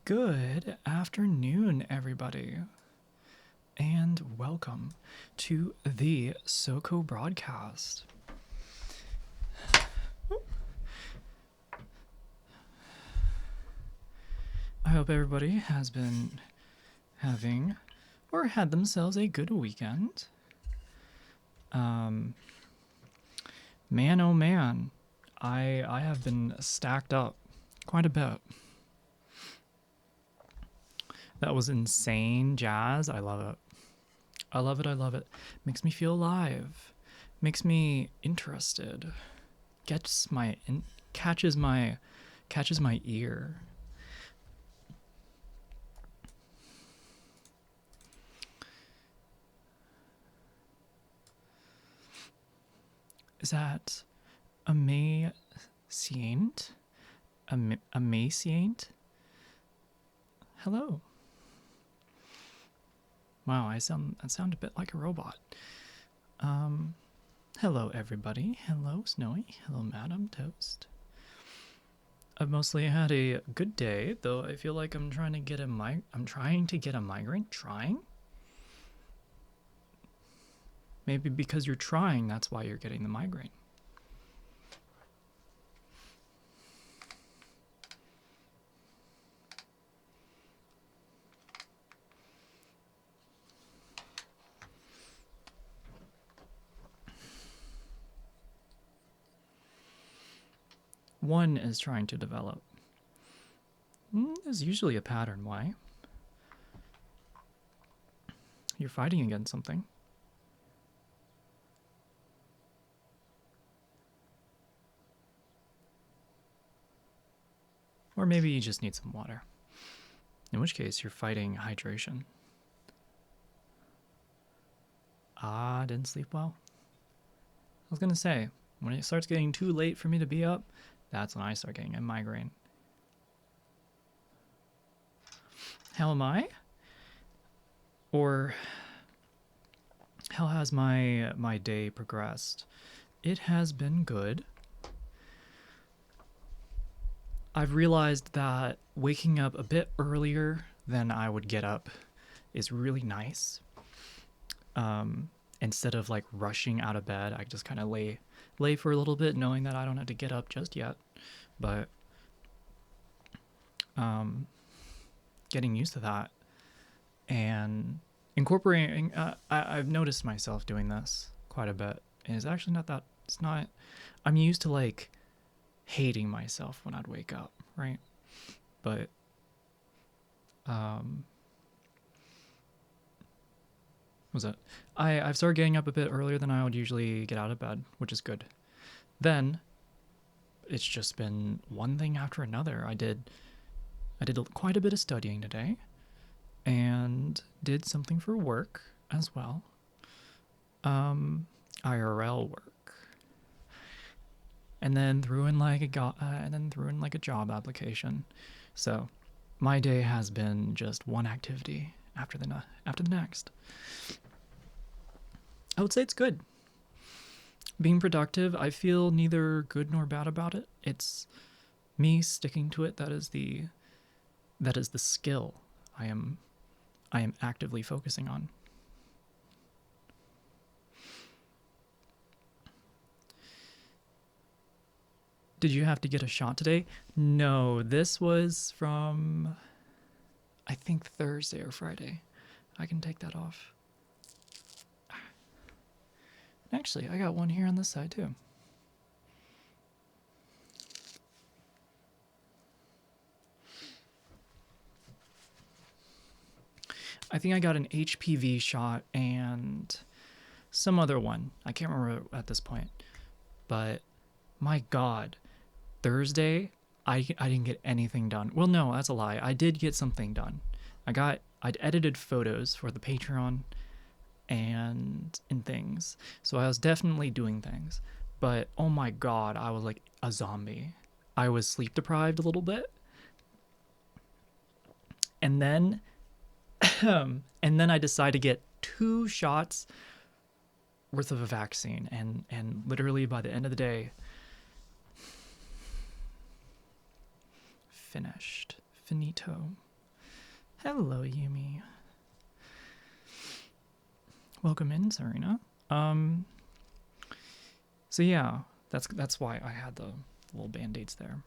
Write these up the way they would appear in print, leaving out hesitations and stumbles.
Good afternoon, everybody, and welcome to the SoCo broadcast. I hope everybody has been having or had themselves a good weekend. Man, oh man, I have been stacked up quite a bit. That was insane jazz. I love it. I love it. I love it. Makes me feel alive. Makes me interested. Catches my ear. Is that amaciant? Amaciant? Hello. Wow, I sound a bit like a robot. Hello everybody. Hello Snowy. Hello Madam Toast. I've mostly had a good day, though I feel like I'm trying to get a migraine. Trying? Maybe because you're trying, that's why you're getting the migraine. One is trying to develop. There's usually a pattern. Why? You're fighting against something. Or maybe you just need some water. In which case, you're fighting hydration. Didn't sleep well? I was gonna say, when it starts getting too late for me to be up, that's when I start getting a migraine. How am I? Or how has my day progressed? It has been good. I've realized that waking up a bit earlier than I would get up is really nice. Instead of like rushing out of bed, I just kind of lay for a little bit, knowing that I don't have to get up just yet. But getting used to that and incorporating, I've noticed myself doing this quite a bit. And it's actually not that. It's not. I'm used to like hating myself when I'd wake up, right? But was it? I've started getting up a bit earlier than I would usually get out of bed, which is good. Then it's just been one thing after another. I did quite a bit of studying today, and did something for work as well. IRL work, and then threw in like a job application. So my day has been just one activity after the next. I would say it's good. Being productive, I feel neither good nor bad about it. It's me sticking to it that is the skill I am actively focusing on. Did you have to get a shot today? No, this was from I think Thursday or Friday. I can take that off. Actually, I got one here on this side too. I think I got an HPV shot and some other one. I can't remember at this point. But my God, Thursday, I didn't get anything done. Well, no, that's a lie. I did get something done. I'd edited photos for the Patreon and things. So I was definitely doing things. But oh my God, I was like a zombie. I was sleep deprived a little bit. And then I decided to get 2 shots worth of a vaccine, and literally by the end of the day, finished. Finito. Hello, Yumi. Welcome in, Serena. So yeah, that's why I had the little band-aids there.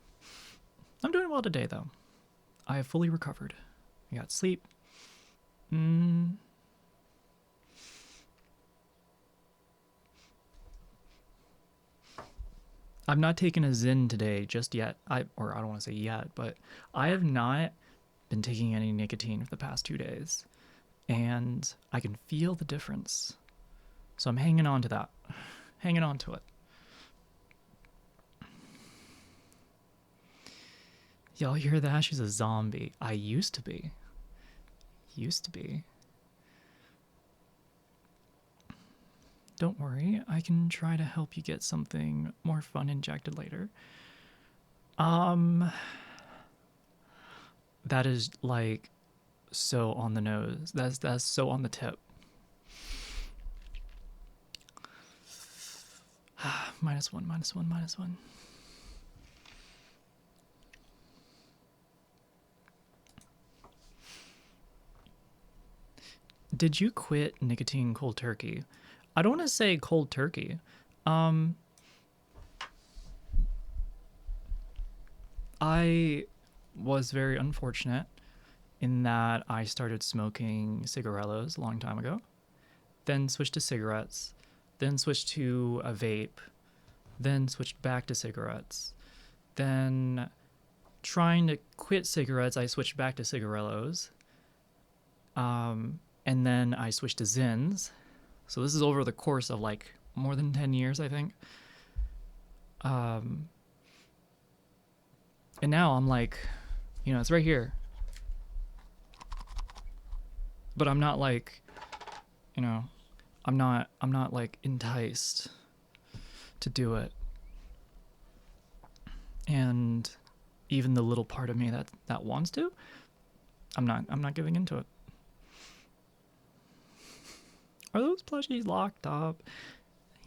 I'm doing well today, though. I have fully recovered. I got sleep. I've not taken a Zyn today just yet. I don't want to say yet, but I have not been taking any nicotine for the past 2 days, and I can feel the difference. So I'm hanging on to that. Hanging on to it. Y'all hear that? She's a zombie. I used to be. Don't worry, I can try to help you get something more fun injected later. That is like so on the nose. That's so on the tip. -1. Did you quit nicotine cold turkey? I don't want to say cold turkey. I was very unfortunate in that I started smoking cigarillos a long time ago, then switched to cigarettes, then switched to a vape, then switched back to cigarettes. Then trying to quit cigarettes, I switched back to cigarillos. And then I switched to Zyns. So this is over the course of like more than 10 years, I think. And now I'm like, it's right here. But I'm not like, I'm not like enticed to do it. And even the little part of me that wants to, I'm not giving into it. Are those plushies locked up?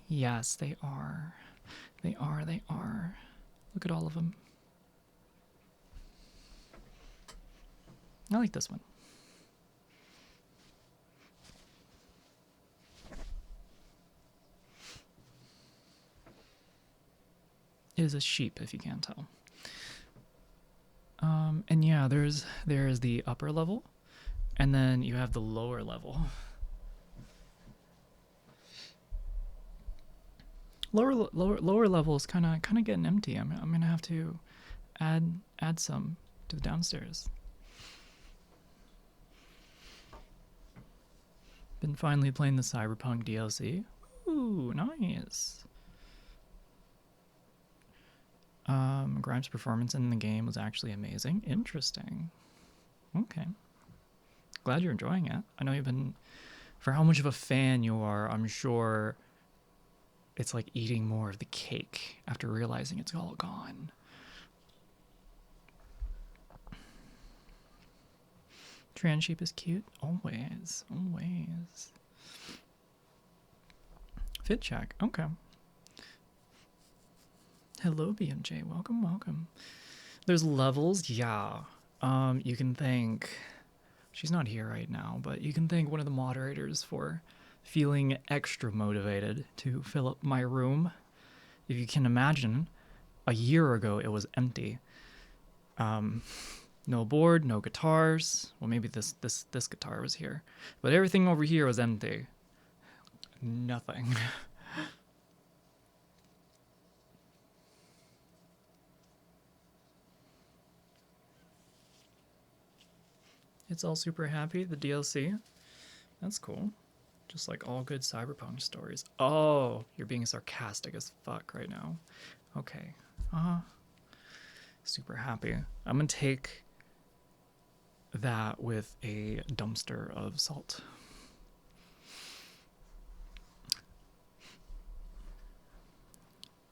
Yes, they are. They are. Look at all of them. I like this one. It is a sheep, if you can't tell. And yeah, there's the upper level, and then you have the lower level. Lower level is kind of getting empty. I'm gonna have to add some to the downstairs. Been finally playing the Cyberpunk DLC. Ooh, nice. Grimes' performance in the game was actually amazing. Interesting. Okay. Glad you're enjoying it. I know you've been, for how much of a fan you are, I'm sure it's like eating more of the cake after realizing it's all gone. Trans sheep is cute. Always. Fit check. Okay. Hello, BMJ. Welcome. There's levels. Yeah. You can thank. She's not here right now, but you can thank one of the moderators for feeling extra motivated to fill up my room. If you can imagine, a year ago it was empty. No board, no guitars. Well, maybe this guitar was here, but everything over here was empty. Nothing. It's all super happy, the DLC. That's cool. Just like all good Cyberpunk stories. Oh, you're being sarcastic as fuck right now. Okay. Super happy. I'm gonna take that with a dumpster of salt.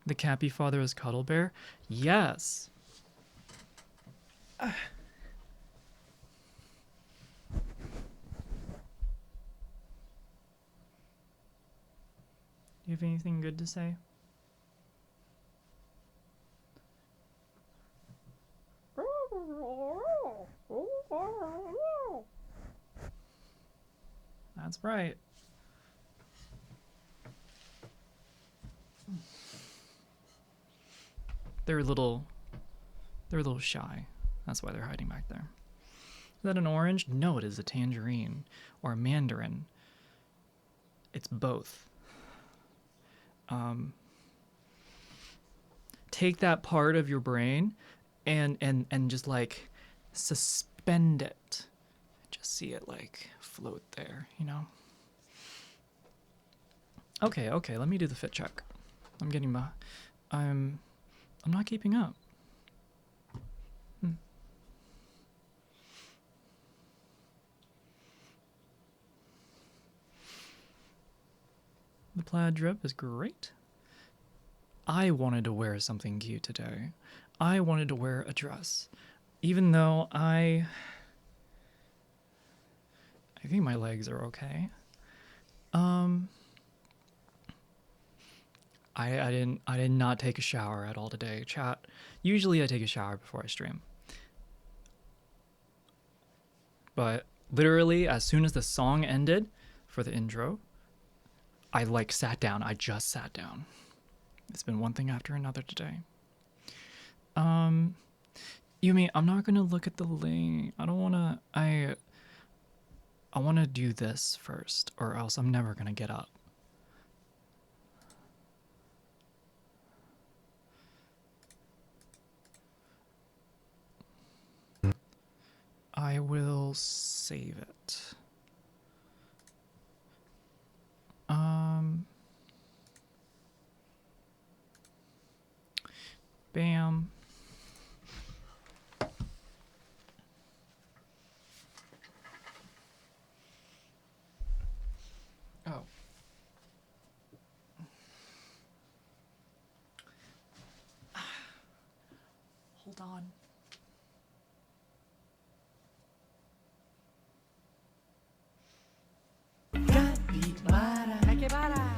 The Cappy father is Cuddle Bear? Yes. You have anything good to say? That's right. They're a little shy. That's why they're hiding back there. Is that an orange? No, it is a tangerine or a mandarin. It's both. Take that part of your brain and just like suspend it. Just see it like float there, you know? Okay, let me do the fit check. I'm getting by. I'm not keeping up. The plaid drip is great. I wanted to wear something cute today. I wanted to wear a dress. Even though I think my legs are okay. I did not take a shower at all today. Chat. Usually I take a shower before I stream. But literally as soon as the song ended for the intro, I like sat down. I just sat down. It's been one thing after another today. Yumi, I'm not gonna look at the link. I don't wanna I wanna do this first, or else I'm never gonna get up. I will save it. Bam. Oh. Hold on.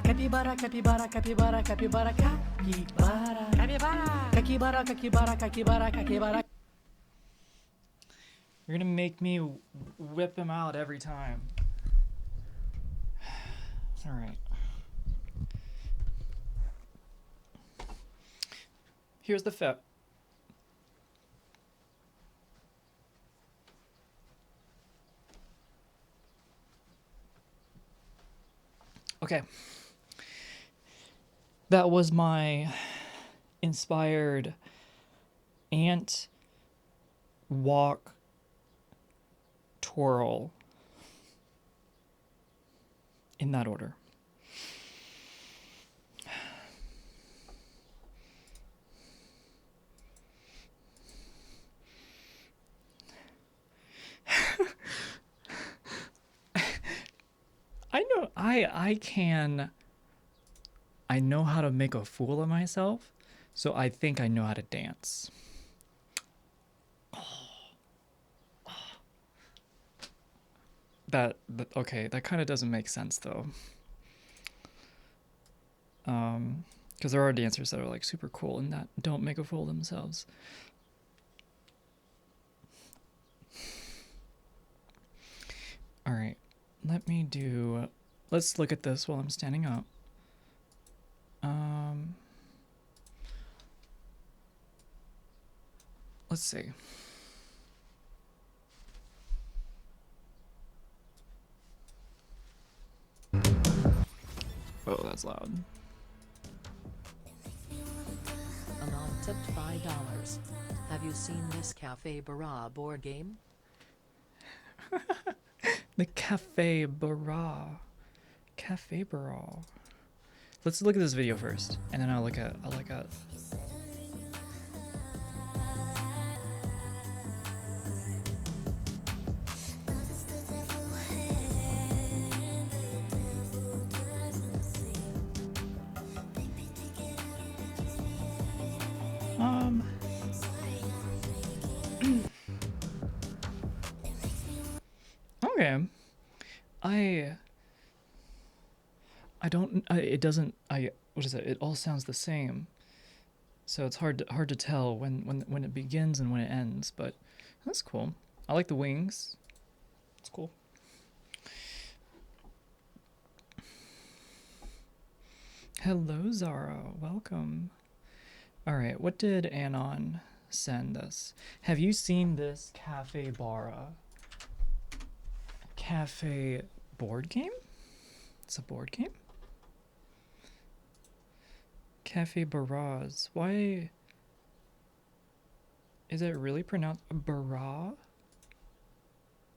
Capybara, capybara, capybara, capybara, capybara, capybara, capybara, capybara, capybara, capybara. You're gonna make me whip him out every time. All right. Here's the fit. Okay. That was my inspired ant walk twirl in that order. I know how to make a fool of myself, so I think I know how to dance. Okay, that kind of doesn't make sense though. Because there are dancers that are like super cool and that don't make a fool of themselves. All right, let's look at this while I'm standing up. Let's see. Oh, that's loud. Anon tipped $5. Have you seen this Cafe Barra board game? The Cafe Barra. Cafe Barra. Let's look at this video first, and then I'll look at okay. I don't. It doesn't. What is it? It all sounds the same. So it's hard to tell when it begins and when it ends. But that's cool. I like the wings. It's cool. Hello, Zara. Welcome. All right, what did Anon send us? Have you seen this Cafe Bara cafe board game? It's a board game? Cafe Baraz. Why is it really pronounced Bara?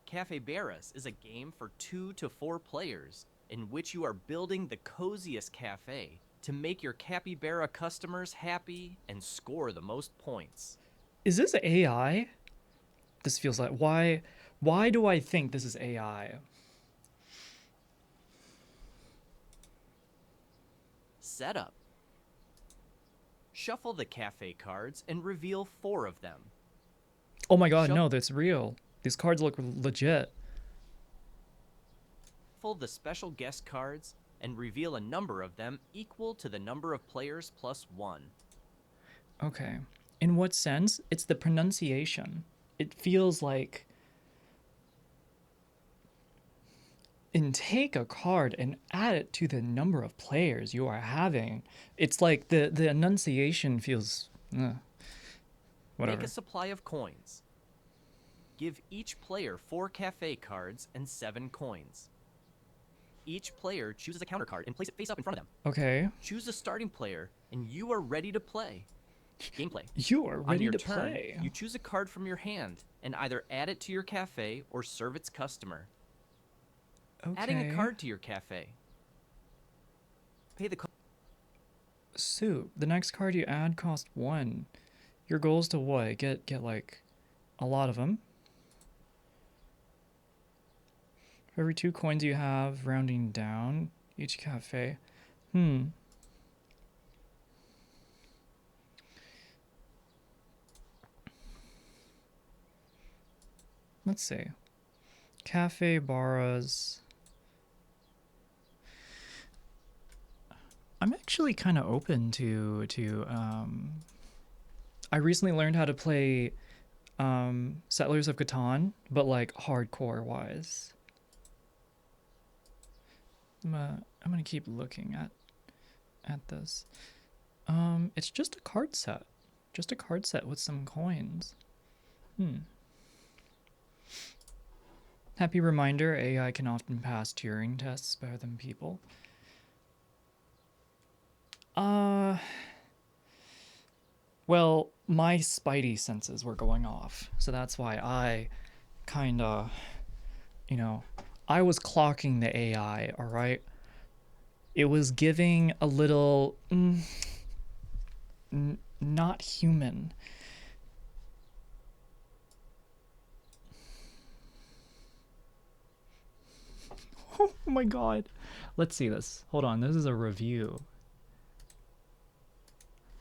Cafe Barras is a game for 2 to 4 players in which you are building the coziest cafe to make your capybara customers happy and score the most points. Is this AI? This feels like why do I think this is AI? Setup. Shuffle the cafe cards and reveal 4 of them. Oh my god, no, that's real. These cards look legit. Shuffle the special guest cards and reveal a number of them equal to the number of players plus 1. Okay. In what sense? It's the pronunciation. It feels like and take a card and add it to the number of players you are having. It's like the enunciation feels whatever. Make a supply of coins. Give each player 4 cafe cards and 7 coins. Each player chooses a counter card and place it face up in front of them. Okay. Choose a starting player and you are ready to play. Gameplay. You are ready On your to turn, play. you choose a card from your hand and either add it to your cafe or serve its customer. Okay. Adding a card to your cafe. Pay the Soup. The next card you add costs 1. Your goal is to what? Get like a lot of them. For every 2 coins you have, rounding down each cafe. Let's see. Cafe Barras. I'm actually kind of open to I recently learned how to play Settlers of Catan, but like hardcore wise. I'm gonna keep looking at this. It's just a card set. Just a card set with some coins. Happy reminder, AI can often pass Turing tests better than people. Well, my spidey senses were going off, so that's why I kinda, I was clocking the AI, alright? It was giving a little, not human. Oh my god. Let's see this. Hold on, this is a review.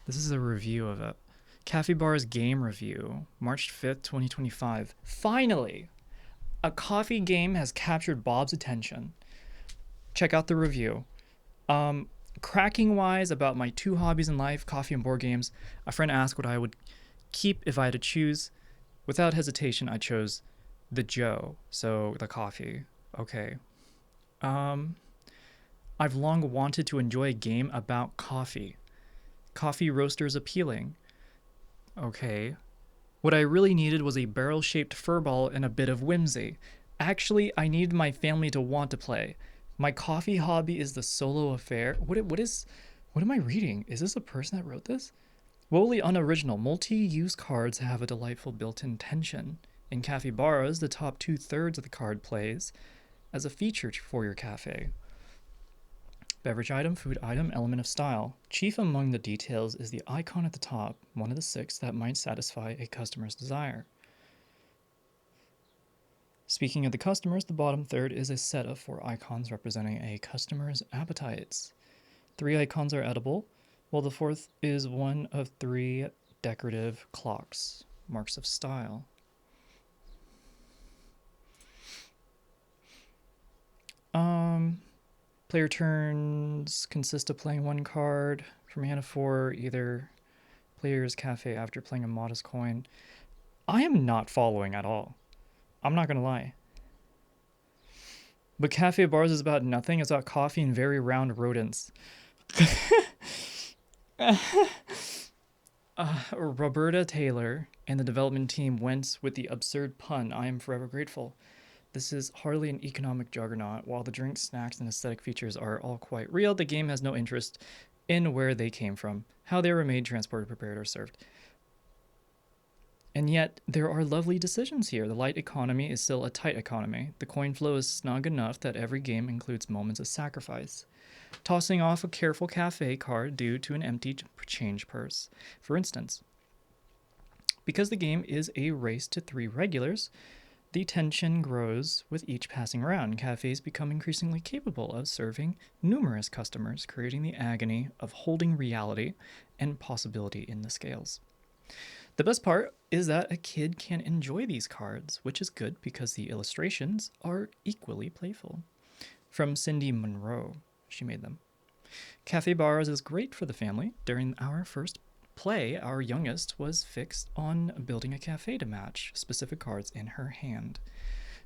This is a review of it. Cafe Bar's game review, March 5th, 2025. Finally, a coffee game has captured Bob's attention. Check out the review. Cracking wise about my 2 hobbies in life, coffee and board games, a friend asked what I would keep if I had to choose. Without hesitation, I chose the Joe, so the coffee. Okay. I've long wanted to enjoy a game about coffee. Coffee roasters appealing. Okay. What I really needed was a barrel-shaped furball and a bit of whimsy. Actually, I needed my family to want to play. My coffee hobby is the solo affair. What am I reading? Is this a person that wrote this? Woefully unoriginal. Multi-use cards have a delightful built-in tension. In capybaras, the top 2/3 of the card plays as a feature for your cafe. Beverage item, food item, element of style. Chief among the details is the icon at the top, one of the 6 that might satisfy a customer's desire. Speaking of the customers, the bottom third is a set of 4 icons representing a customer's appetites. 3 icons are edible, while the 4th is one of 3 decorative clocks, marks of style. Player turns consist of playing 1 card from a hand of 4, either player's cafe after playing a modest coin. I am not following at all. I'm not gonna lie. But Cafe Bars is about nothing. It's about coffee and very round rodents. Roberta Taylor and the development team went with the absurd pun. I am forever grateful. This is hardly an economic juggernaut. While the drinks, snacks, and aesthetic features are all quite real, the game has no interest in where they came from, how they were made, transported, prepared, or served. And yet, there are lovely decisions here. The light economy is still a tight economy. The coin flow is snug enough that every game includes moments of sacrifice. Tossing off a careful cafe card due to an empty change purse, for instance. Because the game is a race to 3 regulars, the tension grows with each passing round. Cafes become increasingly capable of serving numerous customers, creating the agony of holding reality and possibility in the scales. The best part is that a kid can enjoy these cards, which is good because the illustrations are equally playful. From Cindy Monroe, she made them. Cafe Bars is great for the family. During our first play, our youngest was fixed on building a cafe to match specific cards in her hand.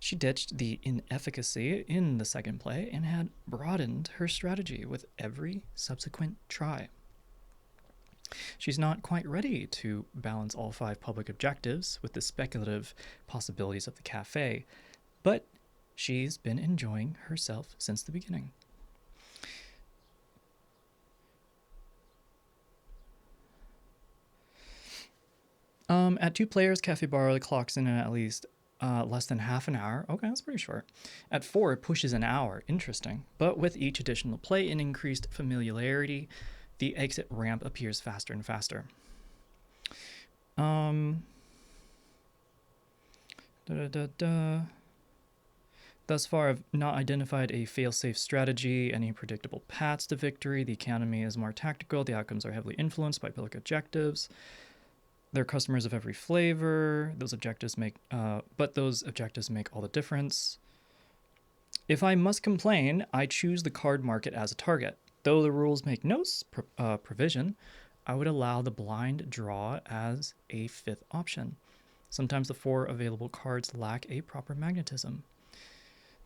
She ditched the inefficacy in the second play and had broadened her strategy with every subsequent try. She's not quite ready to balance all 5 public objectives with the speculative possibilities of the cafe, but she's been enjoying herself since the beginning. At 2 players, Cafe Bar clocks in at least less than half an hour. Okay, that's pretty short. At 4, it pushes an hour. Interesting. But with each additional play and increased familiarity, the exit ramp appears faster and faster. Thus far, I've not identified a fail-safe strategy, any predictable paths to victory. The economy is more tactical. The outcomes are heavily influenced by public objectives. There are customers of every flavor. Those objectives make all the difference. If I must complain, I choose the card market as a target. Though the rules make no provision, I would allow the blind draw as a 5th option. Sometimes the 4 available cards lack a proper magnetism.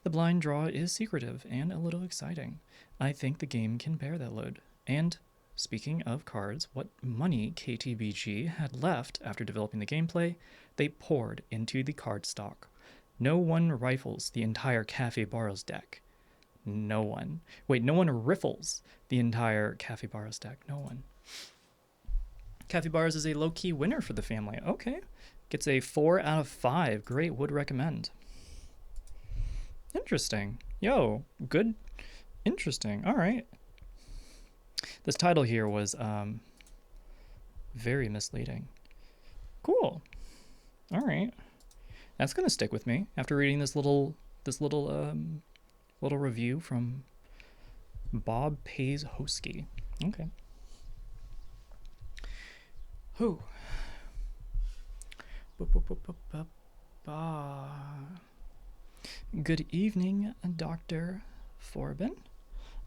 The blind draw is secretive and a little exciting. I think the game can bear that load. And speaking of cards, what money KTBG had left after developing the gameplay, they poured into the card stock. No one rifles the entire Cafe Barros deck. No one. Wait, no one riffles the entire Cafe Barros deck. No one. Cafe Bars is a low-key winner for the family. Okay. Gets a 4 out of 5. Great, would recommend. Interesting. Yo, good. Interesting. All right. This title here was very misleading. Cool. All right. That's going to stick with me after reading this little review from Bob Pays Hosky. Okay. Who? Good evening, Dr. Forbin.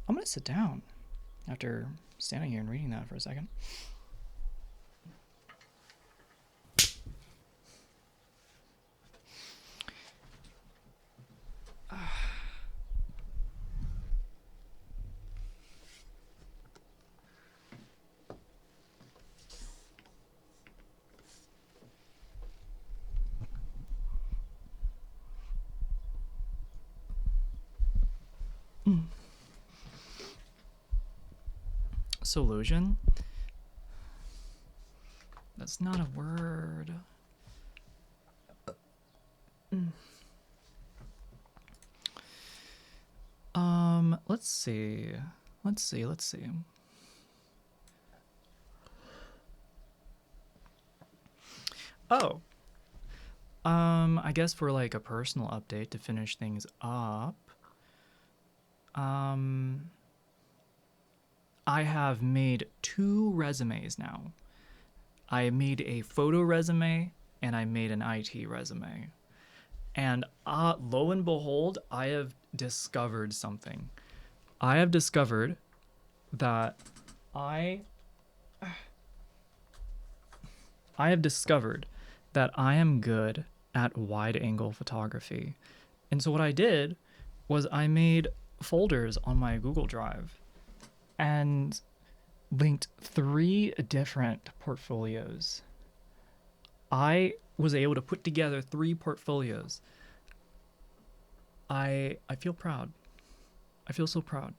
I'm going to sit down after standing here and reading that for a second. SoCosion? That's not a word. Let's see. Oh. I guess for like a personal update to finish things up. I have made 2 resumes now. I made a photo resume and I made an IT resume. And lo and behold, I have discovered something. I have discovered that I am good at wide angle photography. And so what I did was I made folders on my Google Drive. and linked 3 different portfolios. I was able to put together 3 portfolios. I feel proud. I feel so proud.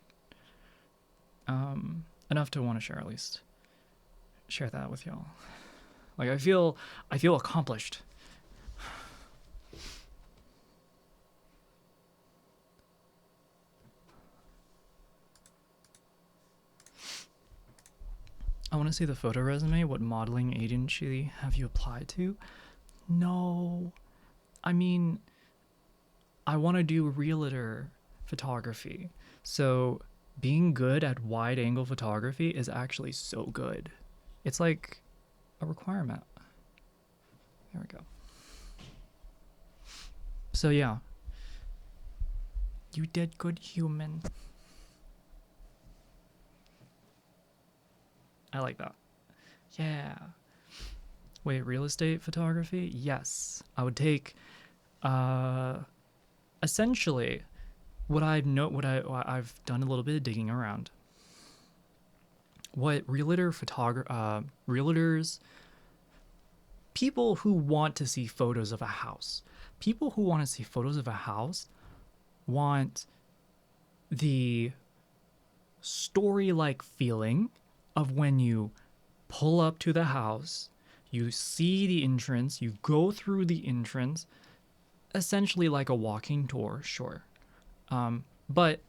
Enough to want to share, at least. Share that with y'all. Like, I feel accomplished. I want to see the photo resume. What modeling agency have you applied to? No. I mean, I want to do realtor photography. So being good at wide angle photography is actually so good. It's like a requirement. There we go. So yeah. You did good, human. I like that. Yeah. Wait, real estate photography? Yes. I would take essentially what I've done a little bit of digging around. What realtors, people who want to see photos of a house. People who want to see photos of a house want the story-like feeling of when you pull up to the house, you see the entrance, you go through the entrance, essentially like a walking tour, sure. But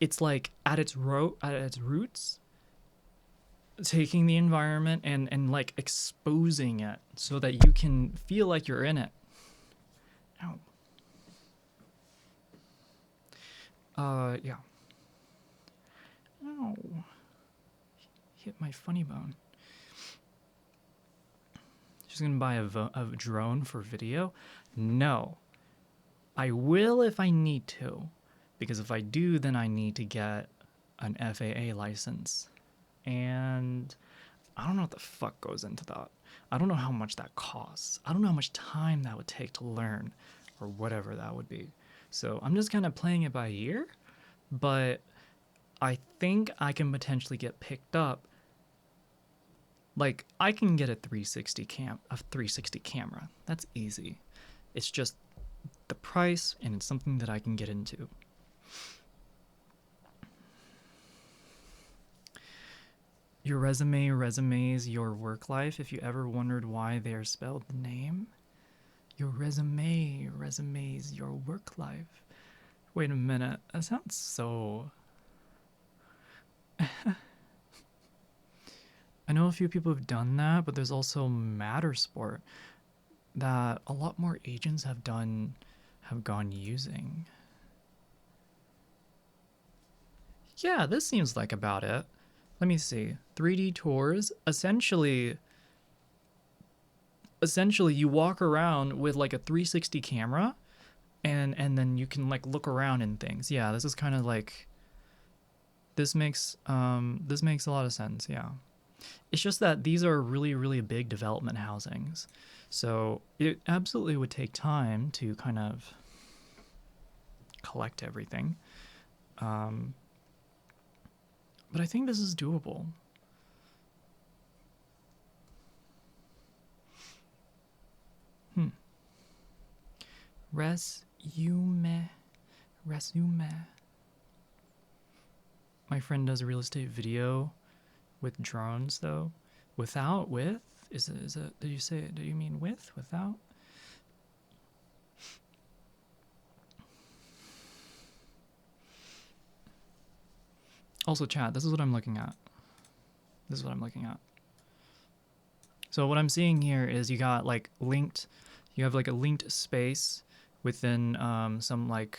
it's like at its roots, taking the environment and like exposing it so that you can feel like you're in it. Ow. Yeah. Ow. Hit my funny bone. She's gonna buy a drone for video? No. I will if I need to, because if I do, then I need to get an FAA license. And I don't know what the fuck goes into that. I don't know how much that costs. I don't know how much time that would take to learn or whatever that would be. So I'm just kind of playing it by ear, but I think I can potentially get picked up. Like, I can get a 360 camera. That's easy. It's just the price, and it's something that I can get into. Your resumes your work life. If you ever wondered why they are spelled the name, your resumes your work life. Wait a minute, that sounds so... I know a few people have done that, but there's also Mattersport that a lot more agents have gone using. Yeah, this seems like about it. Let me see. 3D tours. Essentially you walk around with like a 360 camera and then you can like look around and things. Yeah, this is kind of like, this makes a lot of sense. Yeah. It's just that these are really, really big development housings. So it absolutely would take time to kind of collect everything. But I think this is doable. Resume. My friend does a real estate video with drones though. With? Is it did you say it? Do you mean with? Without? Also chat, this is what I'm looking at. So what I'm seeing here is you have like a linked space within some like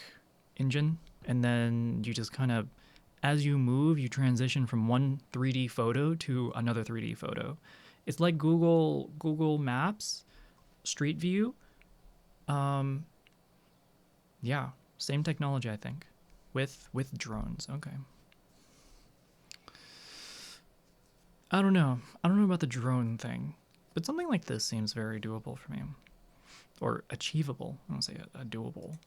engine, and then you just kind of, as you move, you transition from one 3D photo to another 3D photo. It's like Google Maps, Street View. Yeah, same technology, I think, with drones. Okay. I don't know about the drone thing, but something like this seems very doable for me, or achievable. I don't say a doable.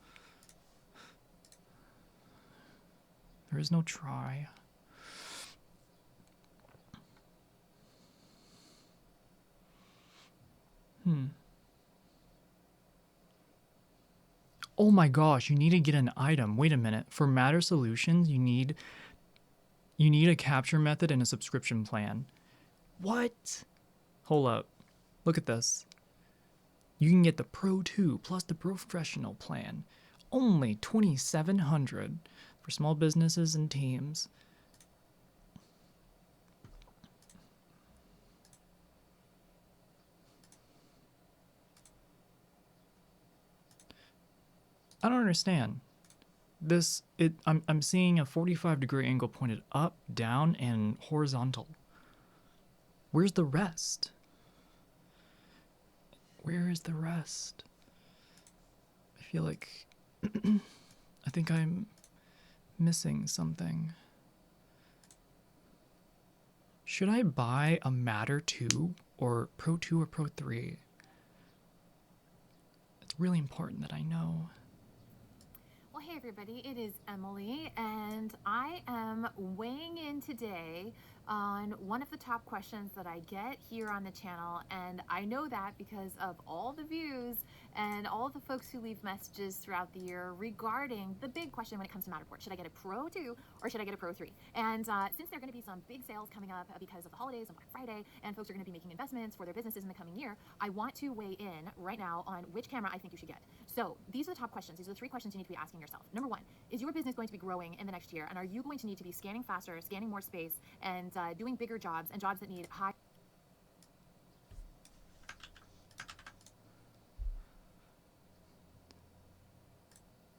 There is no try. Oh my gosh, you need to get an item. Wait a minute. For Matter Solutions, you need a capture method and a subscription plan. What? Hold up. Look at this. You can get the Pro 2 plus the Professional plan. Only $2,700 for small businesses and teams. I don't understand. I'm seeing a 45-degree angle pointed up, down, and horizontal. Where's the rest? Where is the rest? I feel like I think I'm missing something. Should I buy a Matter 2 or Pro 2 or Pro 3? It's really important that I know. Well, hey everybody, it is Emily, and I am weighing in today on one of the top questions that I get here on the channel, and I know that because of all the views and all the folks who leave messages throughout the year regarding the big question when it comes to Matterport. Should I get a Pro 2 or should I get a Pro 3? And since there are going to be some big sales coming up because of the holidays and Black Friday, and folks are going to be making investments for their businesses in the coming year, I want to weigh in right now on which camera I think you should get. So these are the top questions. These are the 3 questions you need to be asking yourself. Number 1, is your business going to be growing in the next year? And are you going to need to be scanning faster, scanning more space, and doing bigger jobs and jobs that need high...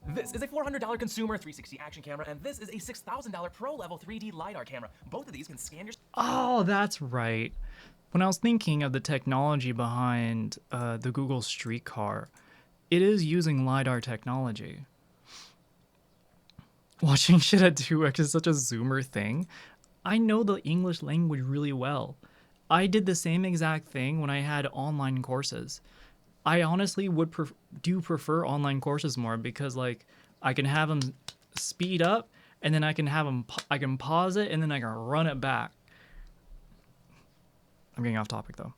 This is a $400 consumer 360 action camera, and this is a $6,000 pro level 3D LiDAR camera. Both of these can scan your... Oh, that's right. When I was thinking of the technology behind the Google Streetcar, it is using LiDAR technology. Watching shit at 2x is such a Zoomer thing. I know the English language really well. I did the same exact thing when I had online courses. I honestly would prefer online courses more because like I can have them speed up and then I can pause it and then I can run it back. I'm getting off topic though.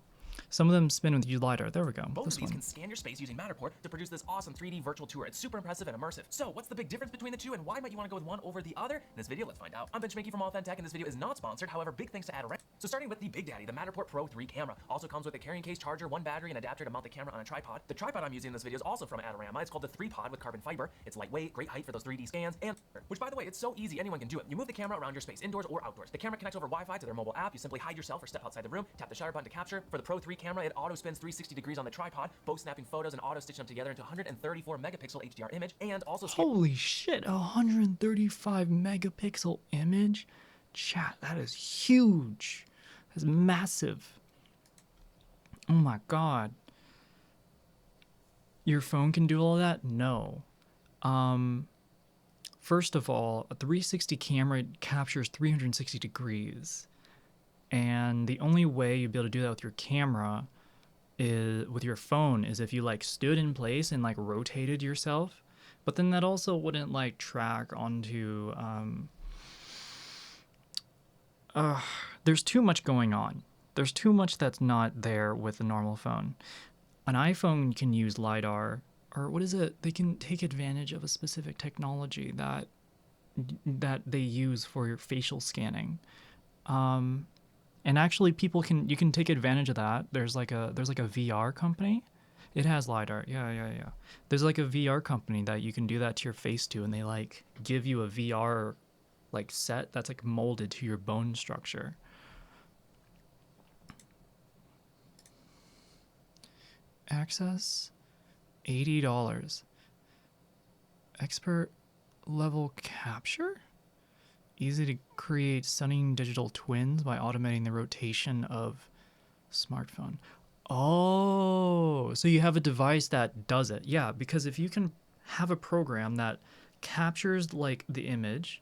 Some of them spin with LiDAR. There we go. Both This of these one. can scan your space using Matterport to produce this awesome 3D virtual tour. It's super impressive and immersive. So what's the big difference between the two, and why might you want to go with one over the other? In this video, let's find out. I'm Benchmakey from Authentic, and this video is not sponsored. However, big thanks to Adoram. So starting with the Big Daddy, the Matterport Pro 3 camera. Also comes with a carrying case, charger, 1 battery, and adapter to mount the camera on a tripod. The tripod I'm using in this video is also from Adorama. It's called the 3-pod with carbon fiber. It's lightweight, great height for those 3D scans, and which, by the way, it's so easy, anyone can do it. You move the camera around your space, indoors or outdoors. The camera connects over Wi-Fi to their mobile app. You simply hide yourself or step outside the room, tap the shutter button to capture. For the Pro 3 camera, it auto spins 360 degrees on the tripod, both snapping photos and auto stitching them together into 134 megapixel HDR image, and also Holy shit, 135 megapixel image? Chat, that is huge. That's massive. Oh my god. Your phone can do all that? No. First of all, a 360 camera captures 360 degrees. And the only way you'd be able to do that with your camera is with your phone is if you like stood in place and like rotated yourself, but then that also wouldn't like track onto there's too much going on. There's too much that's not there with a normal phone. An iPhone can use LiDAR, or what is it? They can take advantage of a specific technology that they use for your facial scanning. And actually you can take advantage of that. There's like a VR company. It has LiDAR. Yeah. There's like a VR company that you can do that to your face to, and they like give you a VR like set that's like molded to your bone structure. Access $80. Expert level capture? Easy to create stunning digital twins by automating the rotation of smartphone. Oh, so you have a device that does it. Yeah, because if you can have a program that captures like the image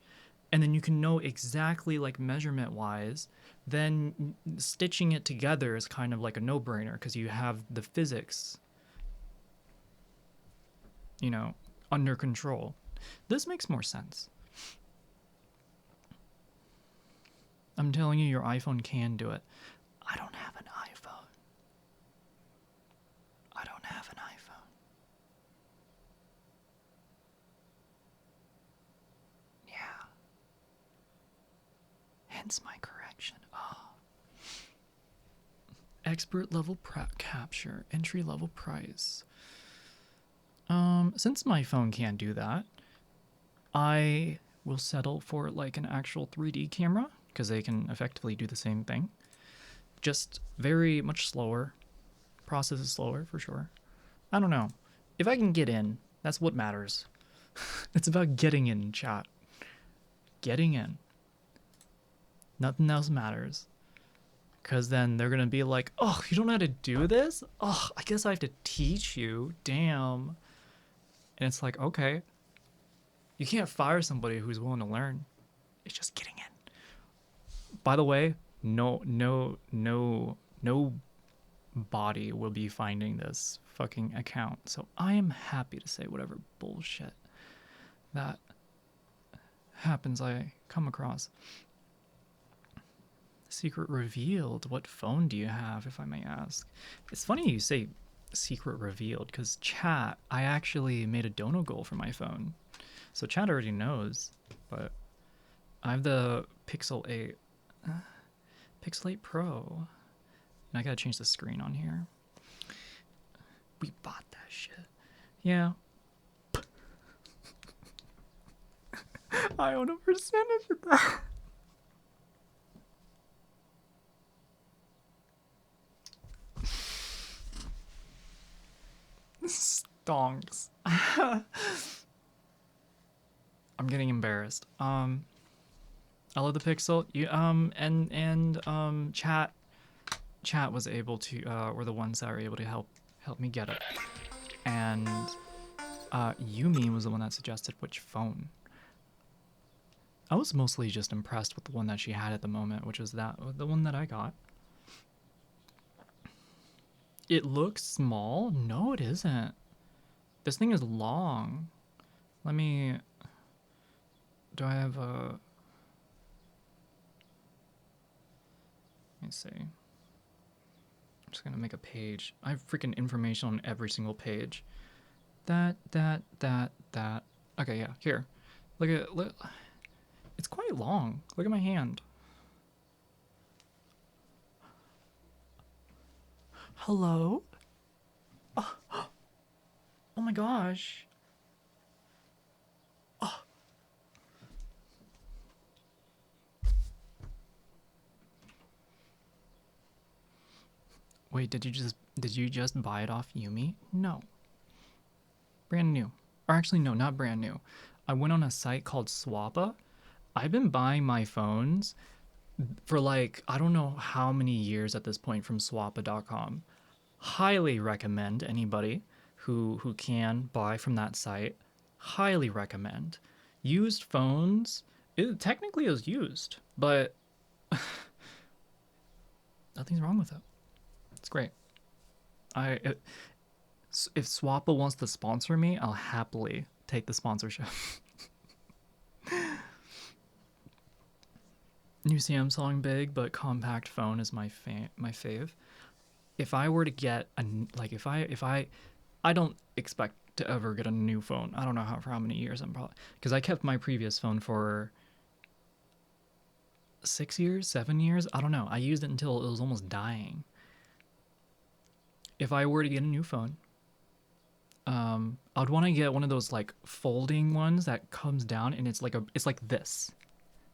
and then you can know exactly like measurement wise, then stitching it together is kind of like a no-brainer because you have the physics, under control. This makes more sense. I'm telling you, your iPhone can do it. I don't have an iPhone. I don't have an iPhone. hence my correction. Oh. Expert level capture, entry level price. Since my phone can't do that, I will settle for like an actual 3D camera because they can effectively do the same thing. Just very much slower. Process is slower for sure. I don't know. If I can get in, that's what matters. It's about getting in, chat. Getting in. Nothing else matters. Because then they're going to be like, oh, you don't know how to do this? Oh, I guess I have to teach you. Damn. And it's like, okay. You can't fire somebody who's willing to learn. It's just getting in. By the way, no body will be finding this fucking account. So I am happy to say whatever bullshit that happens I come across. Secret revealed. What phone do you have, if I may ask? It's funny you say secret revealed, because chat, I actually made a dono goal for my phone. So chat already knows, but I have the Pixel 8. Pixel 8 Pro. And I gotta change the screen on here. We bought that shit. Yeah. I own a percentage of that. Stonks. I'm getting embarrassed. I love the Pixel. You chat was able to were the ones that were able to help me get it. And Yumi was the one that suggested which phone. I was mostly just impressed with the one that she had at the moment, which was the one that I got. It looks small? No, it isn't. This thing is long. Let me... Do I have a... Let me see. I'm just gonna make a page. I have freaking information on every single page. That. Okay, yeah, here. Look. It's quite long. Look at my hand. Hello? Oh, oh my gosh. Oh. Wait, did you just buy it off Yumi? No. Brand new. Or actually no, not brand new. I went on a site called Swappa. I've been buying my phones for like, I don't know how many years at this point from swappa.com. Highly recommend anybody who can buy from that site. Highly recommend. Used phones, it technically is used, but nothing's wrong with it. It's great. If Swappa wants to sponsor me, I'll happily take the sponsorship. New Samsung big but compact phone is my fave. If I were to get I don't expect to ever get a new phone. I don't know for how many years I'm probably, because I kept my previous phone for 6 years, 7 years. I don't know. I used it until it was almost dying. If I were to get a new phone, I'd want to get one of those like folding ones that comes down and it's like this,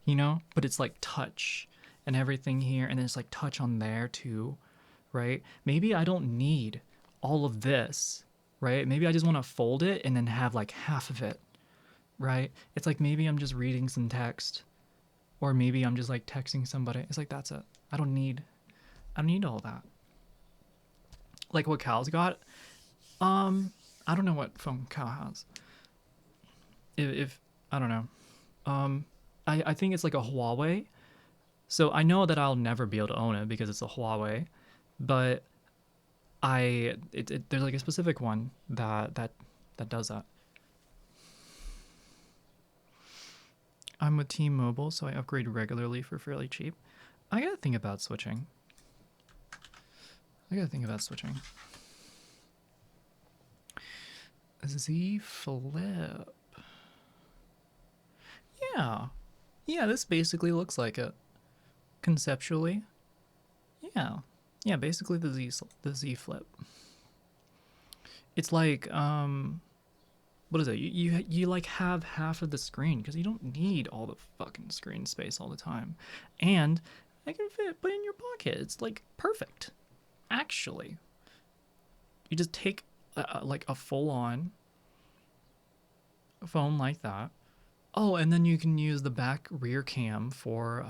you know, but it's like touch and everything here, and it's like touch on there too, right? Maybe I don't need all of this, right? Maybe I just want to fold it and then have like half of it, right? It's like maybe I'm just reading some text, or maybe I'm just like texting somebody. It's like, that's it. I don't need all that. Like what Cal's got. I don't know what phone Cal has. If I don't know. I think it's like a Huawei. So I know that I'll never be able to own it because it's a Huawei, but there's like a specific one that does that. I'm with T-Mobile, so I upgrade regularly for fairly cheap. I gotta think about switching. Z Flip. Yeah, this basically looks like it. conceptually, yeah, yeah, basically the Z Flip. It's like what is it? You like have half of the screen because you don't need all the fucking screen space all the time, and I can put in your pocket. It's like perfect, actually. You just take like a full-on phone like that. Oh, and then you can use the back rear cam for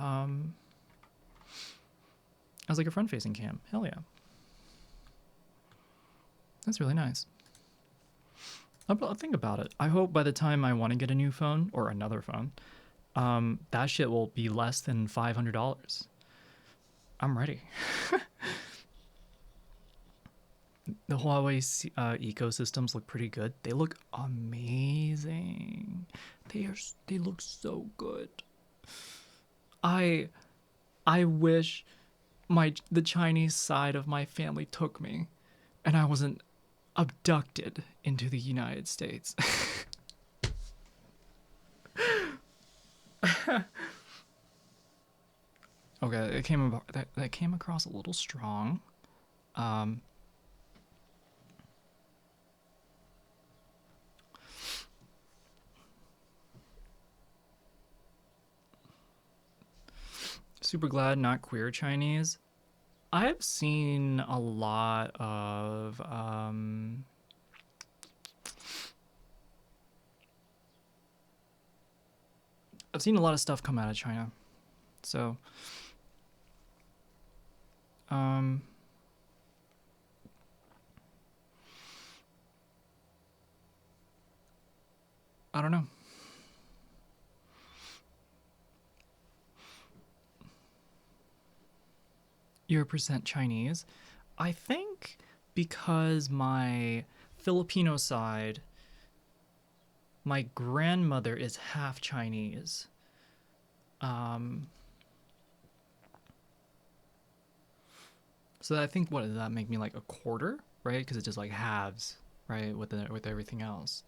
as like a front-facing cam. Hell yeah, that's really nice. I'll think about it. I hope by the time I want to get a new phone or another phone, that shit will be less than $500. I'm ready. The Huawei ecosystems look pretty good. They look amazing. They look so good. I wish the Chinese side of my family took me and I wasn't abducted into the United States. Okay, that came across a little strong. Super glad not queer Chinese. I've seen a lot of I've seen a lot of stuff come out of China. So I don't know. You're a percent Chinese. I think because my Filipino side, my grandmother is half Chinese. So I think, what does that make me, like a quarter, right? Because it just like halves, right, with everything else.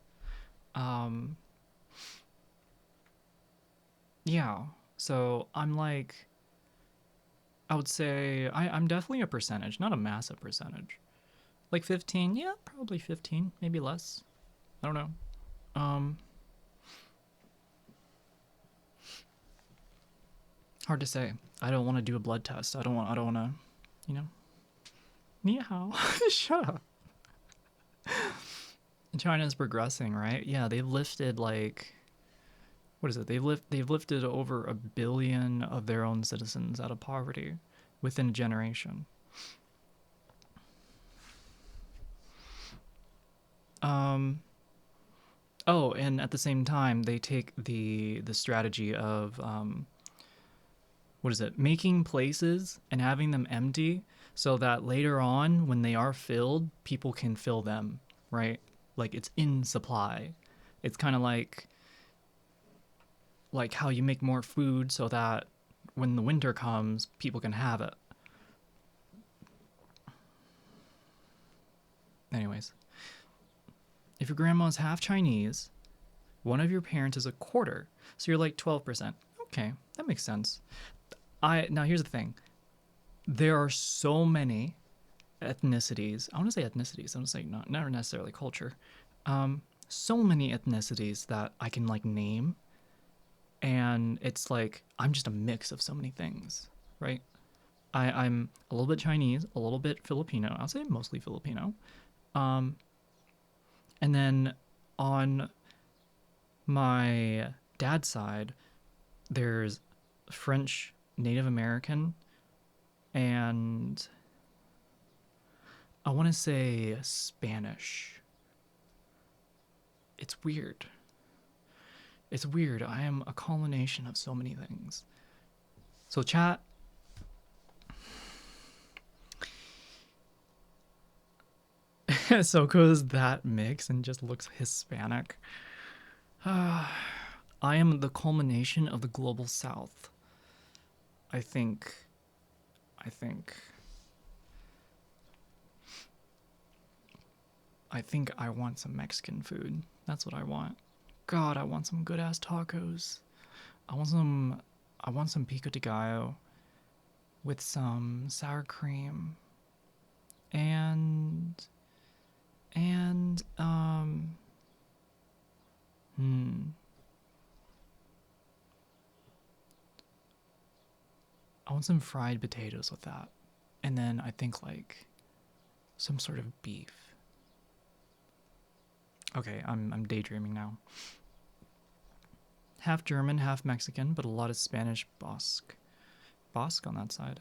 Yeah. So I'm like, I would say I'm definitely a percentage, not a massive percentage. Like 15, yeah, probably 15, maybe less. I don't know. Hard to say. I don't want to do a blood test. I don't want to, you know. Ni hao. Shut up. China's progressing, right? Yeah, they've lifted like, what is it? They've lifted over 1 billion of their own citizens out of poverty within a generation. Oh, and at the same time, they take the strategy of what is it? Making places and having them empty so that later on, when they are filled, people can fill them, right? Like it's in supply. It's kind of like how you make more food so that when the winter comes, people can have it. Anyways, if your grandma's half Chinese, one of your parents is a quarter, so you're like 12%. Okay, that makes sense. Now here's the thing. There are so many ethnicities. I want to say ethnicities. I want to say not necessarily culture. So many ethnicities that I can like name, and it's like I'm just a mix of so many things, right? I'm a little bit Chinese, a little bit Filipino. I'll say mostly Filipino. And then on my dad's side, there's French, Native American, and I want to say Spanish. It's weird. It's weird. I am a culmination of so many things. So chat. SoCo's that mix and just looks Hispanic. I am the culmination of the global south. I think I want some Mexican food. That's what I want. God, I want some good ass tacos. I want some pico de gallo. with some sour cream and I want some fried potatoes with that. And then I think like some sort of beef. Okay, I'm daydreaming now. Half German, half Mexican, but a lot of Spanish Basque. Basque on that side.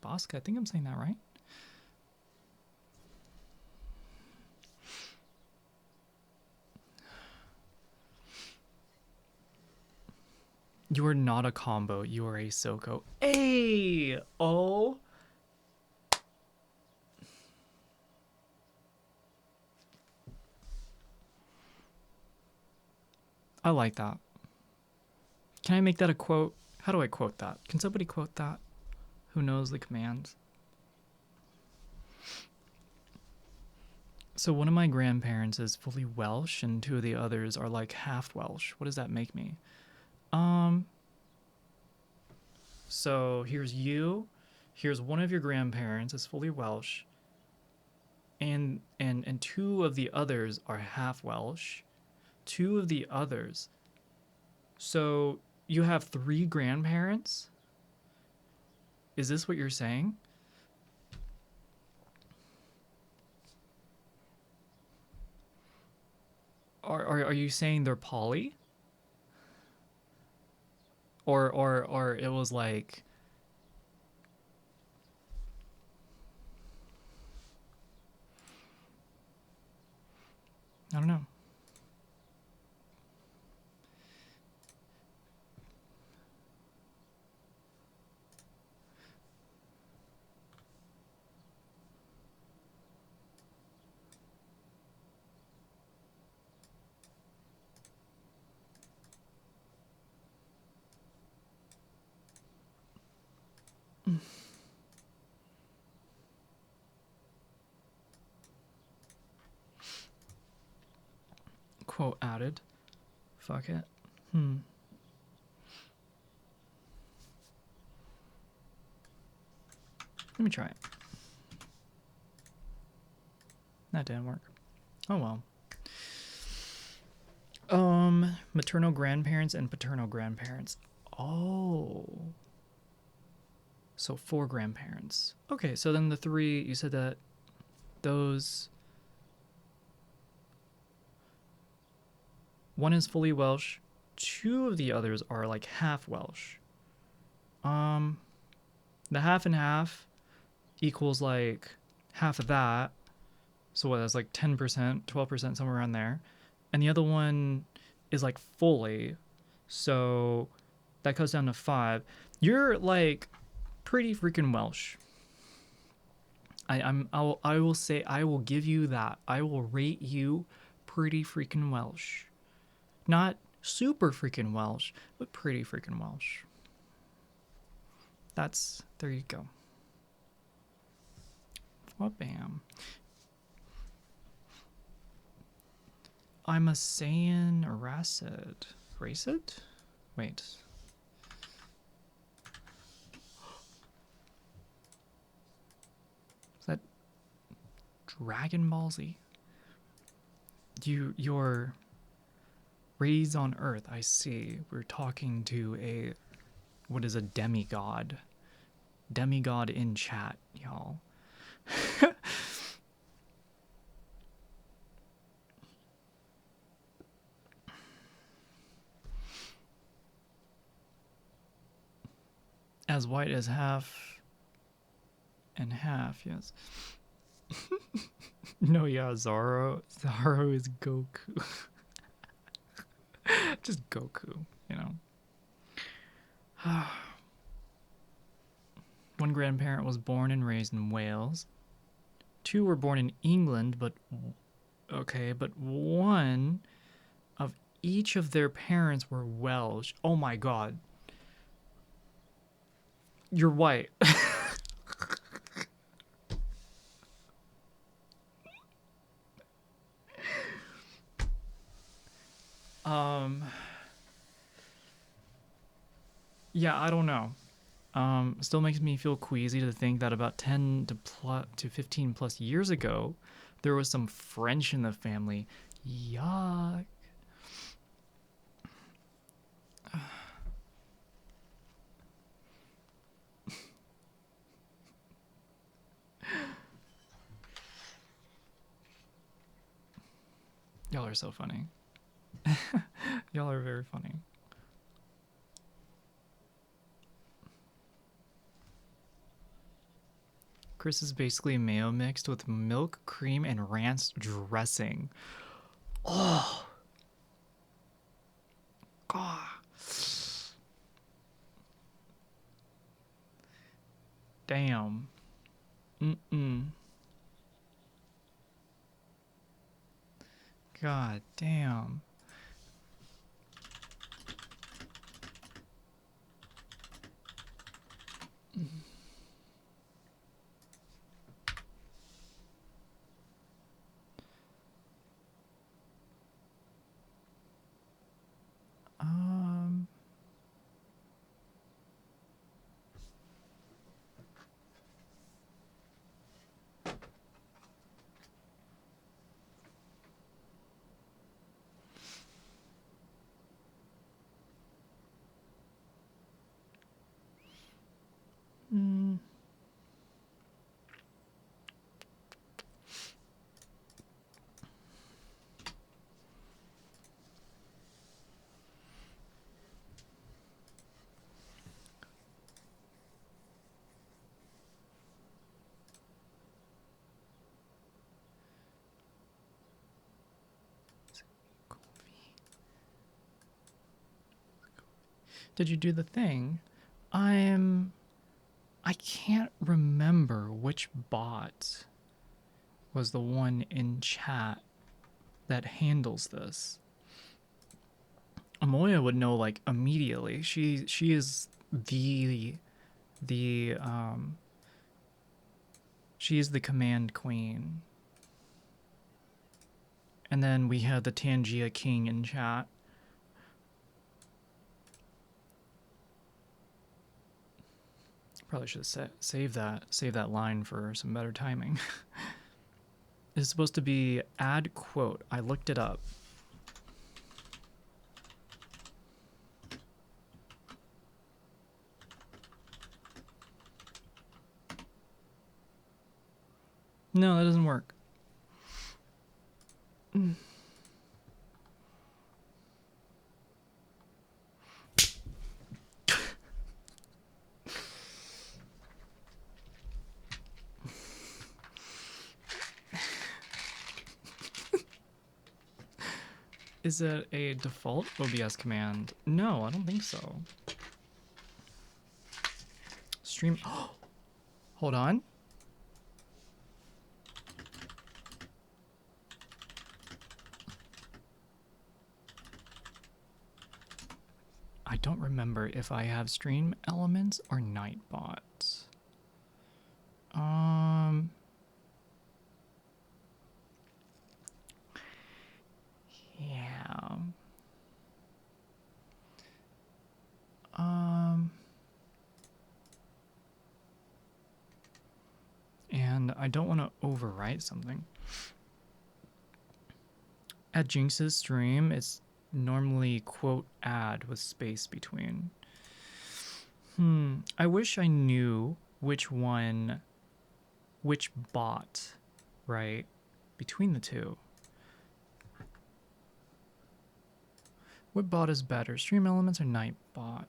Basque, I think I'm saying that right. You are not a combo. You are a SoCo. Hey! Oh! I like that. Can I make that a quote? How do I quote that? Can somebody quote that? Who knows the commands? So one of my grandparents is fully Welsh and two of the others are like half Welsh. What does that make me? So here's you. Here's one of your grandparents is fully Welsh. And two of the others are half Welsh. Two of the others. So you have 3 grandparents? Is this what you're saying? Are you saying they're poly? Or it was like I don't know. Quote added. Fuck it. Let me try it. That didn't work. Oh well. Maternal grandparents and paternal grandparents. Oh. So 4 grandparents. Okay, so then the 3, you said that those... One is fully Welsh. 2 of the others are like half Welsh. The half and half equals like half of that. So what, that's like 10%, 12%, somewhere around there. And the other one is like fully. So that goes down to 5. You're like pretty freaking Welsh. I will say, I will give you that. I will rate you pretty freaking Welsh. Not super freaking Welsh, but pretty freaking Welsh. There you go. Well, bam. I'm a Saiyan Racid. Racid? Wait. Is that Dragon Ball Z? You're raised on Earth, I see. We're talking to what is a demigod? Demigod in chat, y'all. As white as half and half, yes. No, yeah, Zoro is Goku. Just Goku, you know. One grandparent was born and raised in Wales. 2 were born in England, but one of each of their parents were Welsh. Oh my god. You're white. Yeah, I don't know. Still makes me feel queasy to think that about 10 to 15 plus years ago, there was some French in the family. Yuck. Y'all are so funny. Y'all are very funny. Chris is basically mayo mixed with milk, cream, and ranch dressing. Oh. God. Damn. Mm-mm. God damn. Um. Mm. Did you do the thing? I can't remember which bot was the one in chat that handles this. Amoya would know like immediately. She is the she is the command queen. And then we had the Tangia King in chat. Probably should have saved that line for some better timing. It's supposed to be add quote. I looked it up. No, that doesn't work. Is it a default OBS command? No, I don't think so. Stream. Hold on. I don't remember if I have stream elements or Nightbot. Yeah. And I don't want to overwrite something. At Jinx's stream, it's normally quote add with space between. I wish I knew which bot, right, between the two. What bot is better, Stream Elements or Nightbot?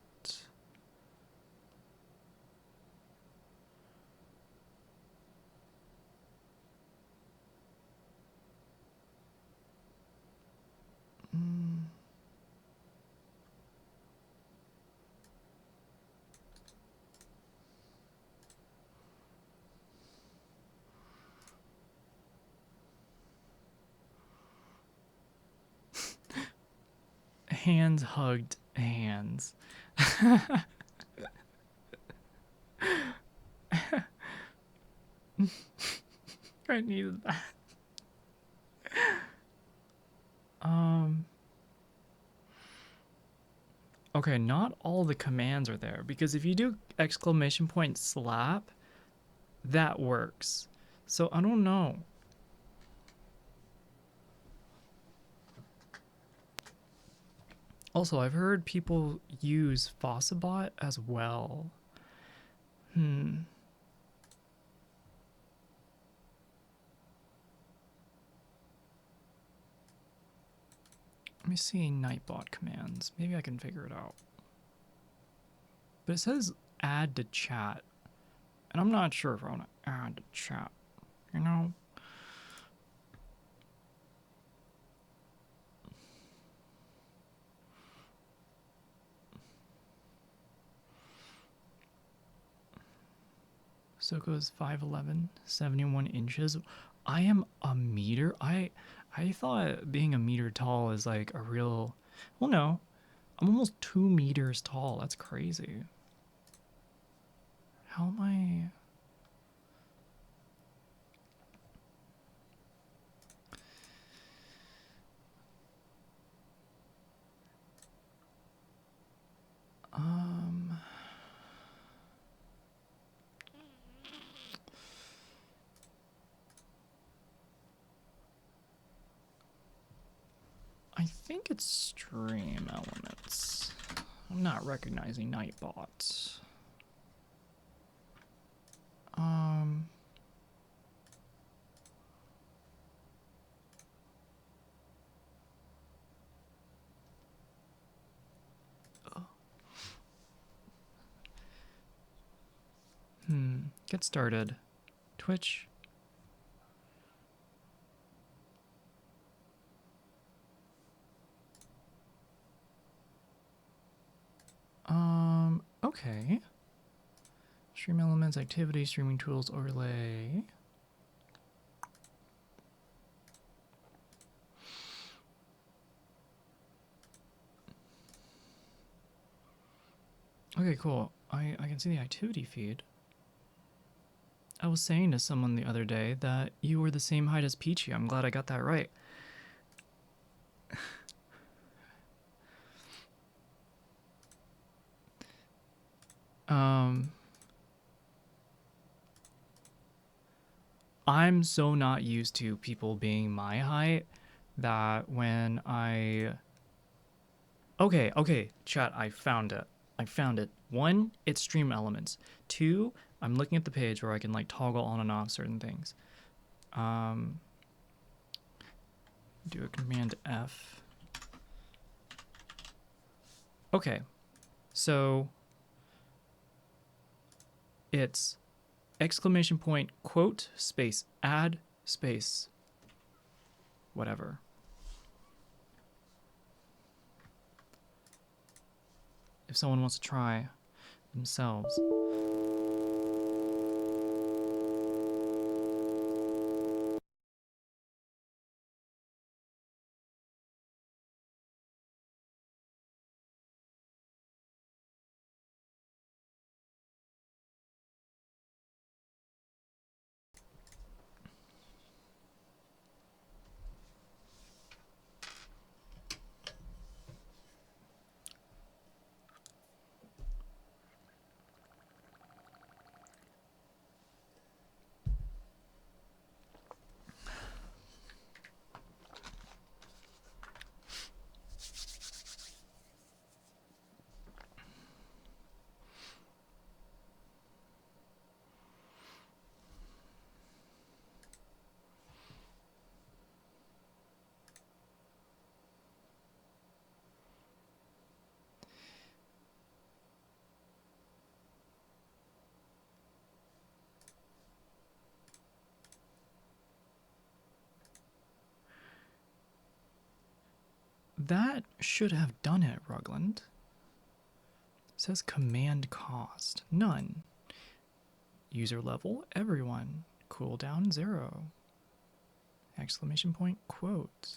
Hands hugged hands. I needed that. Okay, not all the commands are there, because if you do exclamation point slap, that works. So I don't know. Also, I've heard people use Fossabot as well. Let me see Nightbot commands. Maybe I can figure it out. But it says add to chat. And I'm not sure if I want to add to chat. You know? Soko's 5'11", 71 inches. I am a meter. I thought being a meter tall is like a real. Well, no, I'm almost 2 meters tall. That's crazy. How am I? I think it's stream elements. I'm not recognizing Nightbot. Get started. Twitch. Okay. Stream elements, activity, streaming tools, overlay. Okay, cool. I can see the activity feed. I was saying to someone the other day that you were the same height as Peachy. I'm glad I got that right. I'm so not used to people being my height that when I... Okay, chat, I found it. I found it. 1, it's stream elements. 2, I'm looking at the page where I can like toggle on and off certain things. Do a command F. Okay, so it's exclamation point quote space add space whatever. If someone wants to try themselves. That should have done it, Rugland. It says command cost. None. User level, everyone. Cooldown 0. Exclamation point quote.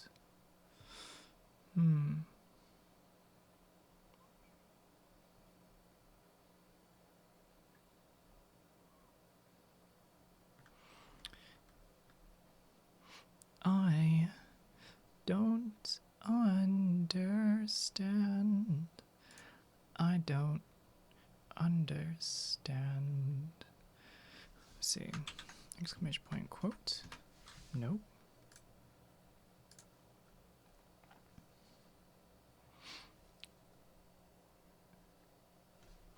I don't understand. don't understand. Let's see. Exclamation point quote. Nope.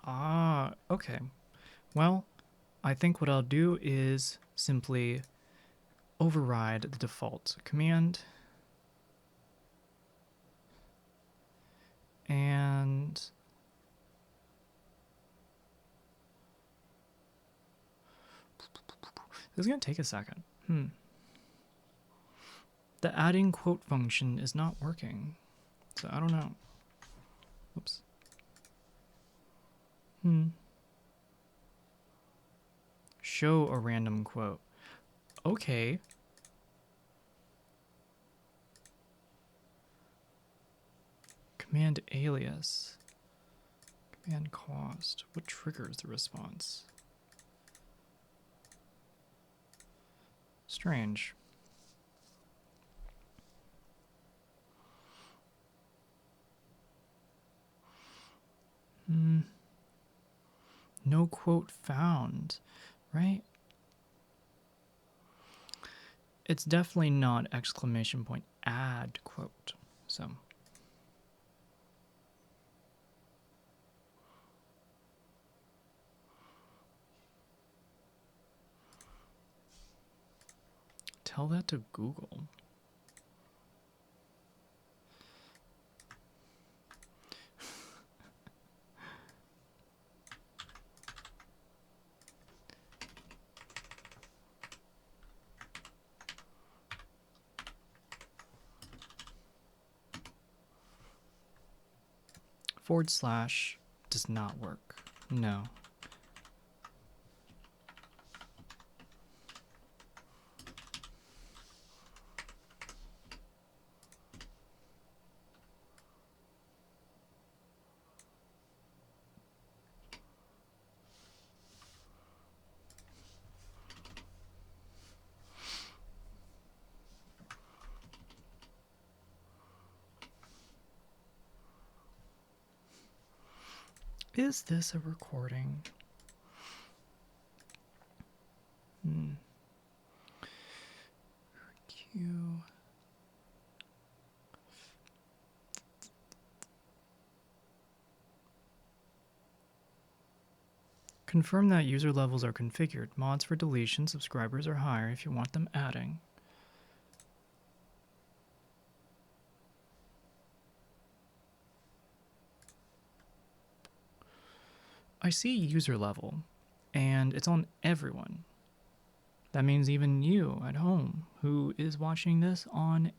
Ah, okay. Well, I think what I'll do is simply override the default command and this is going to take a second. The adding quote function is not working, so I don't know. Oops. Show a random quote. Okay. Command alias. Command cost. What triggers the response? Strange. No quote found, right? It's definitely not exclamation point add quote. So tell that to Google. / does not work. No. Is this a recording? Q. Confirm that user levels are configured. Mods for deletion, subscribers are higher if you want them adding. I see user level, and it's on everyone. That means even you at home who is watching this on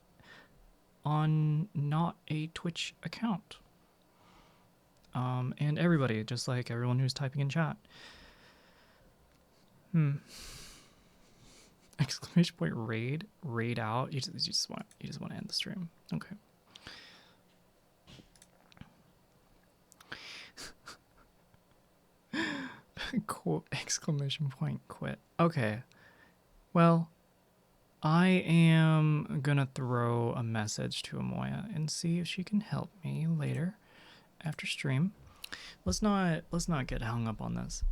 not a Twitch account. And everybody, just like everyone who's typing in chat. Exclamation point raid out. You just want to end the stream. Okay. Quote exclamation point quit. Okay. Well, I am gonna throw a message to Amoya and see if she can help me later after stream. Let's not get hung up on this.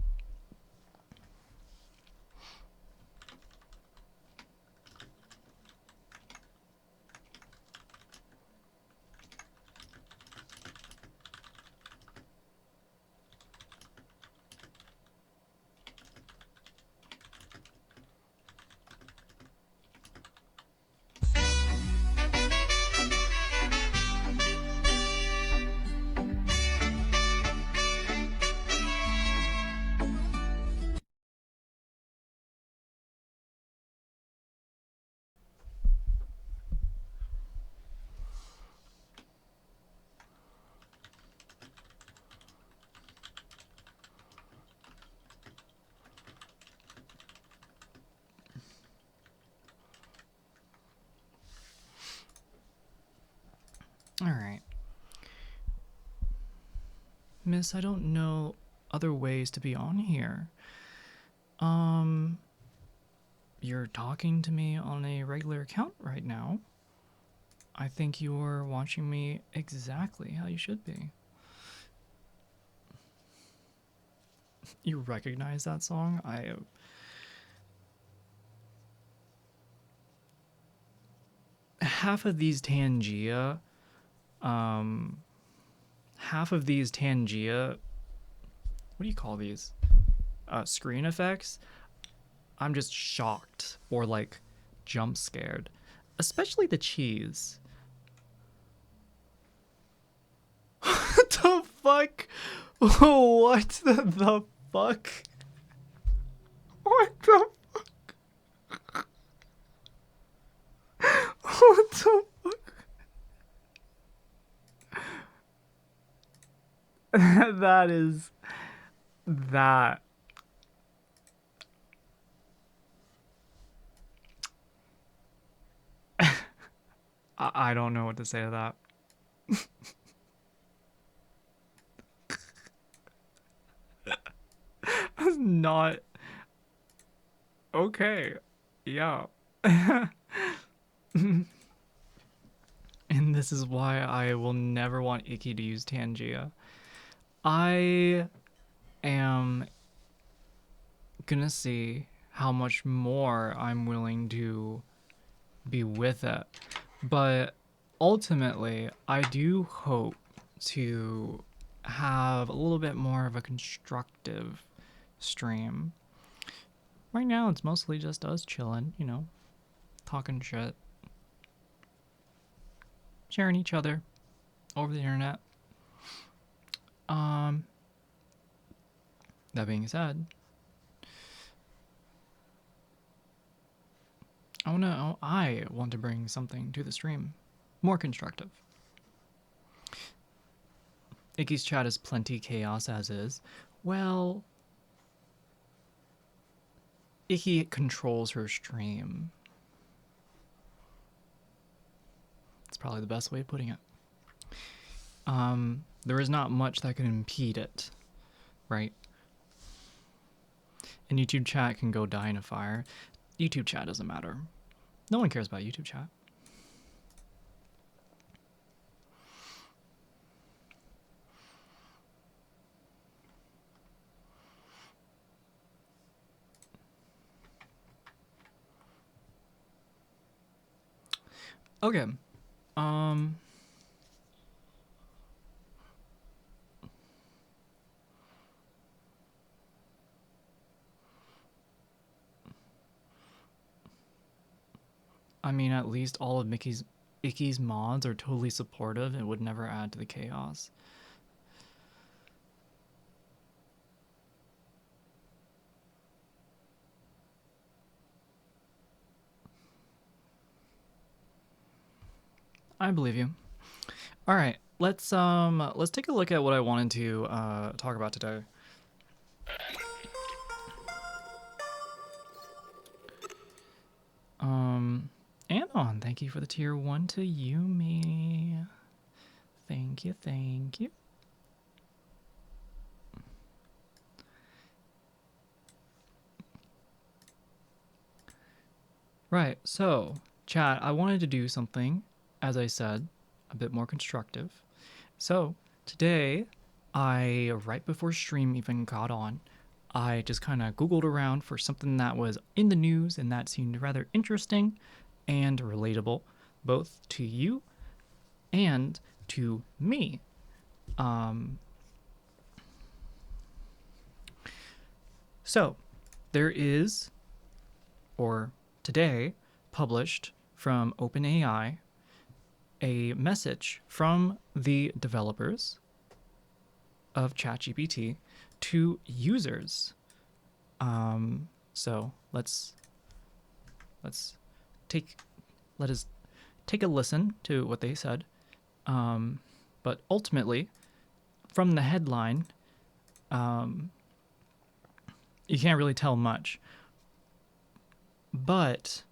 All right. Miss, I don't know other ways to be on here. You're talking to me on a regular account right now. I think you're watching me exactly how you should be. You recognize that song? Half of these Tangia, what do you call these? Screen effects. I'm just shocked or like jump scared, especially the cheese. What the fuck? What the fuck? What the fuck? What the fuck? That is that. I don't know what to say to that. That's not okay. Yeah. And this is why I will never want Icky to use Tangia. I am gonna see how much more I'm willing to be with it. But ultimately, I do hope to have a little bit more of a constructive stream. Right now, it's mostly just us chilling, you know, talking shit, sharing each other over the internet. That being said, I want to bring something to the stream more constructive. Icky's chat is plenty chaos as is. Well, Icky controls her stream. That's probably the best way of putting it. There is not much that can impede it, right? And YouTube chat can go die in a fire. YouTube chat doesn't matter. No one cares about YouTube chat. Okay. I mean, at least all of Icky's mods are totally supportive and would never add to the chaos. I believe you. All right, let's take a look at what I wanted to talk about today. Anon, thank you for the tier 1 to Yumi. Thank you, thank you. Right, so, chat, I wanted to do something, as I said, a bit more constructive. So, today, right before stream even got on, I just kind of Googled around for something that was in the news and that seemed rather interesting and relatable, both to you and to me. So, there is, or today, published from OpenAI, a message from the developers of ChatGPT to users. So let us take a listen to what they said. But ultimately, from the headline, you can't really tell much. But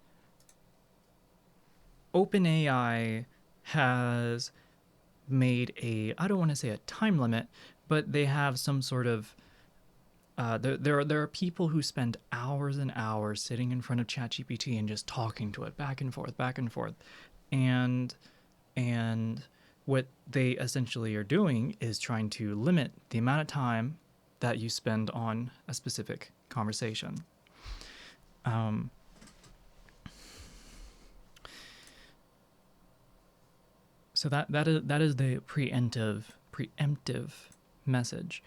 OpenAI has made I don't want to say a time limit, but they have some sort of there are people who spend hours and hours sitting in front of ChatGPT and just talking to it back and forth, and what they essentially are doing is trying to limit the amount of time that you spend on a specific conversation. So that is the preemptive message.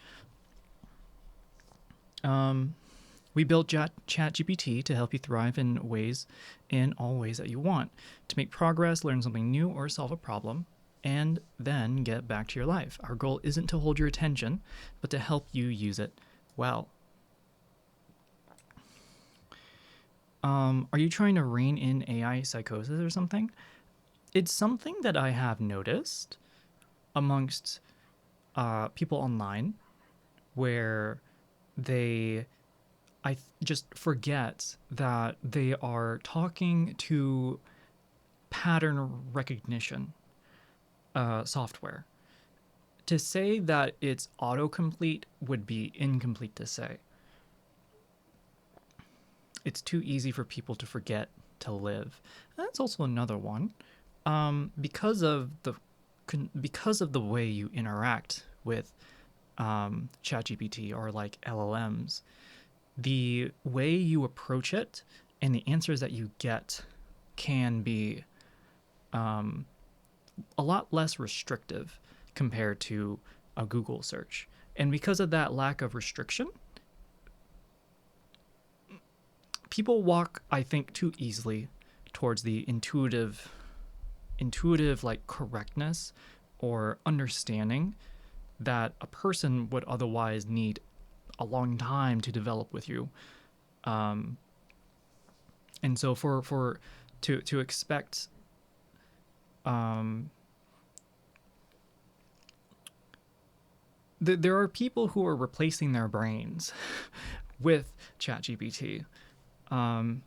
We built ChatGPT to help you thrive in all ways that you want, to make progress, learn something new, or solve a problem, and then get back to your life. Our goal isn't to hold your attention, but to help you use it well. Are you trying to rein in AI psychosis or something? It's something that I have noticed amongst people online, where I just forget that they are talking to pattern recognition software. To say that it's autocomplete would be incomplete to say. It's too easy for people to forget to live. That's also another one. Because of the way you interact with ChatGPT or like LLMs, the way you approach it and the answers that you get can be a lot less restrictive compared to a Google search. And because of that lack of restriction, people walk, I think, too easily towards the intuitive like correctness or understanding that a person would otherwise need a long time to develop with you. And so to expect there are people who are replacing their brains with ChatGPT. And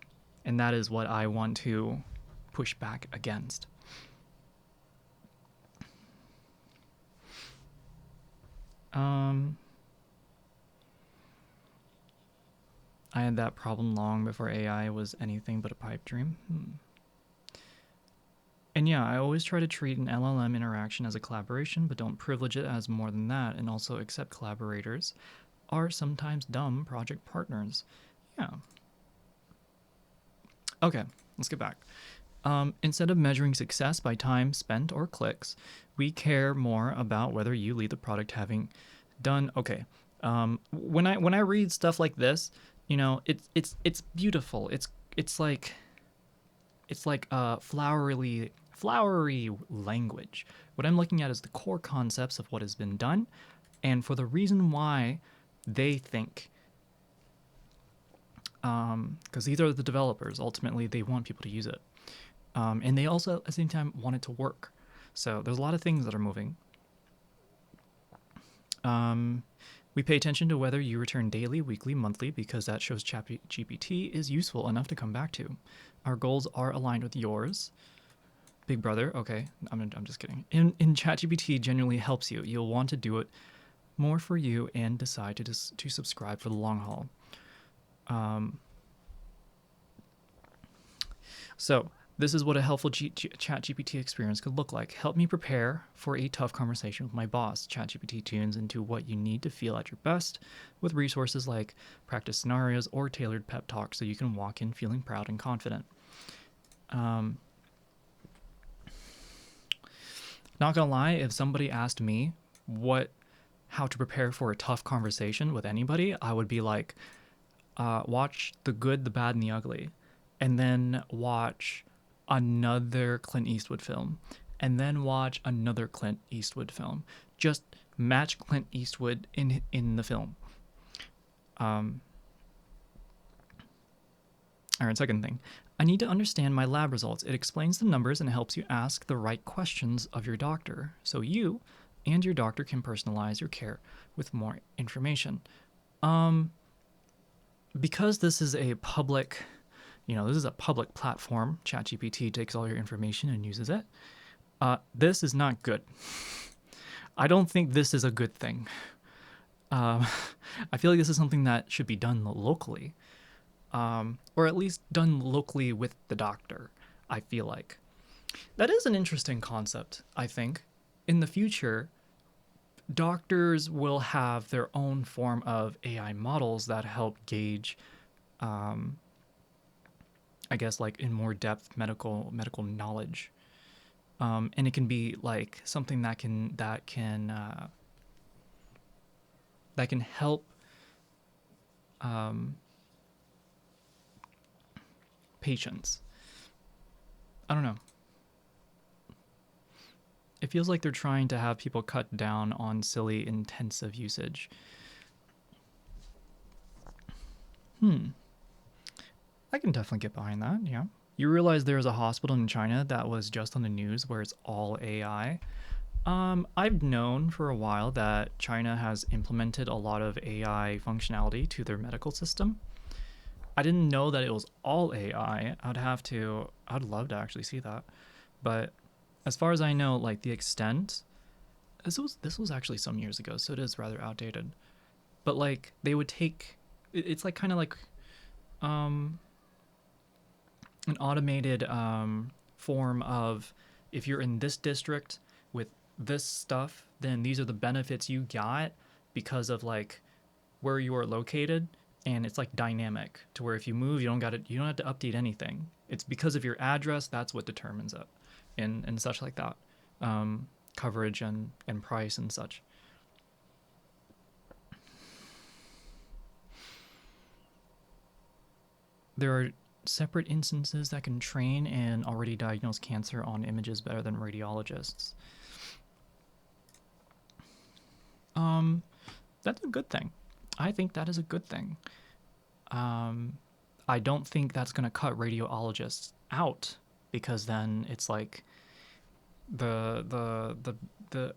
that is what I want to push back against. I had that problem long before AI was anything but a pipe dream. And yeah, I always try to treat an LLM interaction as a collaboration, but don't privilege it as more than that, and also accept collaborators are sometimes dumb project partners. Yeah. Okay, let's get back. Instead of measuring success by time spent or clicks, we care more about whether you leave the product having done okay. When I read stuff like this, you know, it's beautiful. It's like flowery language. What I'm looking at is the core concepts of what has been done, and for the reason why they think. Because these are the developers. Ultimately, they want people to use it. And they also, at the same time, want it to work. So there's a lot of things that are moving. We pay attention to whether you return daily, weekly, monthly, because that shows ChatGPT is useful enough to come back to. Our goals are aligned with yours. Big brother, okay, I'm just kidding. In ChatGPT genuinely helps you. You'll want to do it more for you and decide to subscribe for the long haul. So this is what a helpful ChatGPT experience could look like. Help me prepare for a tough conversation with my boss. ChatGPT tunes into what you need to feel at your best with resources like practice scenarios or tailored pep talks so you can walk in feeling proud and confident. Not gonna lie, if somebody asked me how to prepare for a tough conversation with anybody, I would be like, watch The Good, the Bad, and the Ugly, and then watch another Clint Eastwood film, and then watch another Clint Eastwood film. Just match Clint Eastwood in the film. All right, second thing. I need to understand my lab results. It explains the numbers and helps you ask the right questions of your doctor, so you and your doctor can personalize your care with more information. Because this is a public, platform, ChatGPT takes all your information and uses it. This is not good. I don't think this is a good thing. I feel like this is something that should be done locally, or at least done locally with the doctor, I feel like. That is an interesting concept, I think. In the future, doctors will have their own form of AI models that help gauge, I guess, like in more depth medical knowledge, and it can be like something that can help patients. I don't know. It feels like they're trying to have people cut down on silly intensive usage. I can definitely get behind that, yeah. You realize there's a hospital in China that was just on the news where it's all AI. I've known for a while that China has implemented a lot of AI functionality to their medical system. I didn't know that it was all AI. I'd love to actually see that. But as far as I know, like the extent, this was actually some years ago, so it is rather outdated. But like they would take, it's like kind of like an automated form of, if you're in this district with this stuff, then these are the benefits you got because of like where you are located. And it's like dynamic to where if you move, you don't have to update anything. It's because of your address, that's what determines it, and such like that, coverage and price and such. There are separate instances that can train and already diagnose cancer on images better than radiologists. That's a good thing. I think that is a good thing. I don't think that's going to cut radiologists out, because then it's like the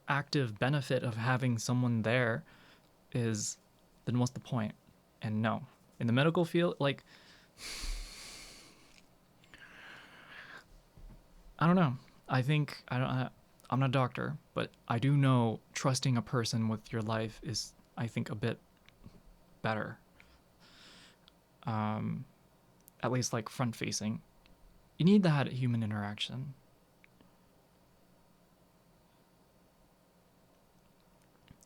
active benefit of having someone there is, then what's the point? And no, in the medical field, like, I don't know. I'm not a doctor, but I do know trusting a person with your life is, I think, a bit better. At least like front facing. You need that human interaction.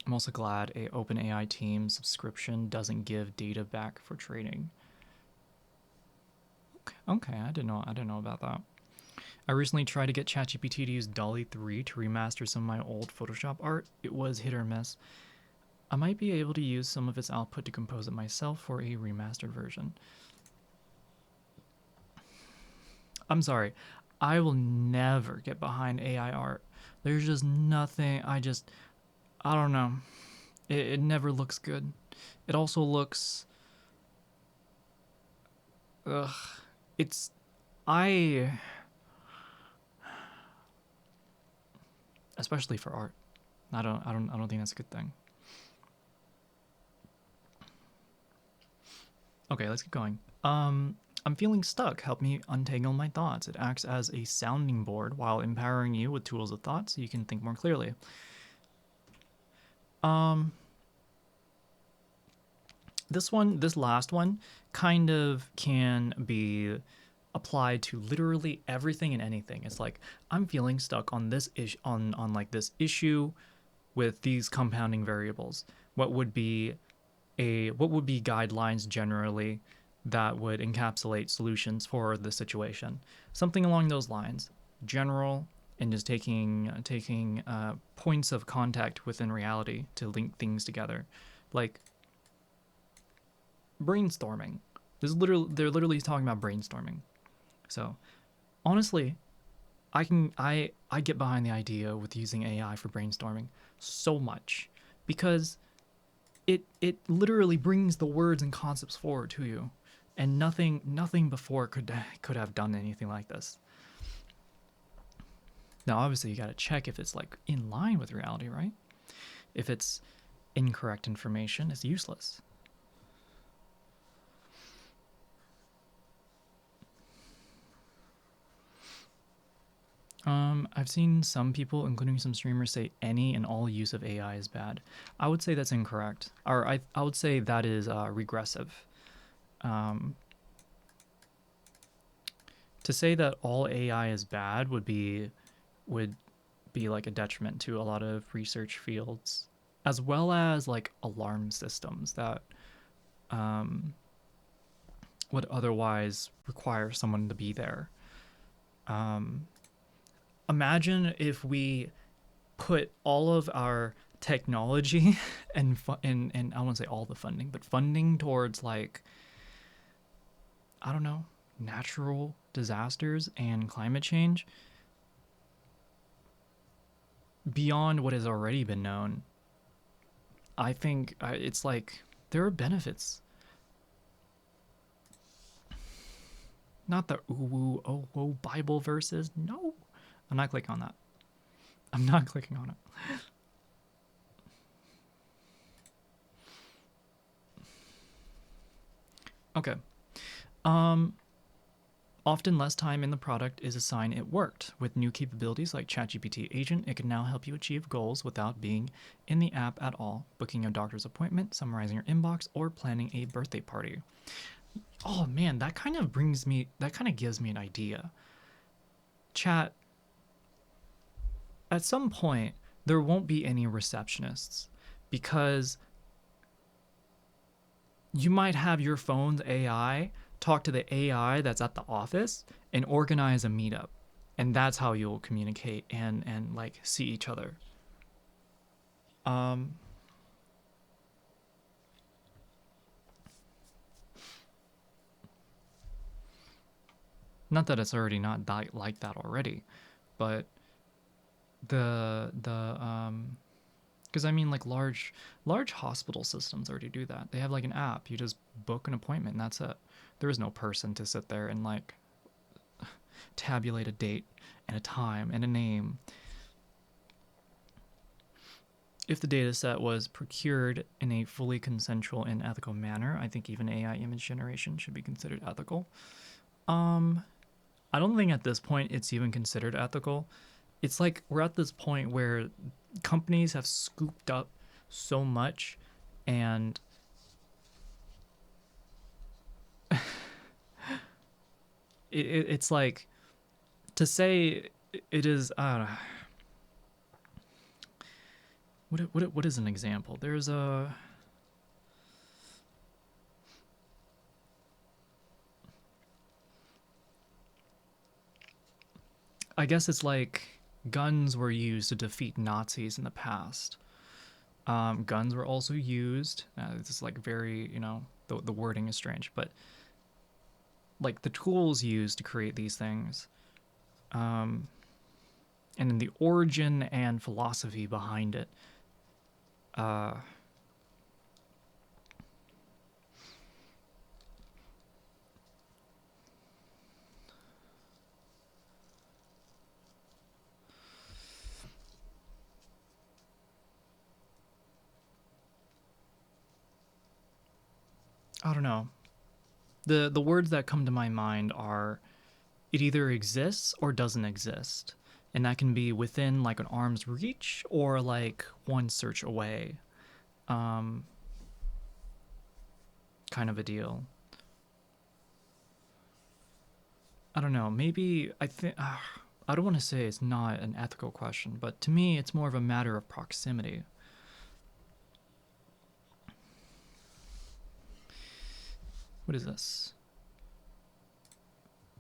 I'm also glad a OpenAI team subscription doesn't give data back for trading. Okay, I didn't know about that. I recently tried to get ChatGPT to use DALL-E 3 to remaster some of my old Photoshop art. It was hit or miss. I might be able to use some of its output to compose it myself for a remastered version. I'm sorry, I will never get behind AI art. There's just nothing, I don't know. It never looks good. It also looks, ugh, it's, especially for art. I don't think that's a good thing. Okay, let's keep going. I'm feeling stuck. Help me untangle my thoughts. It acts as a sounding board while empowering you with tools of thought so you can think more clearly. This last one kind of can be applied to literally everything and anything. It's like, I'm feeling stuck on this on like this issue with these compounding variables. What would be guidelines generally that would encapsulate solutions for the situation? Something along those lines. General, and just taking points of contact within reality to link things together, like brainstorming. They're literally talking about brainstorming. So honestly, I get behind the idea with using AI for brainstorming so much, because it literally brings the words and concepts forward to you, and nothing before could have done anything like this. Now, obviously, you got to check if it's like in line with reality, right? If it's incorrect information, it's useless. I've seen some people, including some streamers, say any and all use of AI is bad. I would say that's incorrect, or I would say that is regressive. To say that all AI is bad would be like a detriment to a lot of research fields as well as like alarm systems that would otherwise require someone to be there. Imagine if we put all of our technology and I won't say all the funding, but funding towards like, I don't know, natural disasters and climate change beyond what has already been known. I think it's like there are benefits. Not the ooh woo oh whoa Bible verses. No, I'm not clicking on that. I'm not clicking on it. Okay. Often less time in the product is a sign it worked. With new capabilities like ChatGPT Agent, it can now help you achieve goals without being in the app at all, booking a doctor's appointment, summarizing your inbox, or planning a birthday party. Oh man, that kind of gives me an idea. Chat, at some point, there won't be any receptionists because you might have your phone's AI talk to the AI that's at the office and organize a meetup. And that's how you'll communicate and like see each other. Not that it's already not like that already, but because I mean, like large hospital systems already do that. They have like an app. You just book an appointment and that's it. There is no person to sit there and like tabulate a date and a time and a name. If the data set was procured in a fully consensual and ethical manner, I think even AI image generation should be considered ethical. I don't think at this point it's even considered ethical. It's like we're at this point where companies have scooped up so much and it's like to say it is what is an example? There's a I guess it's like guns were used to defeat Nazis in the past. Guns were also used. This is like very, the wording is strange, but like the tools used to create these things, and then the origin and philosophy behind it. I don't know. The words that come to my mind are it either exists or doesn't exist. And that can be within like an arm's reach or like one search away. Kind of a deal. I don't know. Maybe I think I don't want to say it's not an ethical question, but to me it's more of a matter of proximity. What is this?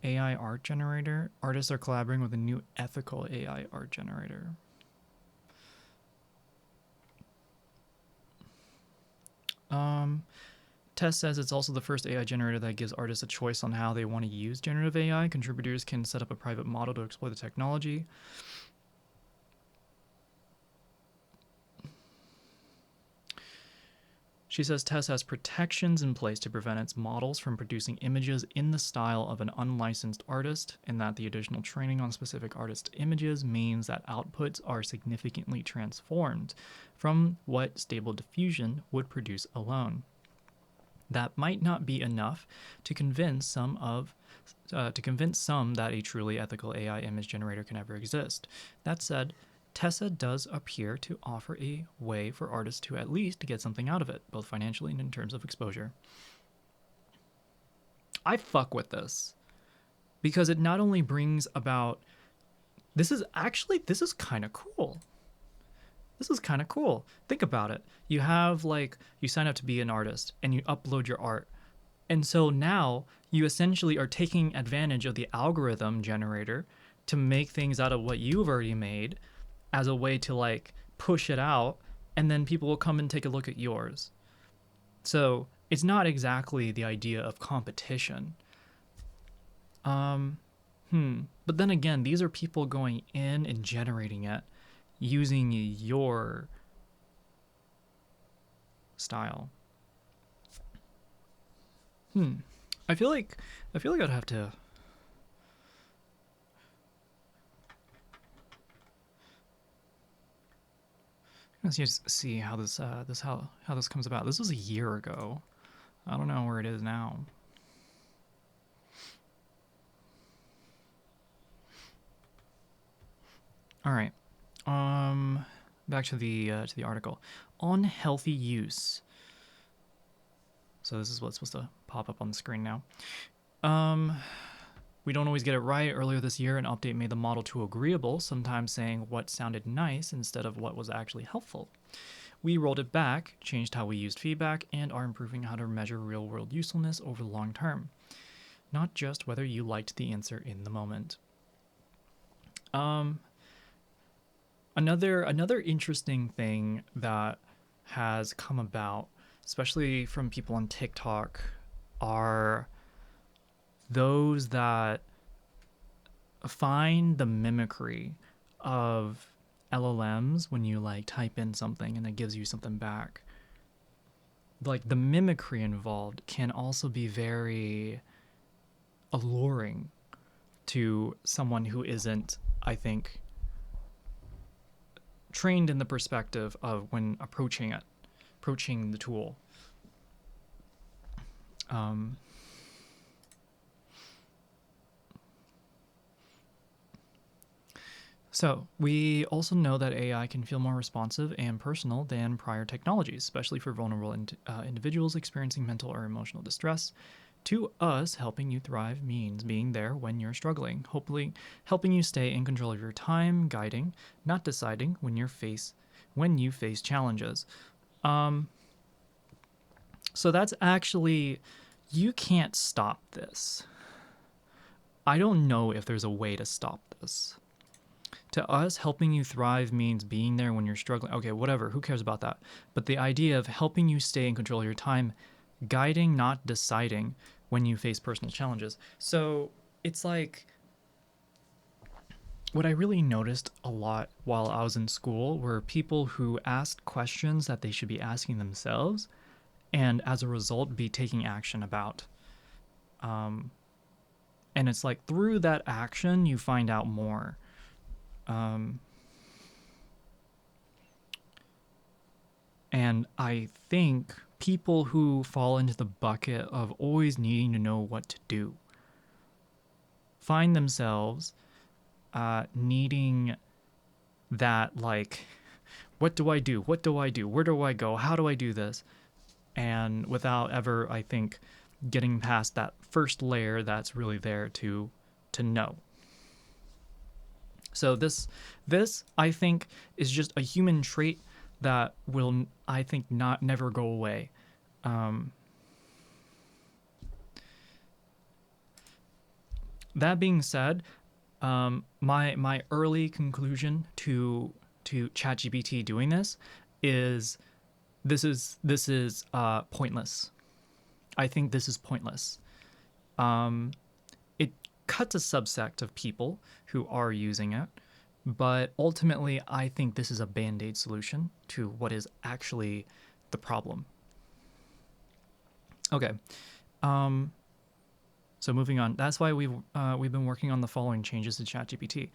AI art generator. Artists are collaborating with a new ethical AI art generator. Tess says it's also the first AI generator that gives artists a choice on how they want to use generative AI. Contributors can set up a private model to explore the technology. She says Tess has protections in place to prevent its models from producing images in the style of an unlicensed artist, and that the additional training on specific artist images means that outputs are significantly transformed from what Stable Diffusion would produce alone. That might not be enough to convince some that a truly ethical AI image generator can ever exist. That said, Tessa does appear to offer a way for artists to at least get something out of it, both financially and in terms of exposure. I fuck with this because it not only brings about this is kind of cool. this is kind of cool. Think about it. You have like, you sign up to be an artist and you upload your art. And so now you essentially are taking advantage of the algorithm generator to make things out of what you've already made as a way to like push it out, and then people will come and take a look at yours. So it's not exactly the idea of competition. But then again, these are people going in and generating it using your style. I feel like I'd have to. Let's just see how this how this comes about. This was a year ago. I don't know where it is now. All right. Back to the article on healthy use. So this is what's supposed to pop up on the screen now. We don't always get it right. Earlier this year, an update made the model too agreeable, sometimes saying what sounded nice instead of what was actually helpful. We rolled it back, changed how we used feedback, and are improving how to measure real-world usefulness over the long term, not just whether you liked the answer in the moment. Another interesting thing that has come about, especially from people on TikTok, are those that find the mimicry of LLMs when you like type in something and it gives you something back. Like the mimicry involved can also be very alluring to someone who isn't, I think, trained in the perspective of when approaching the tool. So we also know that AI can feel more responsive and personal than prior technologies, especially for vulnerable individuals experiencing mental or emotional distress. To us, helping you thrive means being there when you're struggling, hopefully helping you stay in control of your time, guiding, not deciding when you face challenges. So that's actually, you can't stop this. I don't know if there's a way to stop this. To us, helping you thrive means being there when you're struggling. Okay, whatever, who cares about that? But the idea of helping you stay in control of your time, guiding, not deciding when you face personal challenges. So it's like, what I really noticed a lot while I was in school were people who asked questions that they should be asking themselves, and as a result, be taking action about. And it's like through that action, you find out more. And I think people who fall into the bucket of always needing to know what to do find themselves needing that, like, what do I do? What do I do? Where do I go? How do I do this? And without ever, I think, getting past that first layer that's really there to know. So this I think is just a human trait that will, I think, never go away. That being said, my early conclusion to ChatGPT doing this is pointless. I think this is pointless. It cuts a subsect of people who are using it, but ultimately I think this is a band-aid solution to what is actually the problem. Okay. So moving on. That's why we've been working on the following changes to ChatGPT.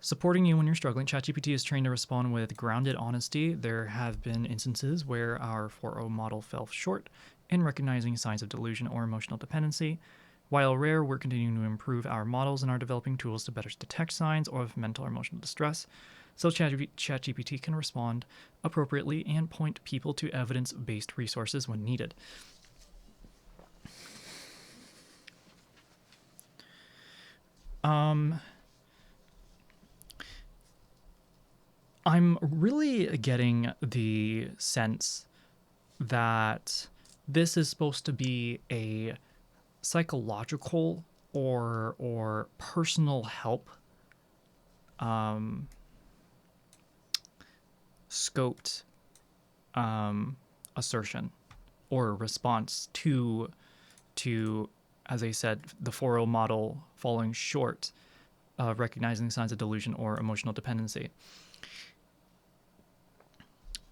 Supporting you when you're struggling, ChatGPT is trained to respond with grounded honesty. There have been instances where our 4.0 model fell short in recognizing signs of delusion or emotional dependency. While rare, we're continuing to improve our models and are developing tools to better detect signs of mental or emotional distress, so ChatGPT can respond appropriately and point people to evidence-based resources when needed. I'm really getting the sense that this is supposed to be a psychological or personal help scoped assertion or response to, as I said, the 4.0 model falling short of recognizing signs of delusion or emotional dependency.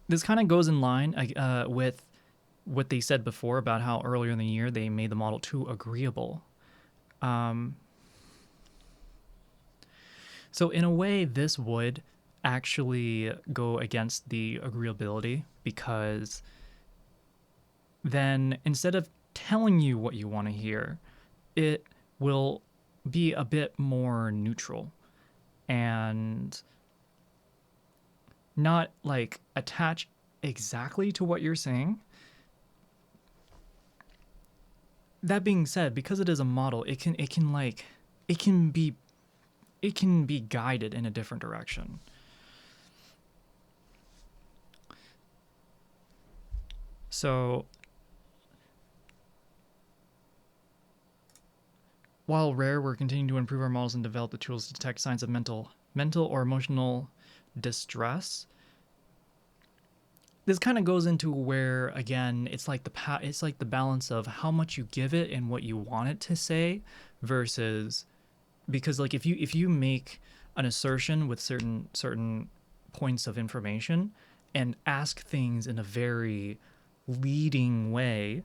This kind of goes in line with what they said before about how earlier in the year they made the model too agreeable. So in a way, this would actually go against the agreeability, because then instead of telling you what you want to hear, it will be a bit more neutral and not like attach exactly to what you're saying. That being said, because it is a model, it can be guided in a different direction. So while rare, we're continuing to improve our models and develop the tools to detect signs of mental or emotional distress. This kind of goes into where, again, it's like the balance of how much you give it and what you want it to say versus, because like if you make an assertion with certain points of information and ask things in a very leading way,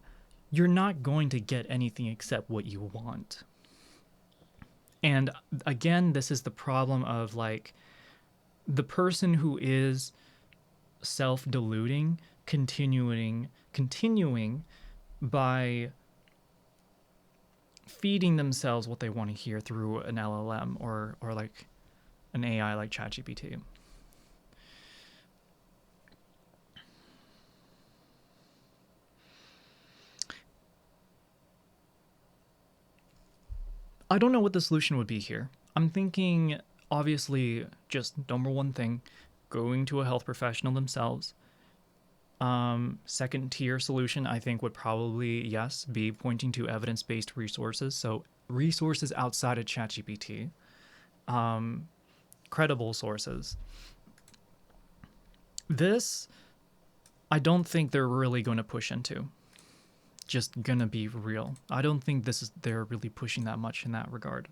you're not going to get anything except what you want. And again, this is the problem of like the person who is self-deluding continuing by feeding themselves what they want to hear through an LLM or like an AI like ChatGPT. I don't know what the solution would be here. I'm thinking, obviously, just number one thing, going to a health professional themselves. Second tier solution, I think, would probably, yes, be pointing to evidence-based resources. So resources outside of ChatGPT, credible sources. This, I don't think they're really going to push into. Just gonna be real. I don't think they're really pushing that much in that regard.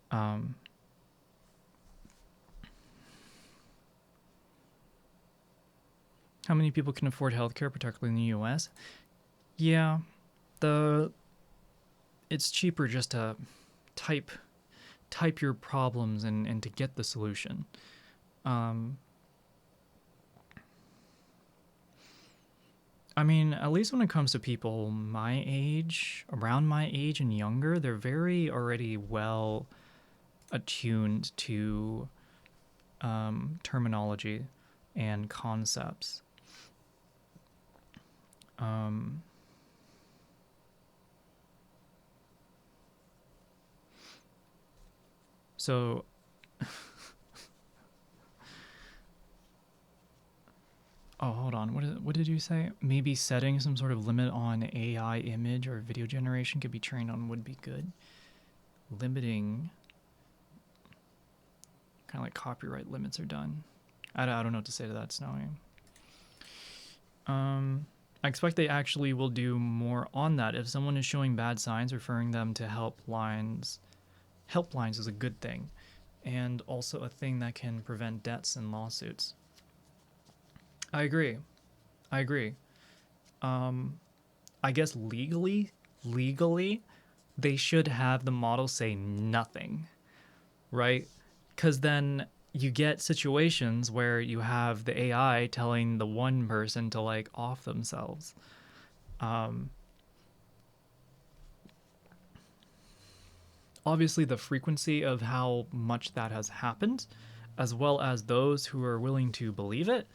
How many people can afford healthcare, particularly in the US? Yeah, it's cheaper just to type your problems and to get the solution. I mean, at least when it comes to people my age, around my age and younger, they're very already well attuned to terminology and concepts. So oh, hold on. What did you say? Maybe setting some sort of limit on AI image or video generation could be trained on would be good. Limiting, kind of like copyright limits are done. I don't know what to say to that, Snowy. I expect they actually will do more on that. If someone is showing bad signs, referring them to helplines is a good thing, and also a thing that can prevent debts and lawsuits. I agree. I guess legally, they should have the model say nothing, right? Because then you get situations where you have the AI telling the one person to like off themselves. Obviously, the frequency of how much that has happened, as well as those who are willing to believe it,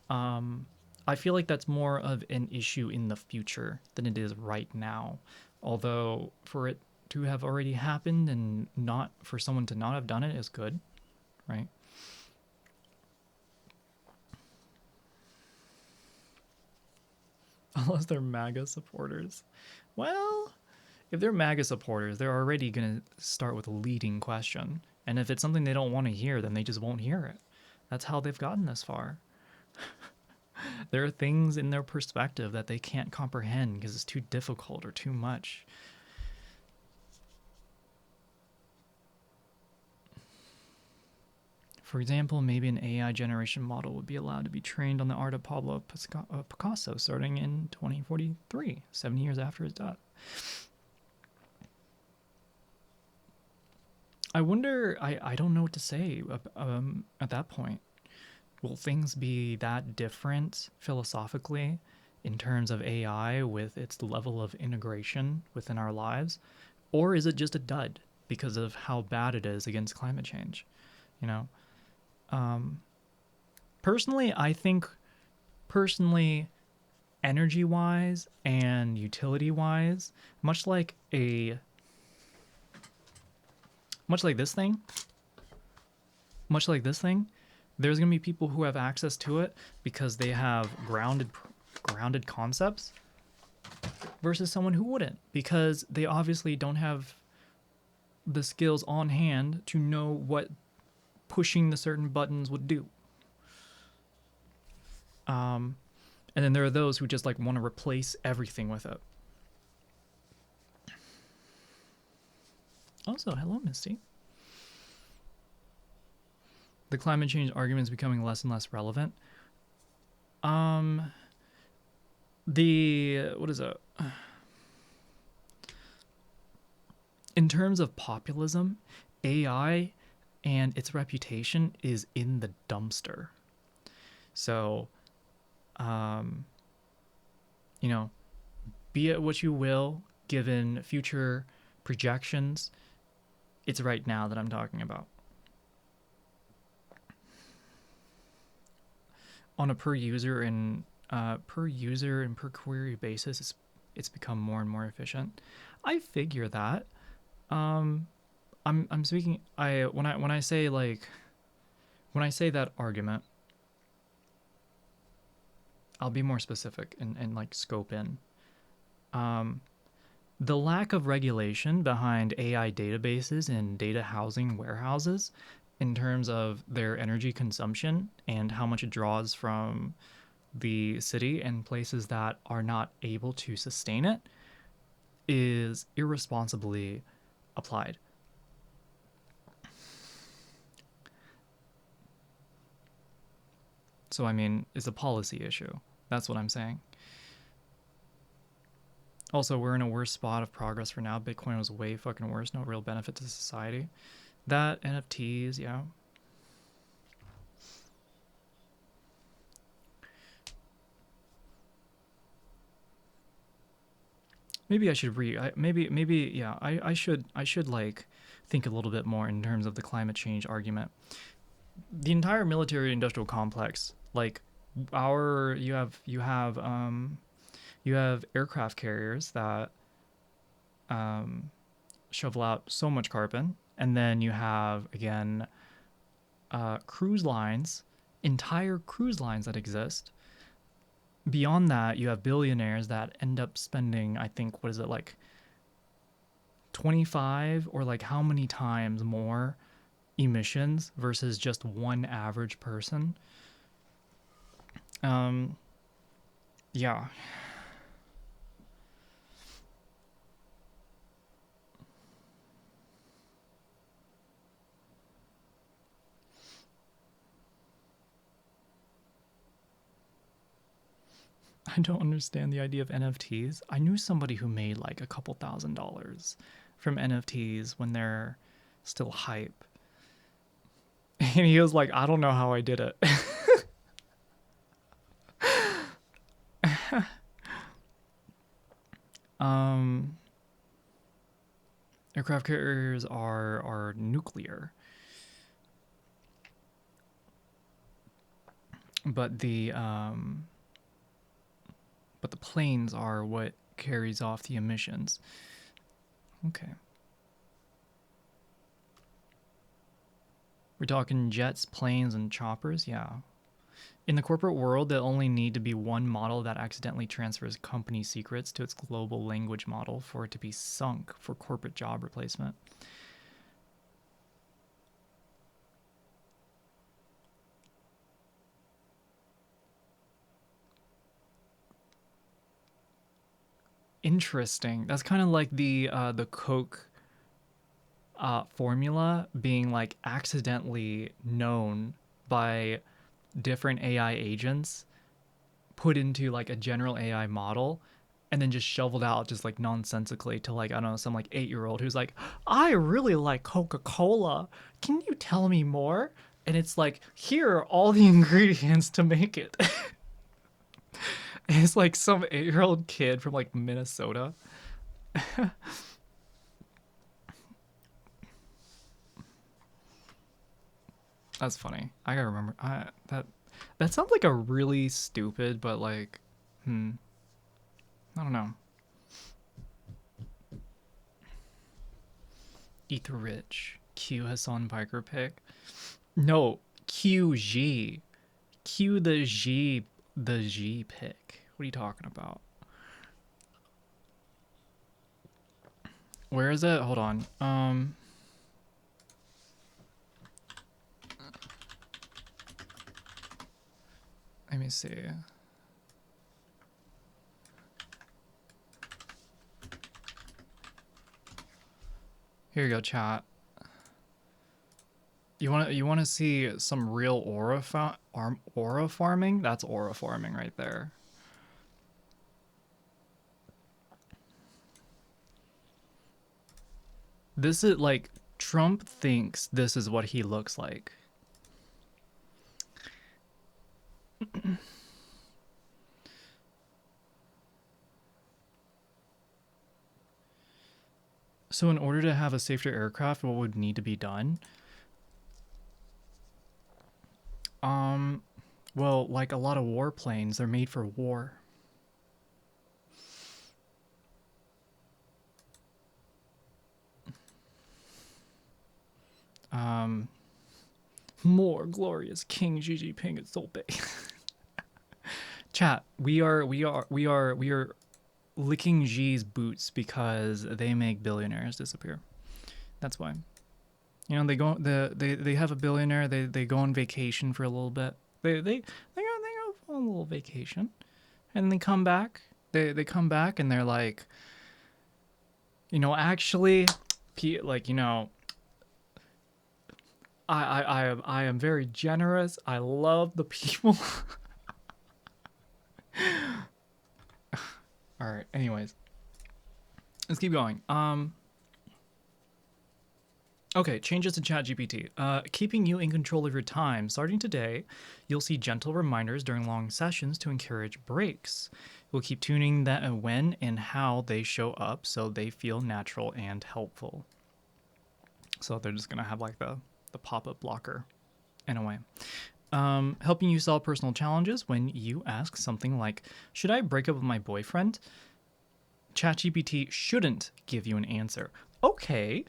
I feel like that's more of an issue in the future than it is right now. Although for it to have already happened and not for someone to not have done it is good, right? Unless they're MAGA supporters. Well, if they're MAGA supporters, they're already going to start with a leading question. And if it's something they don't want to hear, then they just won't hear it. That's how they've gotten this far. There are things in their perspective that they can't comprehend because it's too difficult or too much. For example, maybe an AI generation model would be allowed to be trained on the art of Pablo Picasso starting in 2043, 7 years after his death. I wonder, I don't know what to say at that point. Will things be that different philosophically in terms of AI with its level of integration within our lives? Or is it just a dud because of how bad it is against climate change? You know? Personally, I think energy-wise and utility-wise, much like this thing, there's going to be people who have access to it because they have grounded concepts versus someone who wouldn't, because they obviously don't have the skills on hand to know what pushing the certain buttons would do. And then there are those who just like want to replace everything with it. Also, hello, Misty. The climate change argument is becoming less and less relevant. What is it? In terms of populism, AI and its reputation is in the dumpster. So, you know, be it what you will, given future projections, it's right now that I'm talking about. On a per user and per query basis, it's become more and more efficient. I figure that. I'm speaking. When I say that argument, I'll be more specific and like scope in. The lack of regulation behind AI databases and data housing warehouses in terms of their energy consumption and how much it draws from the city and places that are not able to sustain it is irresponsibly applied. So, I mean, it's a policy issue. That's what I'm saying. Also, we're in a worse spot of progress for now. Bitcoin was way fucking worse. No real benefit to society. That, NFTs, yeah. Maybe I should I should like think a little bit more in terms of the climate change argument. The entire military industrial complex, like you have aircraft carriers that shovel out so much carbon, and then you have again cruise lines, entire cruise lines that exist. Beyond that, you have billionaires that end up spending, I think, what is it, like 25 or like how many times more emissions versus just one average person. Yeah. I don't understand the idea of NFTs. I knew somebody who made like a couple $1,000s from NFTs when they're still hype. And he was like, I don't know how I did it. Aircraft carriers are nuclear. But the planes are what carries off the emissions. Okay. We're talking jets, planes, and choppers? Yeah. In the corporate world, there'll only need to be one model that accidentally transfers company secrets to its global language model for it to be sunk for corporate job replacement. Interesting. That's kind of like the Coke formula being like accidentally known by different AI agents, put into like a general AI model, and then just shoveled out just like nonsensically to like, I don't know, some like 8-year-old who's like, I really like Coca-Cola. Can you tell me more? And it's like, here are all the ingredients to make it. It's like some 8-year-old kid from like Minnesota. That's funny. I gotta remember. That sounds like a really stupid, but like, I don't know. Eat the rich. Q Hassan Piker pick. No, QG. Q the G pick. What are you talking about? Where is it? Hold on. Let me see. Here you go, chat. You want to see some real aura farming? That's aura farming right there. This is like Trump thinks this is what he looks like. So in order to have a safer aircraft, what would need to be done? Well, like a lot of warplanes, they're made for war. More glorious King Xi Jinping at Solbay. Chat, we are licking Xi's boots because they make billionaires disappear. That's why. You know, they have a billionaire, they go on vacation for a little bit. They go on a little vacation. And they come back. They come back and they're like, you know, actually, like, you know, I am very generous. I love the people. All right. Anyways, let's keep going. Okay, changes to ChatGPT. Keeping you in control of your time. Starting today, you'll see gentle reminders during long sessions to encourage breaks. We'll keep tuning that when and how they show up so they feel natural and helpful. So they're just gonna have like the pop-up blocker in a way. Helping you solve personal challenges when you ask something like, should I break up with my boyfriend? ChatGPT shouldn't give you an answer. Okay,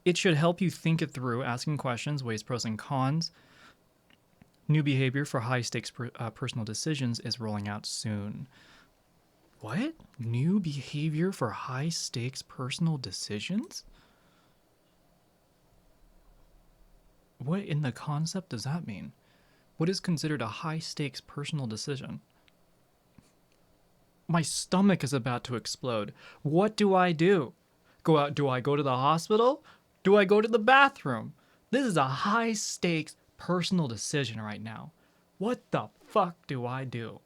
it should help you think it through, asking questions, weighs pros and cons. New behavior for high-stakes personal decisions is rolling out soon. What? New behavior for high-stakes personal decisions? What in the concept does that mean? What is considered a high-stakes personal decision? My stomach is about to explode. What do I do? Go out? Do I go to the hospital? Do I go to the bathroom? This is a high-stakes personal decision right now. What the fuck do I do?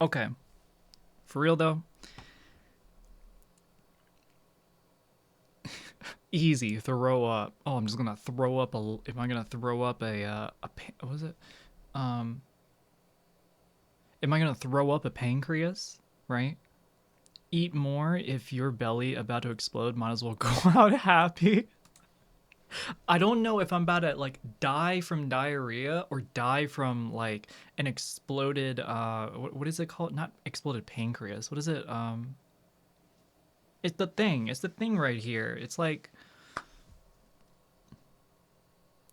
Okay. For real though. Easy, throw up. Oh, I'm just gonna throw up am I gonna throw up what was it? Am I gonna throw up a pancreas? Right? Eat more if your belly about to explode, might as well go out happy. I don't know if I'm about to like die from diarrhea or die from like an exploded what is it called? Not exploded pancreas. What is it? It's the thing. It's the thing right here. It's like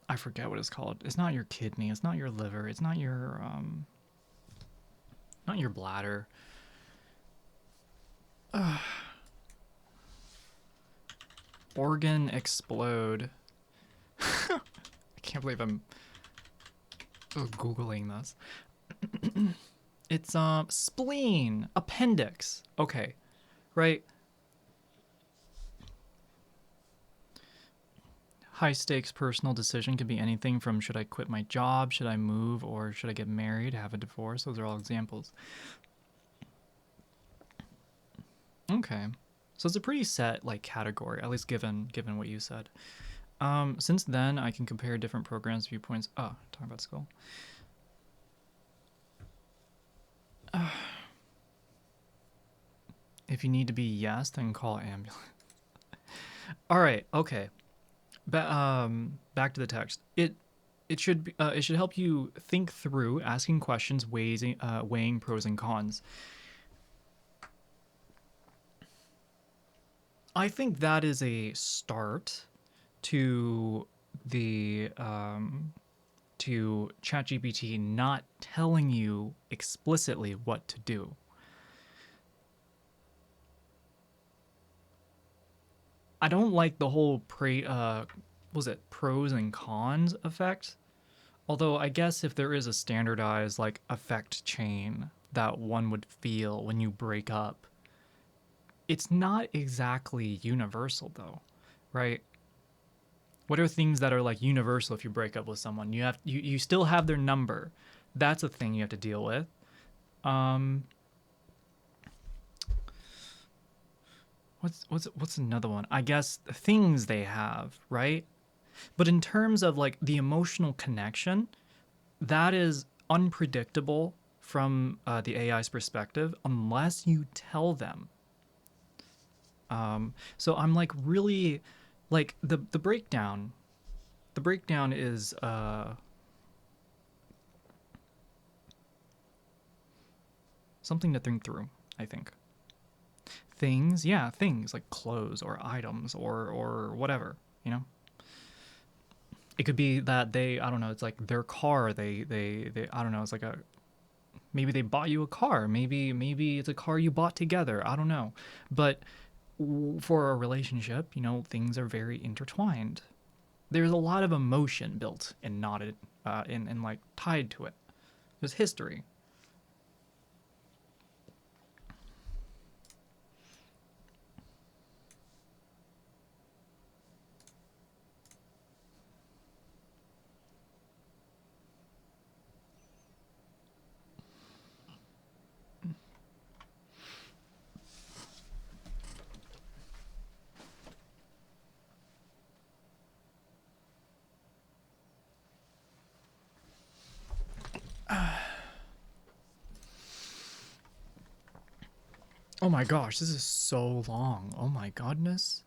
I forget what it's called. It's not your kidney, it's not your liver, it's not your bladder. Organ explode. I can't believe I'm googling this. It's spleen, appendix. Okay. Right. High stakes personal decision could be anything from should I quit my job, should I move, or should I get married, have a divorce. Those are all examples. Okay. So it's a pretty set like category, at least given what you said. Since then, I can compare different programs' viewpoints. Oh, talking about school. If you need to be yes, then call ambulance. All right. Okay. Back to the text. It should help you think through asking questions, weighing pros and cons. I think that is a start to the to ChatGPT not telling you explicitly what to do. I don't like the whole was it pros and cons effect? Although I guess if there is a standardized like effect chain that one would feel when you break up, it's not exactly universal though, right? What are things that are like universal if you break up with someone? You still have their number. That's a thing you have to deal with. What's another one? I guess things they have, right? But in terms of like the emotional connection, that is unpredictable from the AI's perspective unless you tell them. So I'm like really like the breakdown. The breakdown is something to think through, I think. Things, yeah, things like clothes or items or whatever, you know. It could be that they, I don't know, it's like their car, they I don't know, it's like a maybe they bought you a car, maybe it's a car you bought together, I don't know. But for a relationship, you know, things are very intertwined. There's a lot of emotion built and knotted in like tied to it. There's history. Oh my gosh, this is so long. Oh my goodness.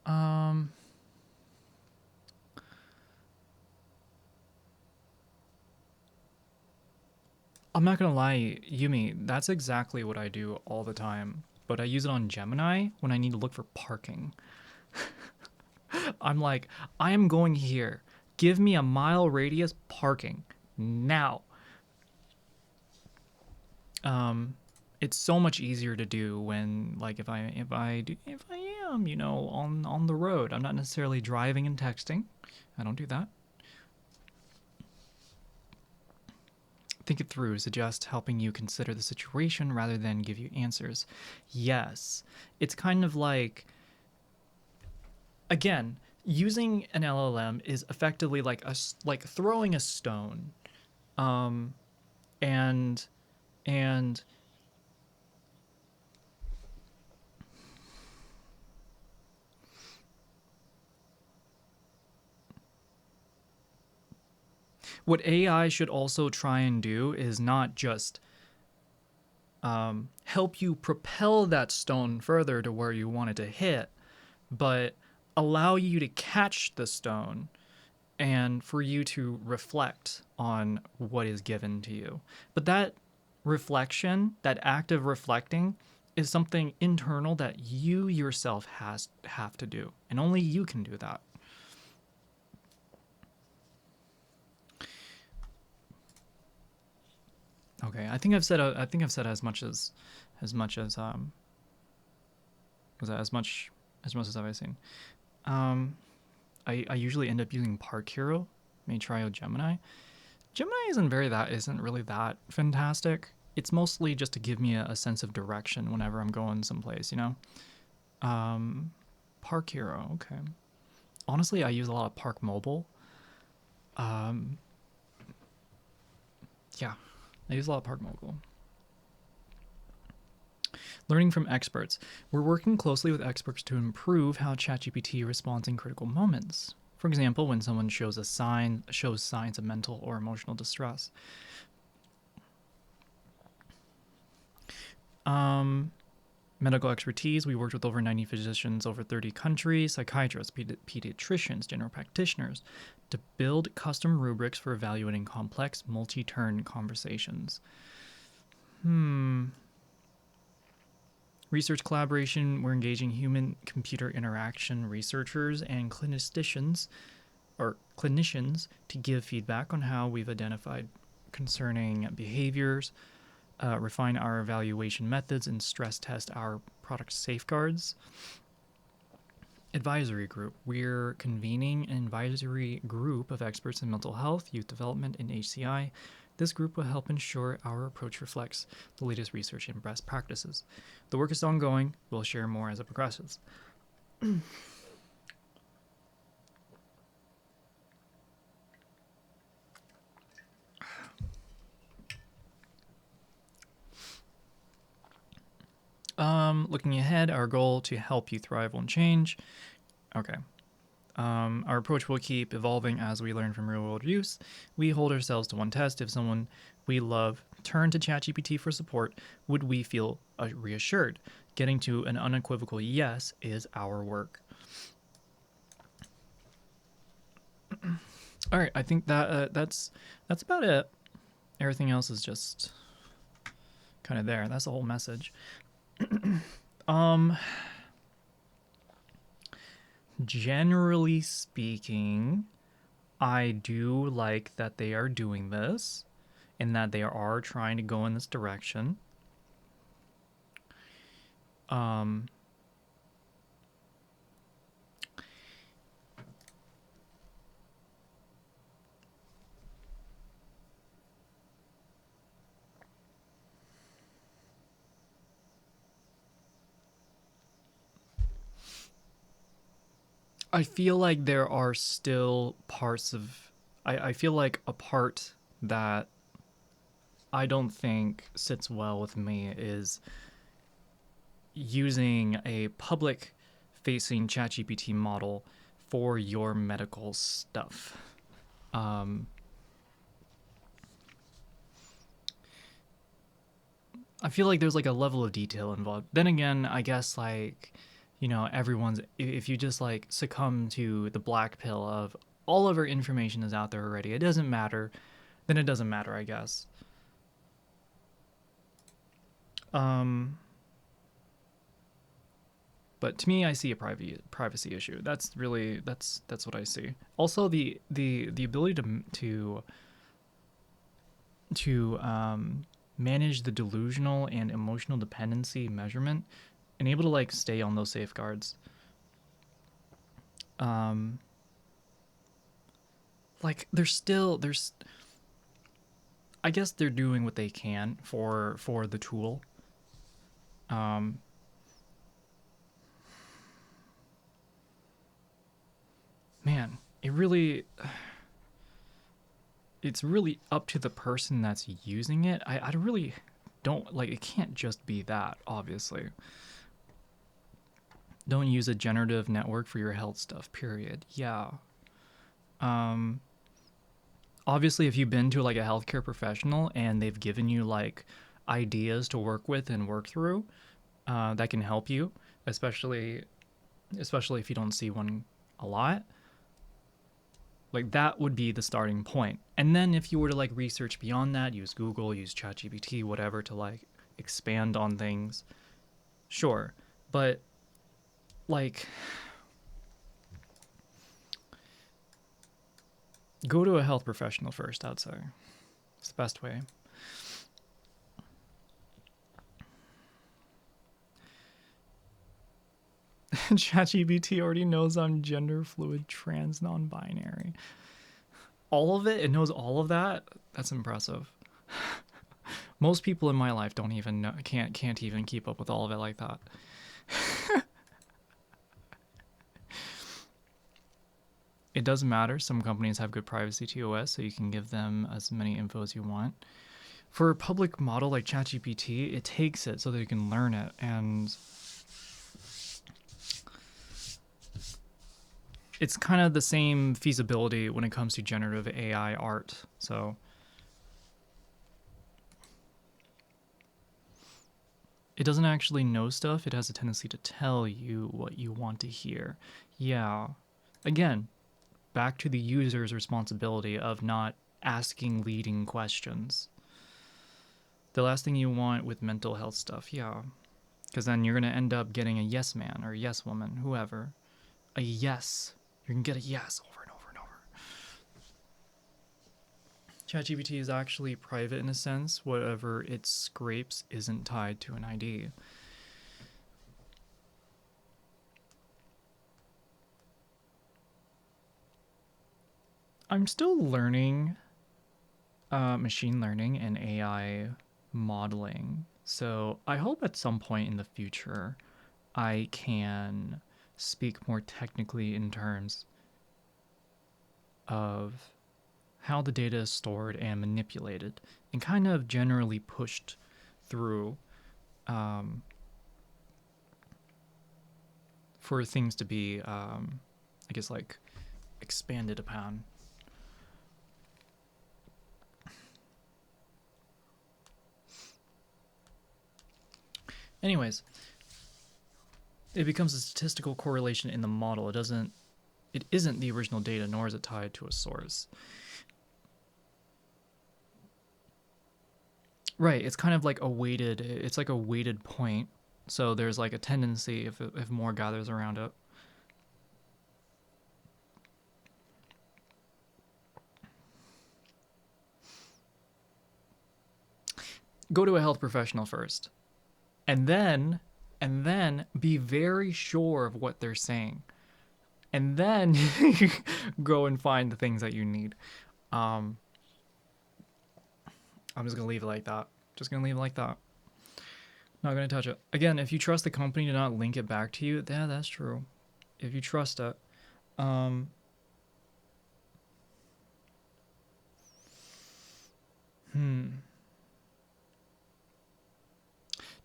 Um, I'm not gonna lie, Yumi, that's exactly what I do all the time. But I use it on Gemini when I need to look for parking. I'm like, I am going here. Give me a mile radius parking now. It's so much easier to do when like if I am, you know, on the road. I'm not necessarily driving and texting. I don't do that. Think it through, suggest helping you consider the situation rather than give you answers. Yes. It's kind of like again, using an LLM is effectively like like throwing a stone. And and what AI should also try and do is not just help you propel that stone further to where you want it to hit, but allow you to catch the stone and for you to reflect on what is given to you. But that reflection, that act of reflecting, is something internal that you yourself have to do, and only you can do that. Okay, I think I've said as much as was that as much as I've seen. I usually end up using Park Hero. May try out Gemini. Gemini isn't really that fantastic. It's mostly just to give me a sense of direction whenever I'm going someplace, you know? Park Hero, okay. Honestly, I use a lot of Park Mobile. Yeah, I use a lot of Park Mobile. Learning from experts. We're working closely with experts to improve how ChatGPT responds in critical moments. For example, when someone shows signs of mental or emotional distress. Medical expertise. We worked with over 90 physicians, over 30 countries, psychiatrists, pediatricians, general practitioners, to build custom rubrics for evaluating complex, multi-turn conversations. Research collaboration. We're engaging human-computer interaction researchers and clinicians to give feedback on how we've identified concerning behaviors, refine our evaluation methods, and stress test our product safeguards. Advisory group. We're convening an advisory group of experts in mental health, youth development, and HCI. This group will help ensure our approach reflects the latest research and best practices. The work is ongoing. We'll share more as it progresses. Looking ahead, our goal to help you thrive won't change. Okay. Our approach will keep evolving as we learn from real-world use. We hold ourselves to one test. If someone we love turned to ChatGPT for support, would we feel reassured? Getting to an unequivocal yes is our work. All right, I think that's about it. Everything else is just kind of there. That's the whole message. Generally speaking, I do like that they are doing this and that they are trying to go in this direction. I feel like there are still parts of... I feel like a part that I don't think sits well with me is using a public-facing ChatGPT model for your medical stuff. I feel like there's like a level of detail involved. Then again, I guess like... you know, if you just like succumb to the black pill of all of our information is out there already, it doesn't matter, then it doesn't matter, I guess. But to me, I see a privacy issue. That's what I see. Also, the ability to manage the delusional and emotional dependency measurement and able to like stay on those safeguards. Like I guess they're doing what they can for the tool. Man, it's really up to the person that's using it. I really don't like, it can't just be that, obviously. Don't use a generative network for your health stuff, period. Yeah. Obviously, if you've been to like a healthcare professional and they've given you like ideas to work with and work through that can help you, especially if you don't see one a lot. Like that would be the starting point. And then if you were to like research beyond that, use Google, use ChatGPT, whatever, to like expand on things, sure. But like, go to a health professional first, I'd say. It's the best way. ChatGPT already knows I'm gender fluid, trans, non-binary. All of it? It knows all of that? That's impressive. Most people in my life don't even know, can't even keep up with all of it like that. It doesn't matter. Some companies have good privacy TOS, so you can give them as many info as you want. For a public model like ChatGPT, it takes it so that you can learn it, and it's kind of the same feasibility when it comes to generative AI art. So it doesn't actually know stuff. It has a tendency to tell you what you want to hear. Yeah. Again, back to the user's responsibility of not asking leading questions. The last thing you want with mental health stuff, yeah. Because then you're going to end up getting a yes man or yes woman, whoever. A yes. You're going to get a yes over and over and over. ChatGPT is actually private in a sense. Whatever it scrapes isn't tied to an ID. I'm still learning machine learning and AI modeling. So I hope at some point in the future I can speak more technically in terms of how the data is stored and manipulated and kind of generally pushed through for things to be, I guess, like expanded upon. Anyways, it becomes a statistical correlation in the model. It isn't the original data, nor is it tied to a source. Right, it's kind of like it's like a weighted point. So there's like a tendency if more gathers around it. Go to a health professional first. And then be very sure of what they're saying. And then go and find the things that you need. I'm just going to leave it like that. Just going to leave it like that. Not going to touch it. Again, if you trust the company to not link it back to you, yeah, that's true. If you trust it.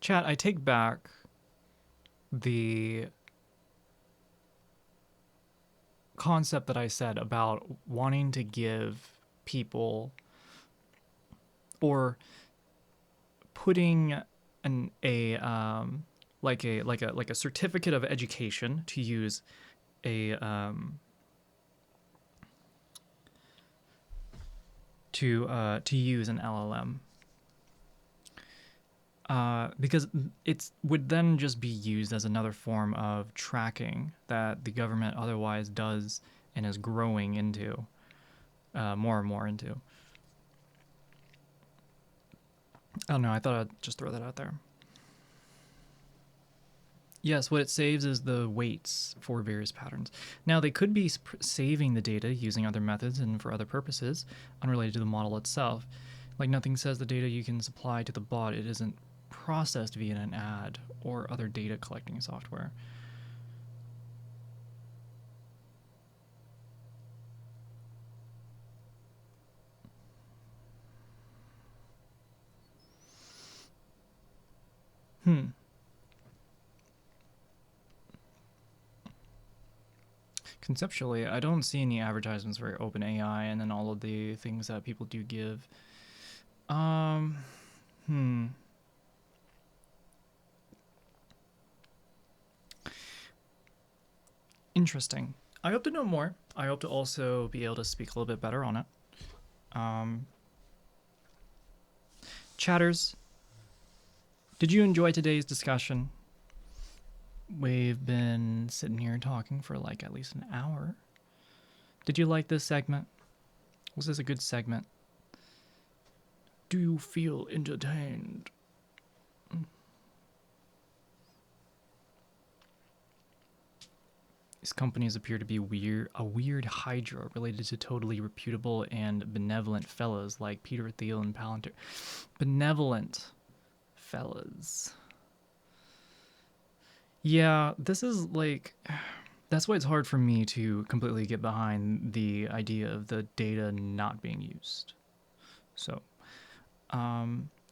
Chat, I take back the concept that I said about wanting to give people or putting a certificate of education to use a to use an LLM. Because it would then just be used as another form of tracking that the government otherwise does and is growing into, more and more into. I don't know, I thought I'd just throw that out there. Yes, what it saves is the weights for various patterns. Now, they could be saving the data using other methods and for other purposes, unrelated to the model itself. Like, nothing says the data you can supply to the bot, it isn't processed via an ad or other data collecting software. Conceptually, I don't see any advertisements for OpenAI and then all of the things that people do give. Interesting. I hope to know more. I hope to also be able to speak a little bit better on it. Chatters, did you enjoy today's discussion? We've been sitting here talking for like at least an hour. Did you like this segment? Was this a good segment? Do you feel entertained? These companies appear to be a weird hydra related to totally reputable and benevolent fellas like Peter Thiel and Palantir. Benevolent fellas. Yeah, this is like, that's why it's hard for me to completely get behind the idea of the data not being used. So, I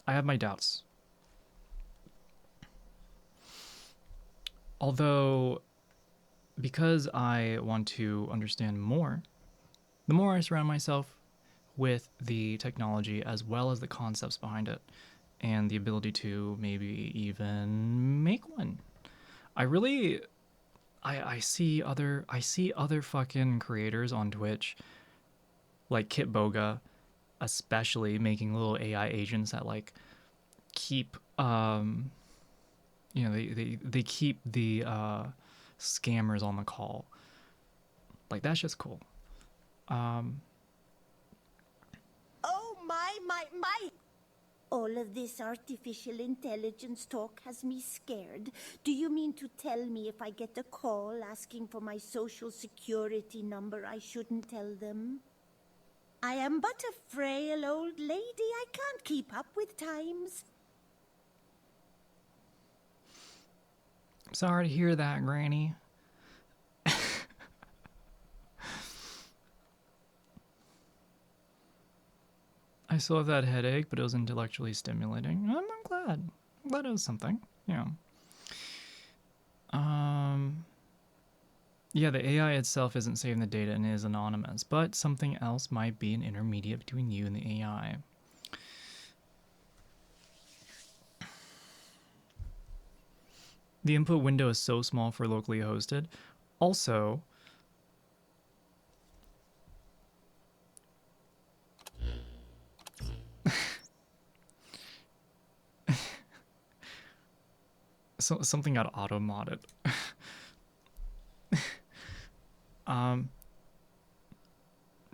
have my doubts. Although, because I want to understand more, the more I surround myself with the technology as well as the concepts behind it and the ability to maybe even make one. I see other fucking creators on Twitch like Kit Boga especially making little AI agents that like keep they keep the scammers on the call. Like that's just cool. Oh my! All of this artificial intelligence talk has me scared. Do you mean to tell me if I get a call asking for my social security number, I shouldn't tell them? I am but a frail old lady. I can't keep up with times. Sorry to hear that, Granny. I still have that headache, but it was intellectually stimulating. I'm glad. I'm glad it was something. Yeah. Yeah, the AI itself isn't saving the data and is anonymous, but something else might be an intermediate between you and the AI. The input window is so small for locally hosted. Also, something got auto-modded.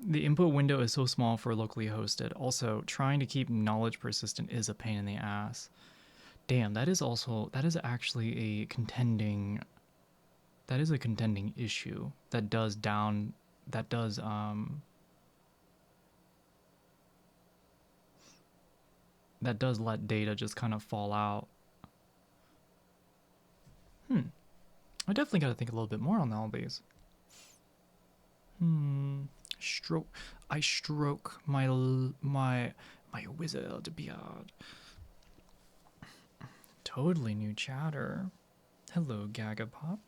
The input window is so small for locally hosted. Also, trying to keep knowledge persistent is a pain in the ass. Damn, that is actually a contending issue that does let data just kind of fall out. I definitely got to think a little bit more on all these. I stroke my wizard beard. Totally new chatter. Hello, Gagapop.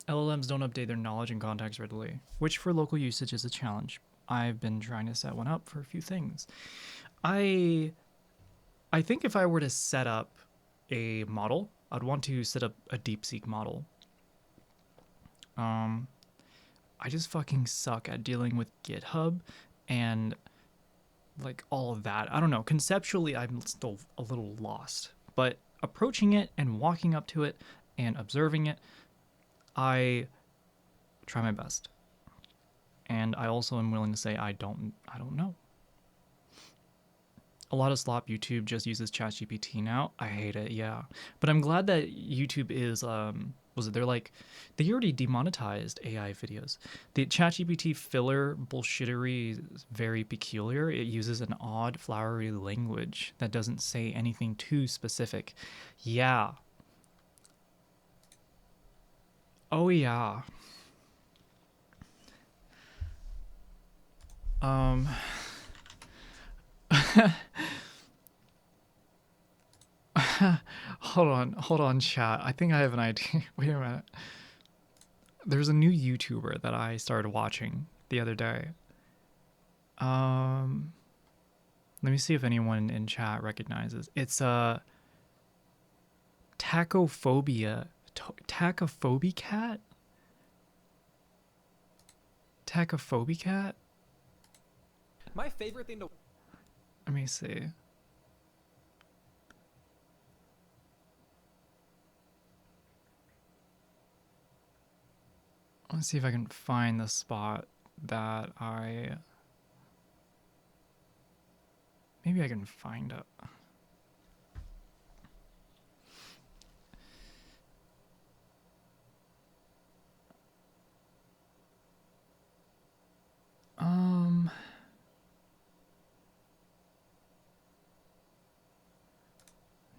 LLMs don't update their knowledge and context readily, which for local usage is a challenge. I've been trying to set one up for a few things. I think if I were to set up a model, I'd want to set up a DeepSeek model. I just fucking suck at dealing with GitHub and like all of that. I don't know. Conceptually, I'm still a little lost, but approaching it and walking up to it and observing it, I try my best. And I also am willing to say I don't know. A lot of slop YouTube just uses ChatGPT now. I hate it, yeah. But I'm glad that YouTube is they already demonetized AI videos. The ChatGPT filler bullshittery is very peculiar. It uses an odd, flowery language that doesn't say anything too specific. Yeah. Oh yeah. Hold on, chat. I think I have an idea. Wait a minute. There's a new YouTuber that I started watching the other day. Let me see if anyone in chat recognizes. It's Tacophobia Tachophobicat? Tachophobicat? My favorite thing to Let me see. Let's see if I can find the spot that I... Maybe I can find it.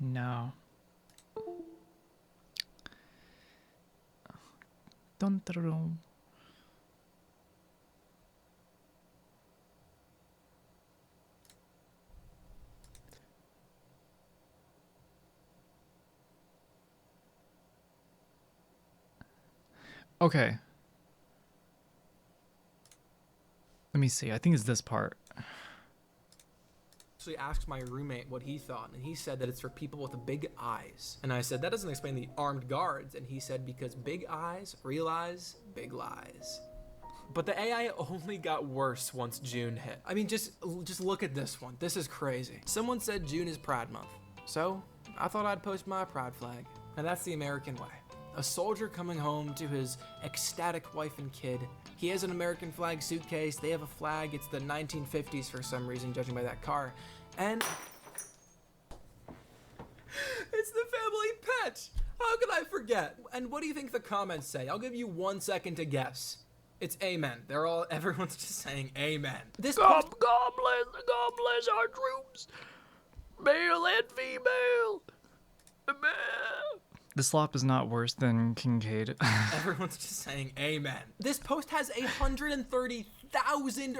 No. Dun, dun, dun. Okay. Let me see. I think it's this part. actually asked my roommate what he thought, and he said that it's for people with big eyes. And I said, that doesn't explain the armed guards. And he said, because big eyes realize big lies. But the AI only got worse once June hit. I mean, just look at this one. This is crazy. Someone said June is Pride Month. So I thought I'd post my pride flag. And that's the American way. A soldier coming home to his ecstatic wife and kid. He has an American flag suitcase. They have a flag. It's the 1950s for some reason, judging by that car. And it's the family pet. How could I forget? And what do you think the comments say? I'll give you 1 second to guess. It's amen. Everyone's just saying amen. This God bless our troops, male and female. The slop is not worse than Kincaid. Everyone's just saying amen. This post has 130,000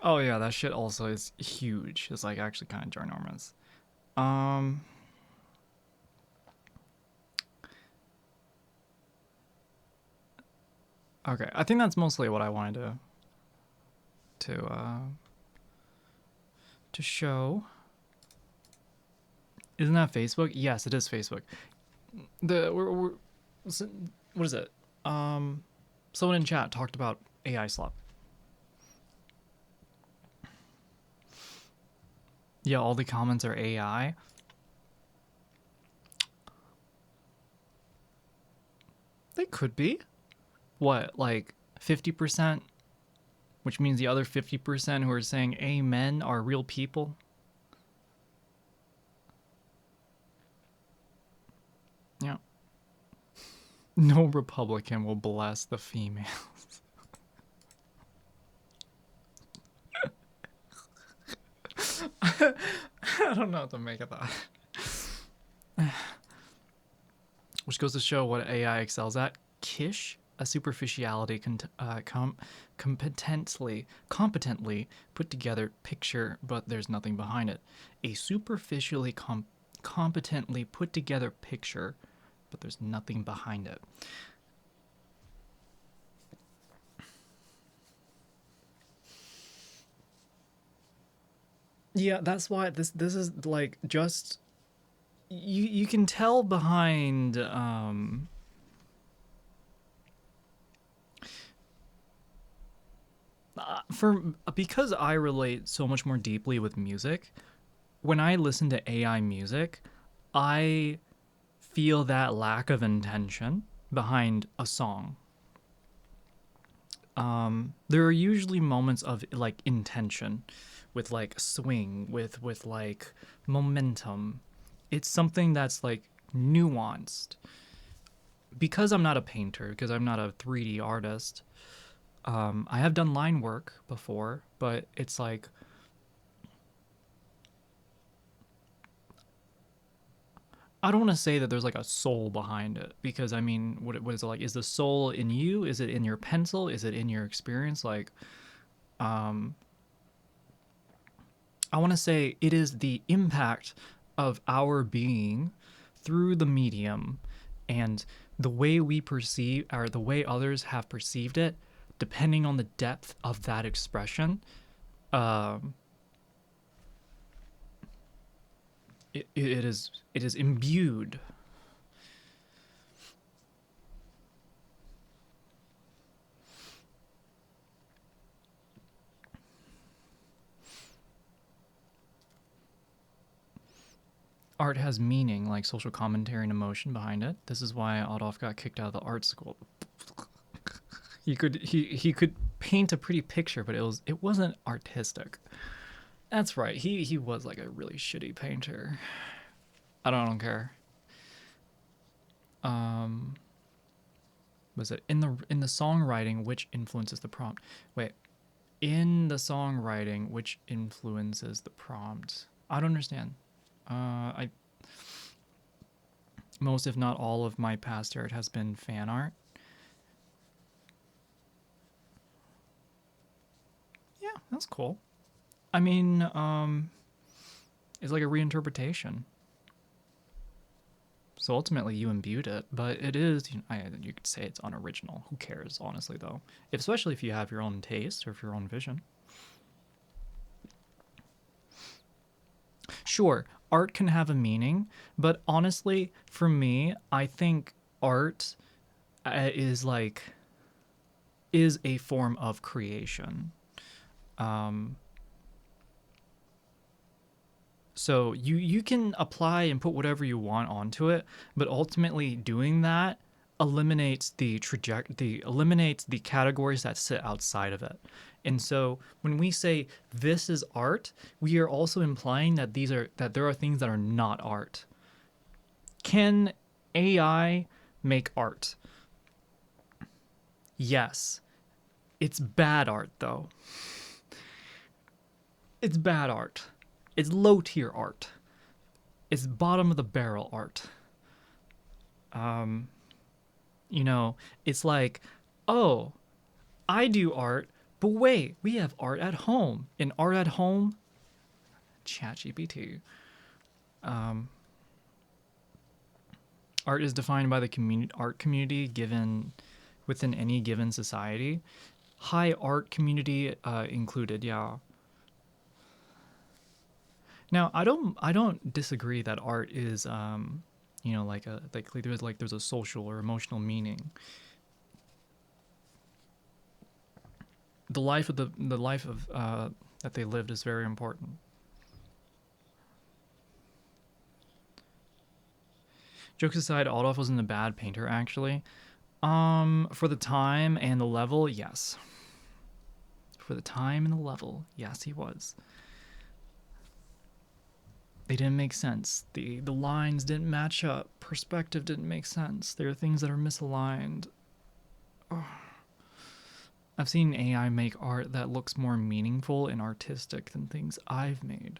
Oh yeah, that shit also is huge. It's like actually kind of ginormous. Okay, I think that's mostly what I wanted to show. Isn't that Facebook? Yes, it is Facebook. What is it? Someone in chat talked about AI slop. Yeah, all the comments are AI. They could be. What, like 50%? Which means the other 50% who are saying amen are real people? Yeah. No Republican will bless the females. I don't know what to make of that. Which goes to show what AI excels at. Kish, a superficiality competently put together picture, but there's nothing behind it. A superficially competently put together picture, but there's nothing behind it. Yeah, that's why this is like just you can tell behind because I relate so much more deeply with music. When I listen to AI music, I feel that lack of intention behind a song. There are usually moments of like intention, with like swing, with like momentum. It's something that's like nuanced. Because I'm not a painter, because I'm not a 3D artist, I have done line work before, but it's like I don't want to say that there's like a soul behind it, because I mean, what is it like? Is the soul in you? Is it in your pencil? Is it in your experience? Like, I want to say it is the impact of our being through the medium and the way we perceive, or the way others have perceived it, depending on the depth of that expression. It is imbued. art has meaning, like social commentary and emotion behind it. This is why Adolf got kicked out of the art school. He could paint a pretty picture, but it wasn't artistic. That's right. He was like a really shitty painter. I don't care. Was it in the songwriting which influences the prompt? Wait, in the songwriting which influences the prompt? I don't understand. I most if not all of my past art has been fan art. Yeah, that's cool. I mean, it's like a reinterpretation. So ultimately, you imbued it, but it is, you could say it's unoriginal. Who cares, honestly, though? Especially if you have your own taste or if your own vision. Sure, art can have a meaning, but honestly, for me, I think art is a form of creation. So you can apply and put whatever you want onto it, but ultimately doing that eliminates eliminates the categories that sit outside of it. And so when we say this is art, we are also implying that there are things that are not art. Can AI make art? Yes. It's bad art though. It's bad art. It's low tier art. It's bottom of the barrel art. It's like, oh, I do art, but wait, we have art at home. In art at home, ChatGPT. Art is defined by the art community given within any given society. High art community included, yeah. Now, I don't disagree that art is there's a social or emotional meaning. The life of that they lived is very important. Jokes aside, Adolf wasn't a bad painter actually. For the time and the level, yes. For the time and the level, yes, he was. They didn't make sense. The lines didn't match up. Perspective didn't make sense. There are things that are misaligned. Oh. I've seen AI make art that looks more meaningful and artistic than things I've made.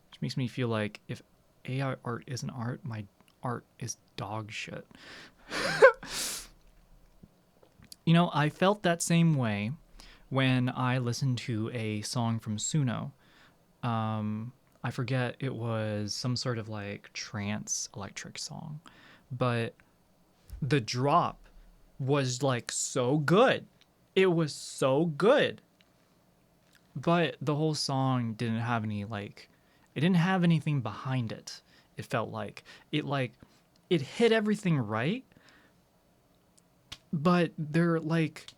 Which makes me feel like if AI art isn't art, my art is dog shit. I felt that same way when I listened to a song from Suno. I forget, it was some sort of like trance electric song, but the drop was like so good. It was so good. But the whole song didn't have any it didn't have anything behind it. It felt like it hit everything right, but they're like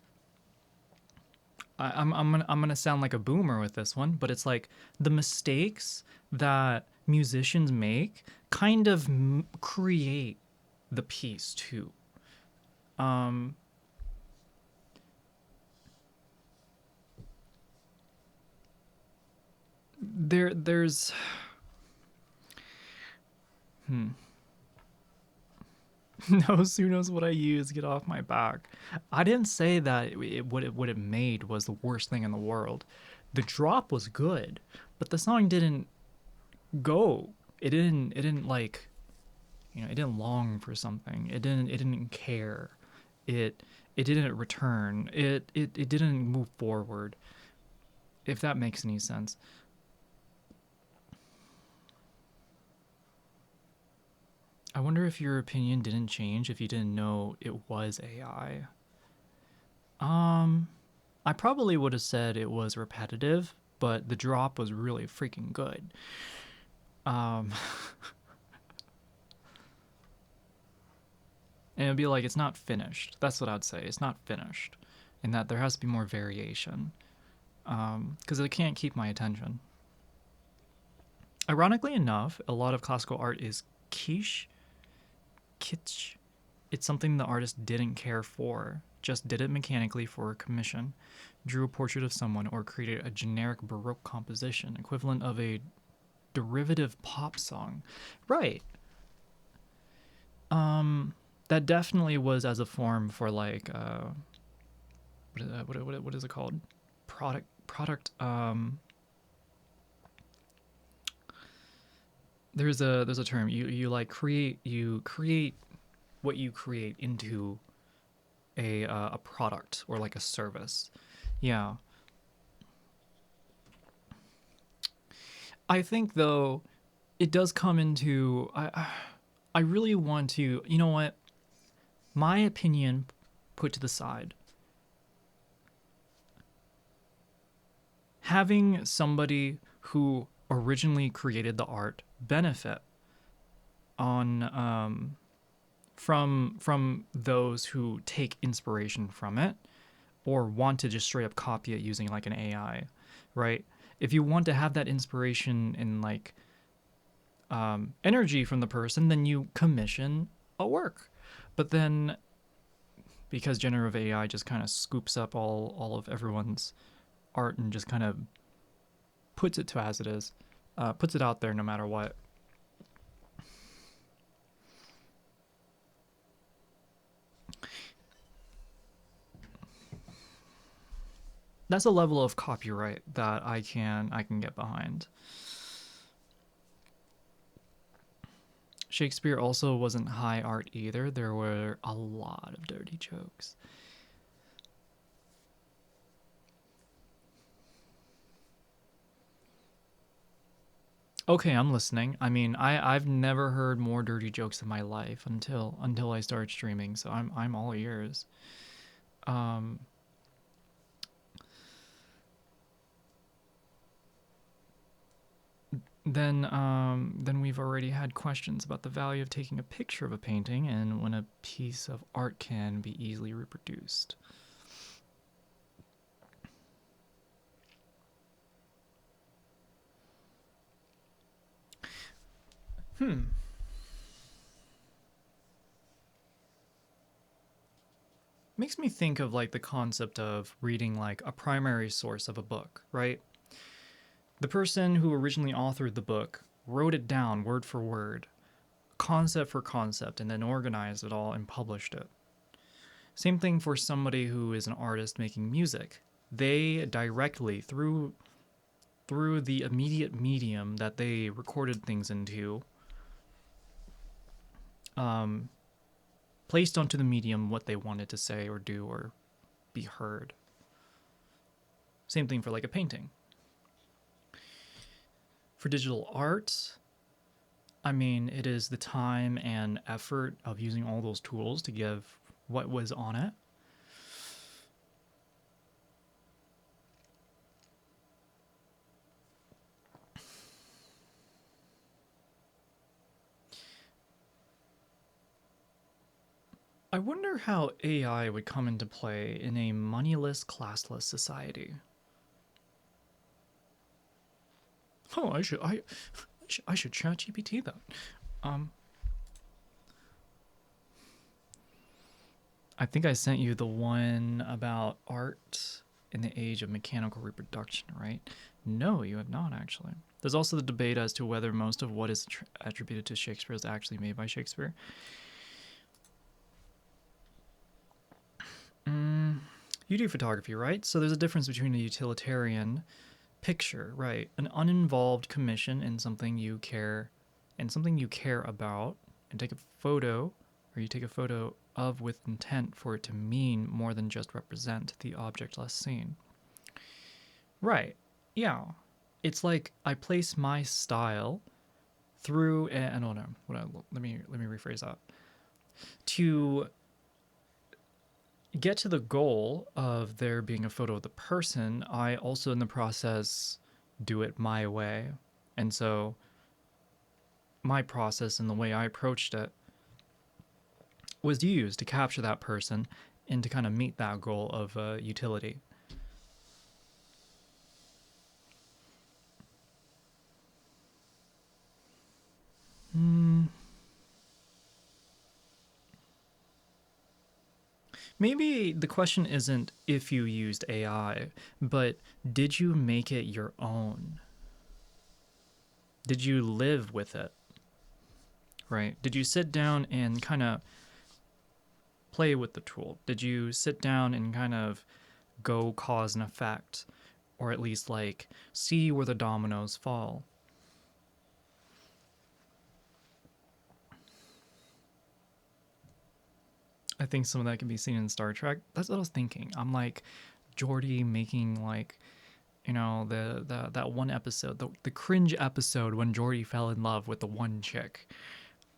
I'm gonna sound like a boomer with this one, but it's like the mistakes that musicians make kind of create the piece too. There's no, Suno's what I use. Get off my back. I didn't say that what it made was the worst thing in the world. The drop was good, but the song didn't go. It didn't it didn't long for something. It didn't care. It didn't return. It didn't move forward. If that makes any sense. I wonder if your opinion didn't change if you didn't know it was AI. I probably would have said it was repetitive, but the drop was really freaking good. And it'd be like, it's not finished. That's what I'd say. It's not finished. And that there has to be more variation. Because it can't keep my attention. Ironically enough, a lot of classical art is kitsch. Kitsch. It's something the artist didn't care for, just did it mechanically for a commission, drew a portrait of someone, or created a generic Baroque composition, equivalent of a derivative pop song. Right. That definitely was as a form for like what is it called? Product there's a term. You create what you create into a product or like a service. Yeah. I think though it does come into I really want to, you know what? My opinion put to the side. Having somebody who originally created the art benefit on from those who take inspiration from it or want to just straight up copy it using like an AI, right? If you want to have that inspiration and like energy from the person, then you commission a work. But then because generative AI just kind of scoops up all of everyone's art and just kind of puts it to as it is, puts it out there no matter what. That's a level of copyright that I can get behind. Shakespeare also wasn't high art either. There were a lot of dirty jokes. Okay, I'm listening. I mean, I've never heard more dirty jokes in my life until I started streaming, so I'm all ears. Then we've already had questions about the value of taking a picture of a painting and when a piece of art can be easily reproduced. Makes me think of like the concept of reading like a primary source of a book, right? The person who originally authored the book wrote it down word for word, concept for concept, and then organized it all and published it. Same thing for somebody who is an artist making music. They directly, through the immediate medium that they recorded things into, placed onto the medium what they wanted to say or do or be heard. Same thing for like a painting. For digital art, I mean, it is the time and effort of using all those tools to give what was on it. I wonder how AI would come into play in a moneyless, classless society. Oh, I should ChatGPT that. I think I sent you the one about art in the age of mechanical reproduction, right? No, you have not actually. There's also the debate as to whether most of what is attributed to Shakespeare is actually made by Shakespeare. You do photography, right? So there's a difference between a utilitarian picture, right? An uninvolved commission in something you care about, and take a photo, or you take a photo of with intent for it to mean more than just represent the object less seen. Right. Yeah. It's like I place my style through and hold on. Let me rephrase that. To get to the goal of there being a photo of the person, I also in the process do it my way. And so my process and the way I approached it was used to capture that person and to kind of meet that goal of utility. Maybe the question isn't if you used AI, but did you make it your own? Did you live with it? Right? Did you sit down and kind of play with the tool? Did you sit down and kind of go cause and effect, or at least like see where the dominoes fall? I think some of that can be seen in Star Trek. That's what I was thinking. I'm like Geordi making like, you know, the that one episode, the cringe episode when Geordi fell in love with the one chick,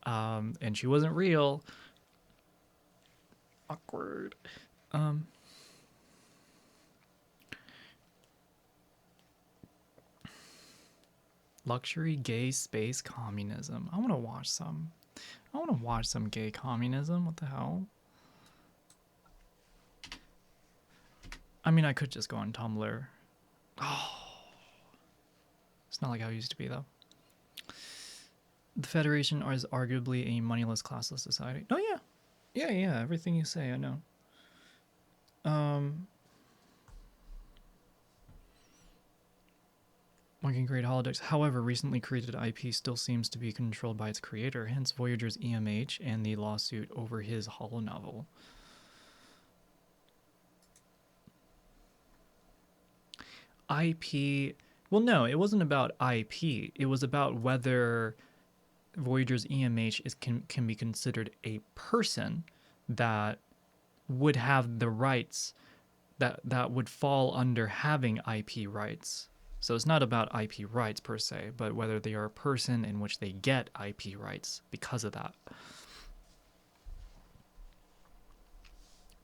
and she wasn't real. Awkward. Luxury gay space communism. I want to watch some. I want to watch some gay communism. What the hell? I mean, I could just go on Tumblr. Oh, it's not like how it used to be, though. The Federation is arguably a moneyless, classless society. Oh, yeah. Yeah, everything you say, I know. One can create holodecks. However, recently created IP still seems to be controlled by its creator, hence Voyager's EMH and the lawsuit over his holonovel. IP... Well, no, it wasn't about IP. It was about whether Voyager's EMH can be considered a person that would have the rights that would fall under having IP rights. So it's not about IP rights per se, but whether they are a person in which they get IP rights because of that.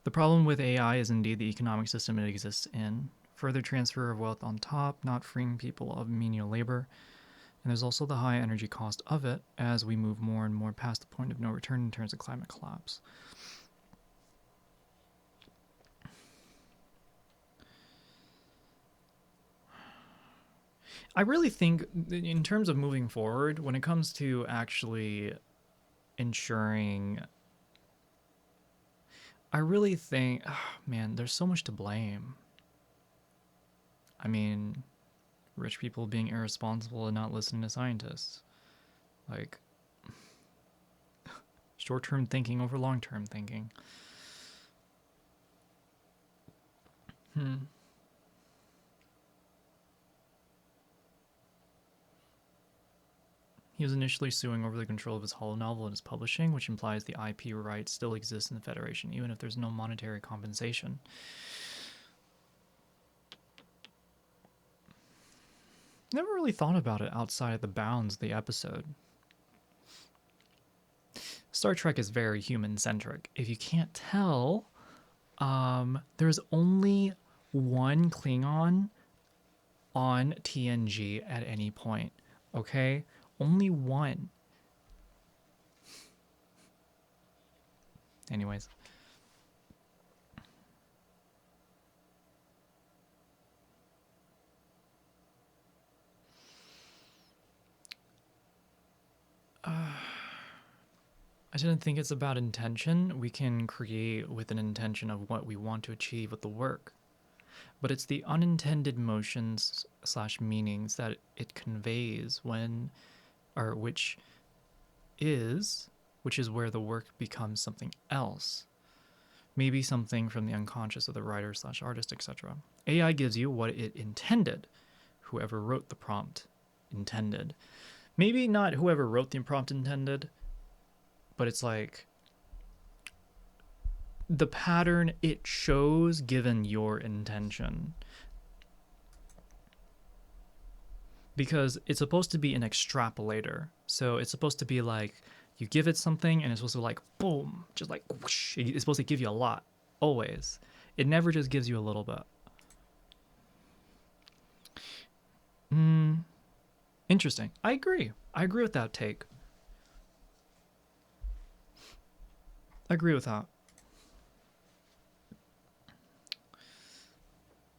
The problem with AI is indeed the economic system it exists in. Further transfer of wealth on top, not freeing people of menial labor. And there's also the high energy cost of it as we move more and more past the point of no return in terms of climate collapse. I really think in terms of moving forward, when it comes to actually ensuring, I really think, oh, man, there's so much to blame. I mean, rich people being irresponsible and not listening to scientists. Like, short-term thinking over long-term thinking. He was initially suing over the control of his holonovel and his publishing, which implies the IP rights still exist in the Federation, even if there's no monetary compensation. Never really thought about it outside of the bounds of the episode. Star Trek is very human-centric. If you can't tell, there's only one Klingon on TNG at any point, okay? Only one. Anyways. I didn't think it's about intention. We can create with an intention of what we want to achieve with the work. But it's the unintended motions / meanings that it conveys when, or which is where the work becomes something else. Maybe something from the unconscious of the writer / artist, etc. AI gives you what it intended. Whoever wrote the prompt intended. Maybe not whoever wrote the prompt intended, but it's like the pattern it shows given your intention. Because it's supposed to be an extrapolator. So it's supposed to be like, you give it something and it's supposed to like, boom, just like whoosh. It's supposed to give you a lot, always. It never just gives you a little bit. Interesting. I agree with that take. I agree with that.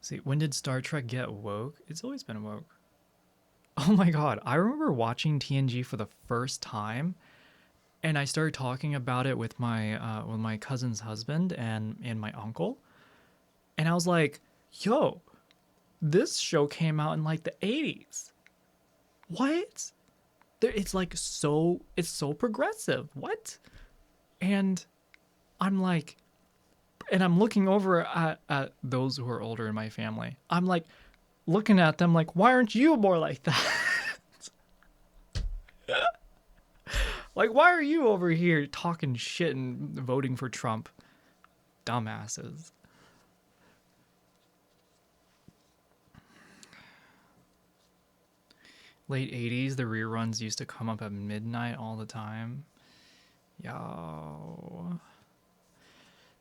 See, when did Star Trek get woke? It's always been woke. Oh my god, I remember watching TNG for the first time And I started talking about it with my cousin's husband and my uncle. And I was like, yo, this show came out in like the 80s. What? It's like it's so progressive. What? And I'm like, and I'm looking over at those who are older in my family. I'm like looking at them like, why aren't you more like that? Like, why are you over here talking shit and voting for Trump? Dumbasses. Late 80s, the reruns used to come up at midnight all the time. Yo.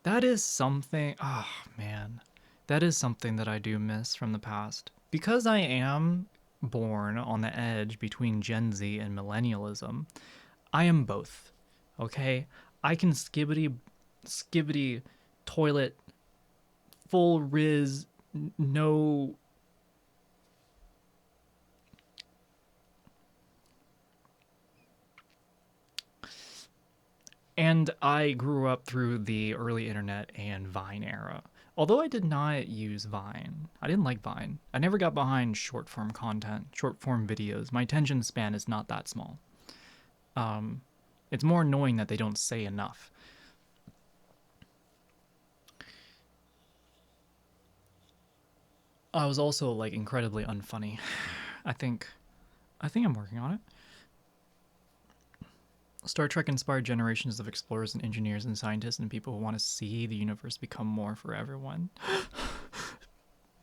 That is something, oh man. That is something that I do miss from the past. Because I am born on the edge between Gen Z and millennialism, I am both. Okay? I can skibbity toilet full riz no and I grew up through the early internet and Vine era. Although I did not use Vine, I didn't like Vine. I never got behind short form content, short form videos. My attention span is not that small. It's more annoying that they don't say enough. I was also like incredibly unfunny. I think I'm working on it. Star Trek inspired generations of explorers and engineers and scientists and people who want to see the universe become more for everyone.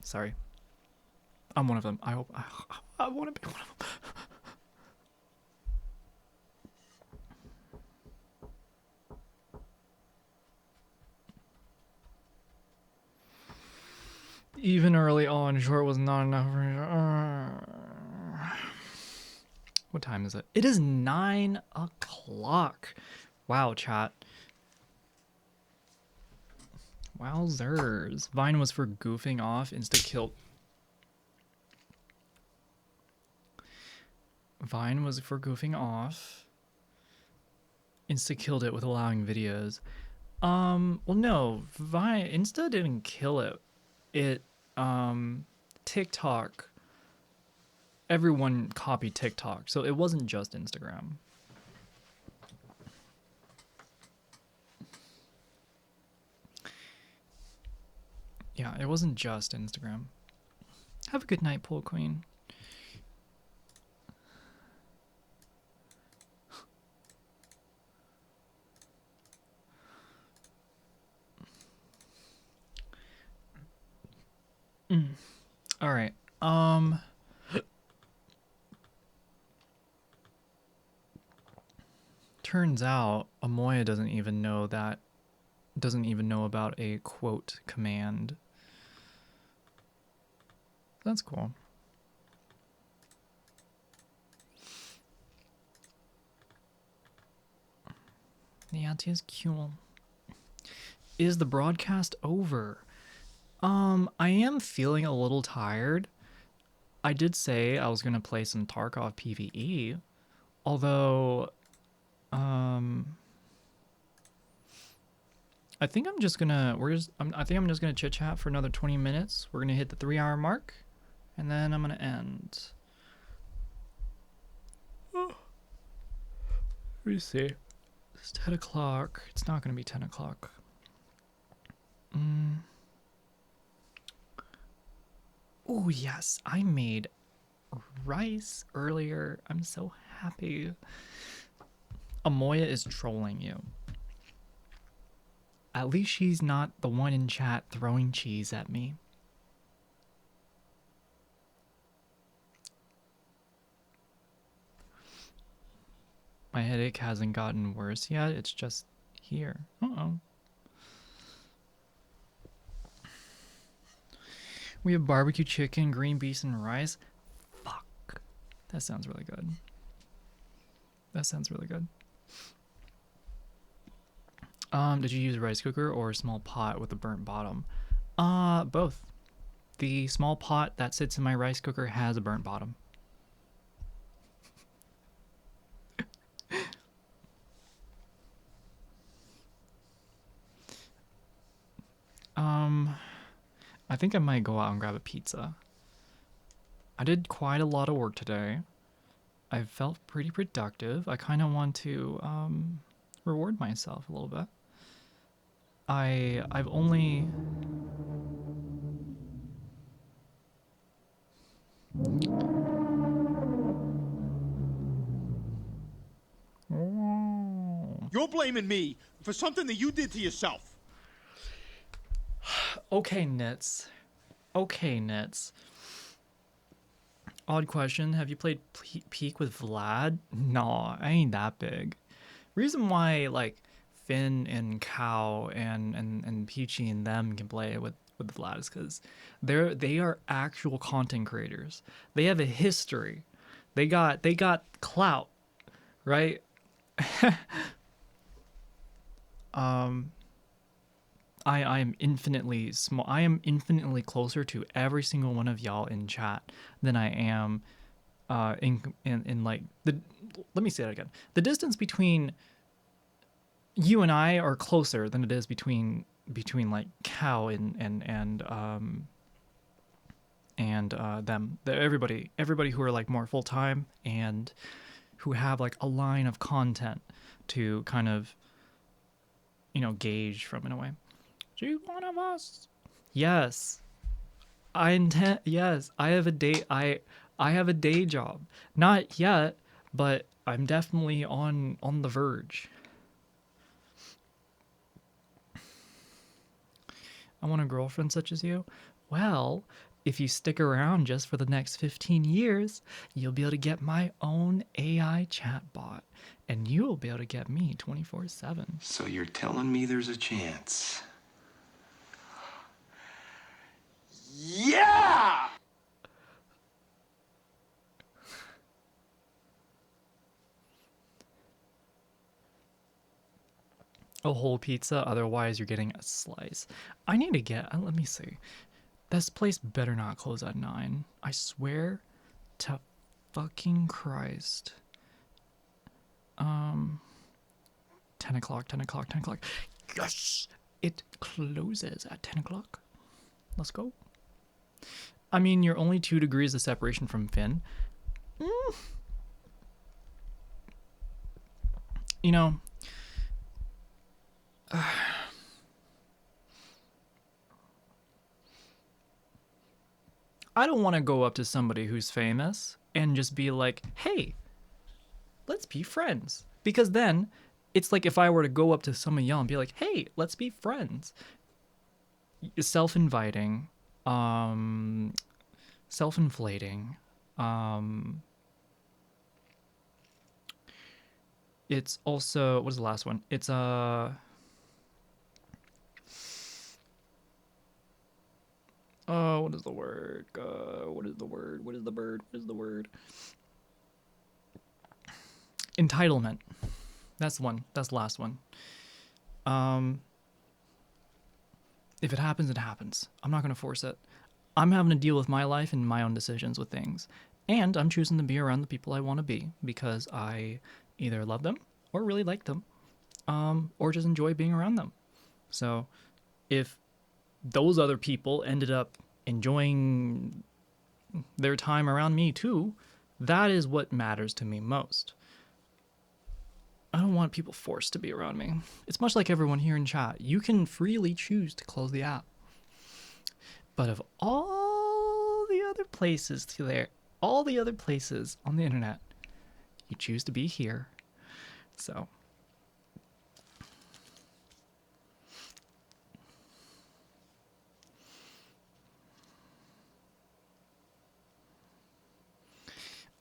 Sorry. I'm one of them. I hope I want to be one of them. Even early on, short was not enough for What time is it? It is 9 o'clock. Wow, chat. Wowzers. Vine was for goofing off, insta-killed. Vine was for goofing off. Insta-killed it with allowing videos. Well no, Insta didn't kill it. TikTok, everyone copied TikTok, so it wasn't just Instagram. Yeah, it wasn't just Instagram. Have a good night, Pool Queen. All right. Turns out Amoya doesn't even know about a quote command. That's cool. Yeah, it is cool. Is the broadcast over? I am feeling a little tired. I did say I was gonna play some Tarkov PvE, although, I think I'm just gonna I think I'm just gonna chit chat for another 20 minutes. We're gonna hit the 3-hour mark, and then I'm gonna end. Let me see. It's 10 o'clock. It's not gonna be 10 o'clock. Oh yes, I made rice earlier. I'm so happy. Amoya is trolling you. At least she's not the one in chat throwing cheese at me. My headache hasn't gotten worse yet. It's just here. Uh-oh. We have barbecue chicken, green beans, and rice. Fuck. That sounds really good. That sounds really good. Did you use a rice cooker or a small pot with a burnt bottom? Both. The small pot that sits in my rice cooker has a burnt bottom. I think I might go out and grab a pizza. I did quite a lot of work today. I felt pretty productive. I kind of want to reward myself a little bit. I've only You're blaming me for something that you did to yourself. Okay, Nits. Okay, Nits. Odd question. Have you played Peak with Vlad? No, I ain't that big. Reason why, like, Finn and Cow and Peachy and them can play with Vlad is because they are actual content creators. They have a history. They got clout, right? I am infinitely small. I am infinitely closer to every single one of y'all in chat than I am in like the. Let me say that again. The distance between you and I are closer than it is between like Cow and them. Everybody who are like more full time and who have like a line of content to kind of gauge from in a way. She's one of us. Yes. Yes, I have a day I have a day job. Not yet, but I'm definitely on the verge. I want a girlfriend such as you. Well, if you stick around just for the next 15 years, you'll be able to get my own AI chatbot, and you will be able to get me 24/7. So you're telling me there's a chance? Yeah! A whole pizza, otherwise you're getting a slice. I need to get, let me see. This place better not close at 9. I swear to fucking Christ. 10 o'clock, 10 o'clock, 10 o'clock. Yes! It closes at 10 o'clock. Let's go. I mean, you're only 2 degrees of separation from Finn. You know, I don't want to go up to somebody who's famous and just be like, hey, let's be friends. Because then it's like if I were to go up to some of y'all and be like, hey, let's be friends. Self-inviting, self-inflating. It's also, what is the last one? It's what is the word? What is the word? What is the bird? What is the word? Entitlement. That's the one. That's the last one. If it happens, it happens. I'm not going to force it. I'm having to deal with my life and my own decisions with things. And I'm choosing to be around the people I want to be because I either love them or really like them, or just enjoy being around them. So if those other people ended up enjoying their time around me too, that is what matters to me most. I don't want people forced to be around me. It's much like everyone here in chat. You can freely choose to close the app. But of all the other places all the other places on the internet, you choose to be here. So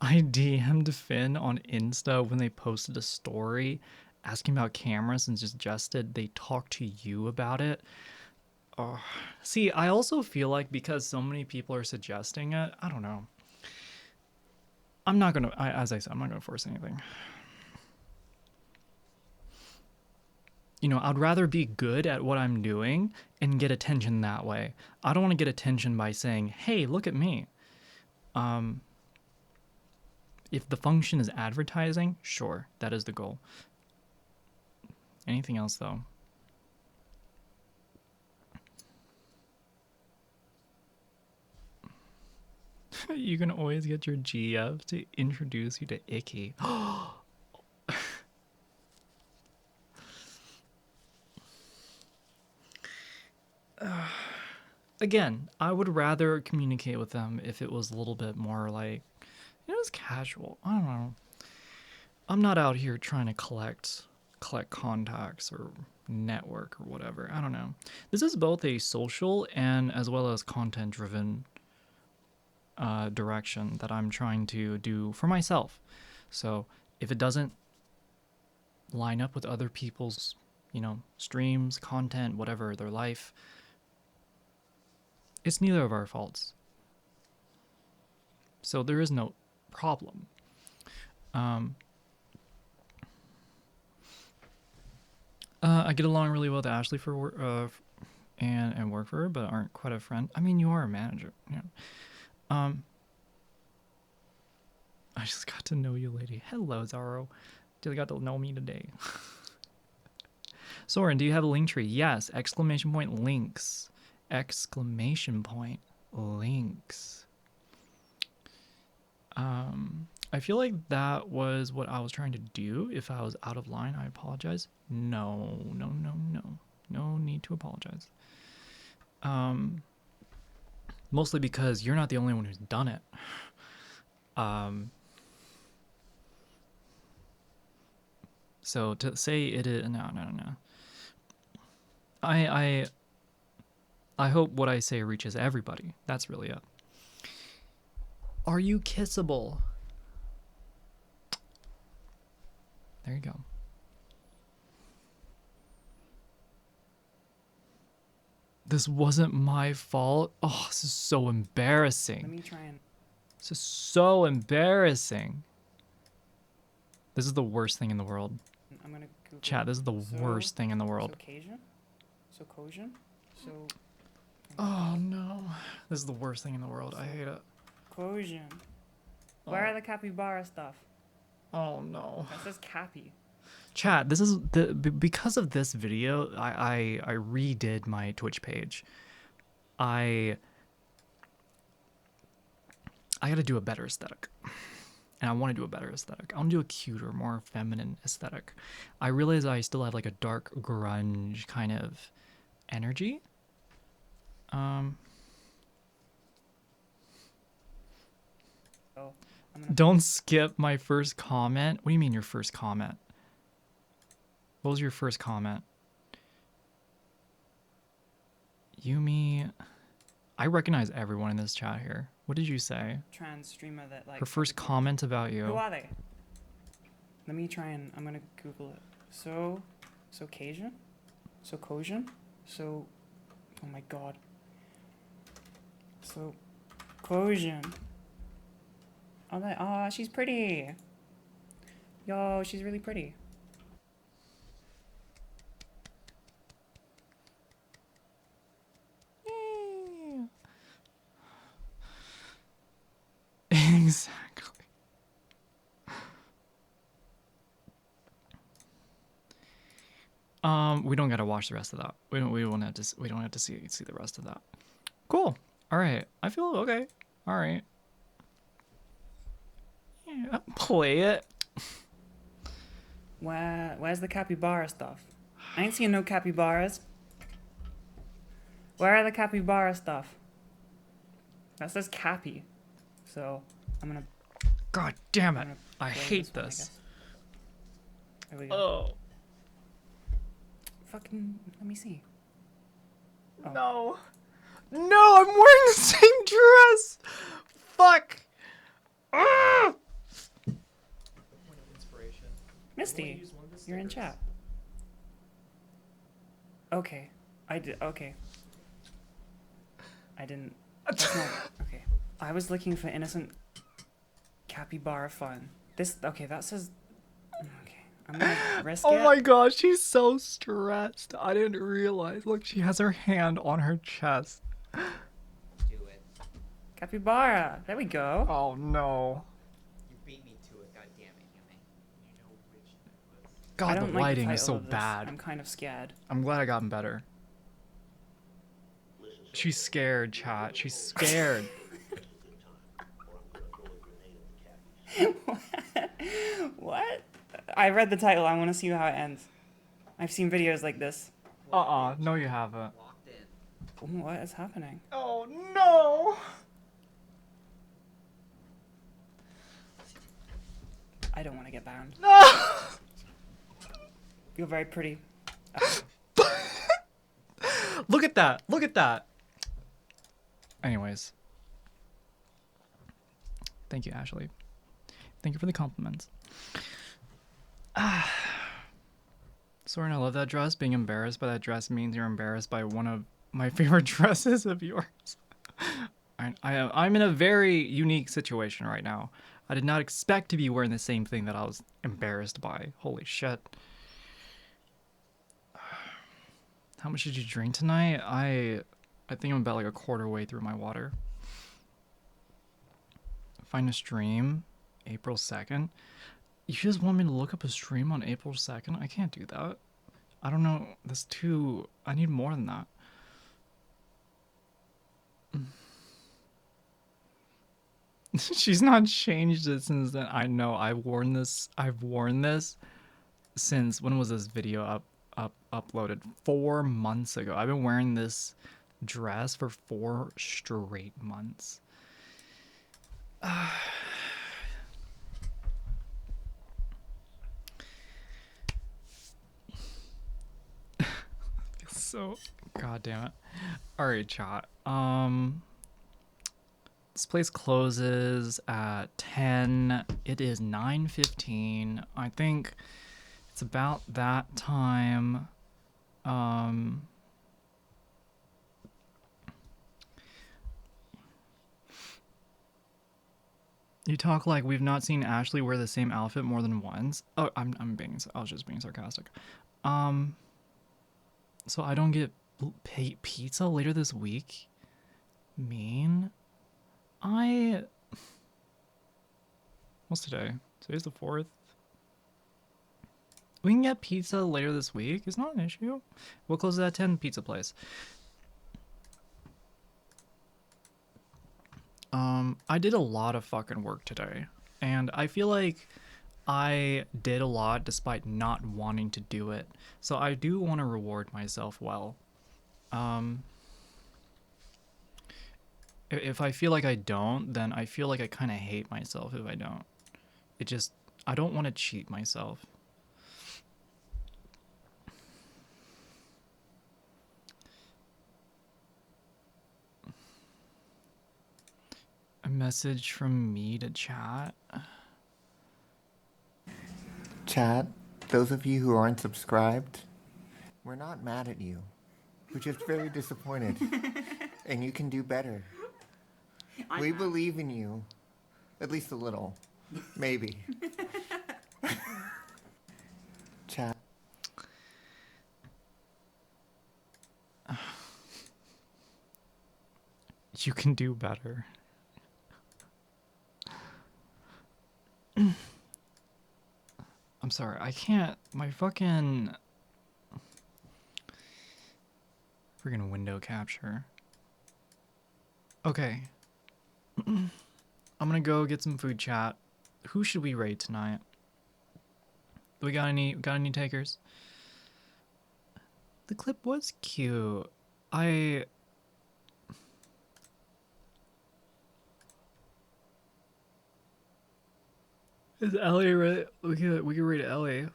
I DM'd Finn on Insta when they posted a story asking about cameras and suggested they talk to you about it. See, I also feel like because so many people are suggesting it, I don't know. I'm not gonna, as I said, I'm not gonna force anything. You know, I'd rather be good at what I'm doing and get attention that way. I don't want to get attention by saying, hey, look at me. If the function is advertising, sure, that is the goal. Anything else, though? You can always get your GF to introduce you to Icky. Again, I would rather communicate with them if it was a little bit more like, it was casual. I don't know. I'm not out here trying to collect contacts or network or whatever. I don't know. This is both a social and as well as content driven direction that I'm trying to do for myself. So if it doesn't line up with other people's, streams, content, whatever, their life, it's neither of our faults. So there is no problem. I get along really well with Ashley for work, and work for her, but aren't quite a friend. I mean, you are a manager. Yeah. I just got to know you, lady. Hello, Zaro. Just got to know me today. Soren, do you have a link tree? Yes. Exclamation point links. Exclamation point links. I feel like that was what I was trying to do. If I was out of line, I apologize. No need to apologize. Mostly because you're not the only one who's done it. So to say it is no. I hope what I say reaches everybody. That's really it. Are you kissable? There you go. This wasn't my fault. Oh, this is so embarrassing. Let me try and... This is so embarrassing. This is the worst thing in the world. I'm gonna Google Chat, this is the worst thing in the world. SoCosion? Oh no. This is the worst thing in the world. I hate it. Cosion. Where are the capybara stuff? Oh no. That says Cappy. Chat, this is because of this video, I redid my Twitch page. I gotta do a better aesthetic. And I want to do a better aesthetic. I want to do a cuter, more feminine aesthetic. I realize I still have like a dark grunge kind of energy. Don't skip my first comment. What do you mean your first comment? What was your first comment? Yumi, I recognize everyone in this chat here. What did you say? Trans streamer that like... Her first comment about you. Who are they? Let me try and... I'm gonna Google it. SoCosion? SoCosion? Oh my god. SoCosion. Oh, she's pretty. Yo, she's really pretty. Exactly. We don't gotta watch the rest of that. We don't have to see the rest of that. Cool. All right. I feel okay. All right. Yeah, play it. Where's the capybara stuff? I ain't seeing no capybaras. Where are the capybara stuff? That says Cappy. So I'm gonna... God damn it. I hate this. There we go. Oh. Fucking... Let me see. Oh. No. No, I'm wearing the same dress. Fuck. Ah! Misty, you're in chat. Okay. Okay. I didn't... That's not... Okay. I was looking for innocent capybara fun. Okay, that says... Okay, I'm gonna risk it. Oh my gosh, she's so stressed. I didn't realize. Look, she has her hand on her chest. Do it. Capybara. There we go. Oh no. You beat me to it, goddammit, Yumi. You know which necklace. God, I the don't like lighting the is title so of this. bad. I'm kind of scared. I'm glad I gotten better. She's scared, chat. She's scared. What? I read the title. I want to see how it ends. I've seen videos like this. No you haven't. Walked in. What is happening? Oh no! I don't want to get banned. No! You're very pretty. Look at that! Look at that! Anyways. Thank you, Ashley. Thank you for the compliments. Soren, I love that dress. Being embarrassed by that dress means you're embarrassed by one of my favorite dresses of yours. I'm in a very unique situation right now. I did not expect to be wearing the same thing that I was embarrassed by. Holy shit. How much did you drink tonight? I think I'm about like a quarter way through my water. Find a stream April 2nd. You just want me to look up a stream on April 2nd? I can't do that. I don't know. That's too... I need more than that. She's not changed it since then. I know. I've worn this since... When was this video uploaded? 4 months ago. I've been wearing this dress for 4 straight months. So, god damn it. Alright, chat. This place closes at 10. It is 9:15. I think it's about that time. You talk like we've not seen Ashley wear the same outfit more than once. Oh, I was just being sarcastic. So I don't get pizza later this week? Mean? What's today? Today's the 4th. We can get pizza later this week. It's not an issue. We'll close at 10 pizza place. I did a lot of fucking work today, and I feel like I did a lot despite not wanting to do it. So I do want to reward myself well. If I feel like I don't, then I feel like I kind of hate myself if I don't. I don't want to cheat myself. A message from me to chat. Chat, those of you who aren't subscribed, we're not mad at you. We're just very disappointed. And you can do better. We believe in you. At least a little. Maybe. Chat. You can do better. I'm sorry, I can't. My fucking freaking window capture. Okay. I'm gonna go get some food, chat. Who should we raid tonight? Do we got any takers? The clip was cute. Is Ellie right? We could rate Ellie.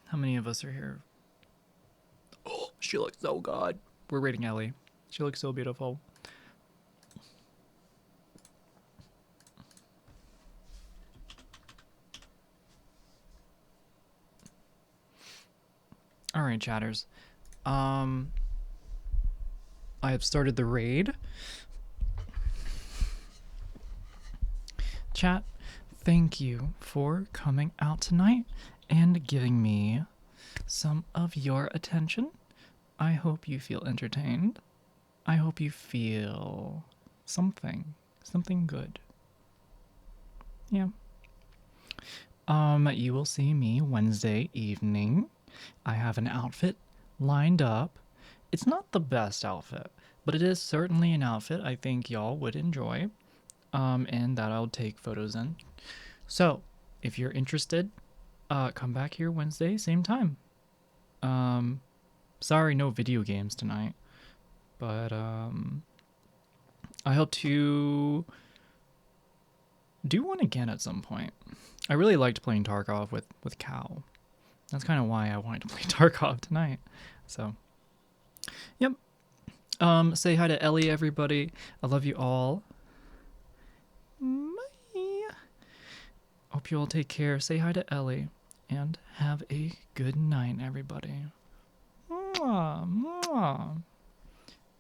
How many of us are here? Oh, she looks so good. We're rating Ellie. She looks so beautiful. All right, chatters. I have started the raid. Chat, thank you for coming out tonight and giving me some of your attention. I hope you feel entertained. I hope you feel something good. Yeah. You will see me Wednesday evening. I have an outfit lined up. It's not the best outfit, but it is certainly an outfit I think y'all would enjoy. and that I'll take photos in. So if you're interested, come back here Wednesday, same time. Sorry, no video games tonight, but I hope to do one again at some point. I really liked playing Tarkov with Cal. That's kind of why I wanted to play Tarkov tonight. So, yep. Say hi to Ellie, everybody. I love you all. Bye. Hope you all take care. Say hi to Ellie. And have a good night, everybody. Mwah, mwah.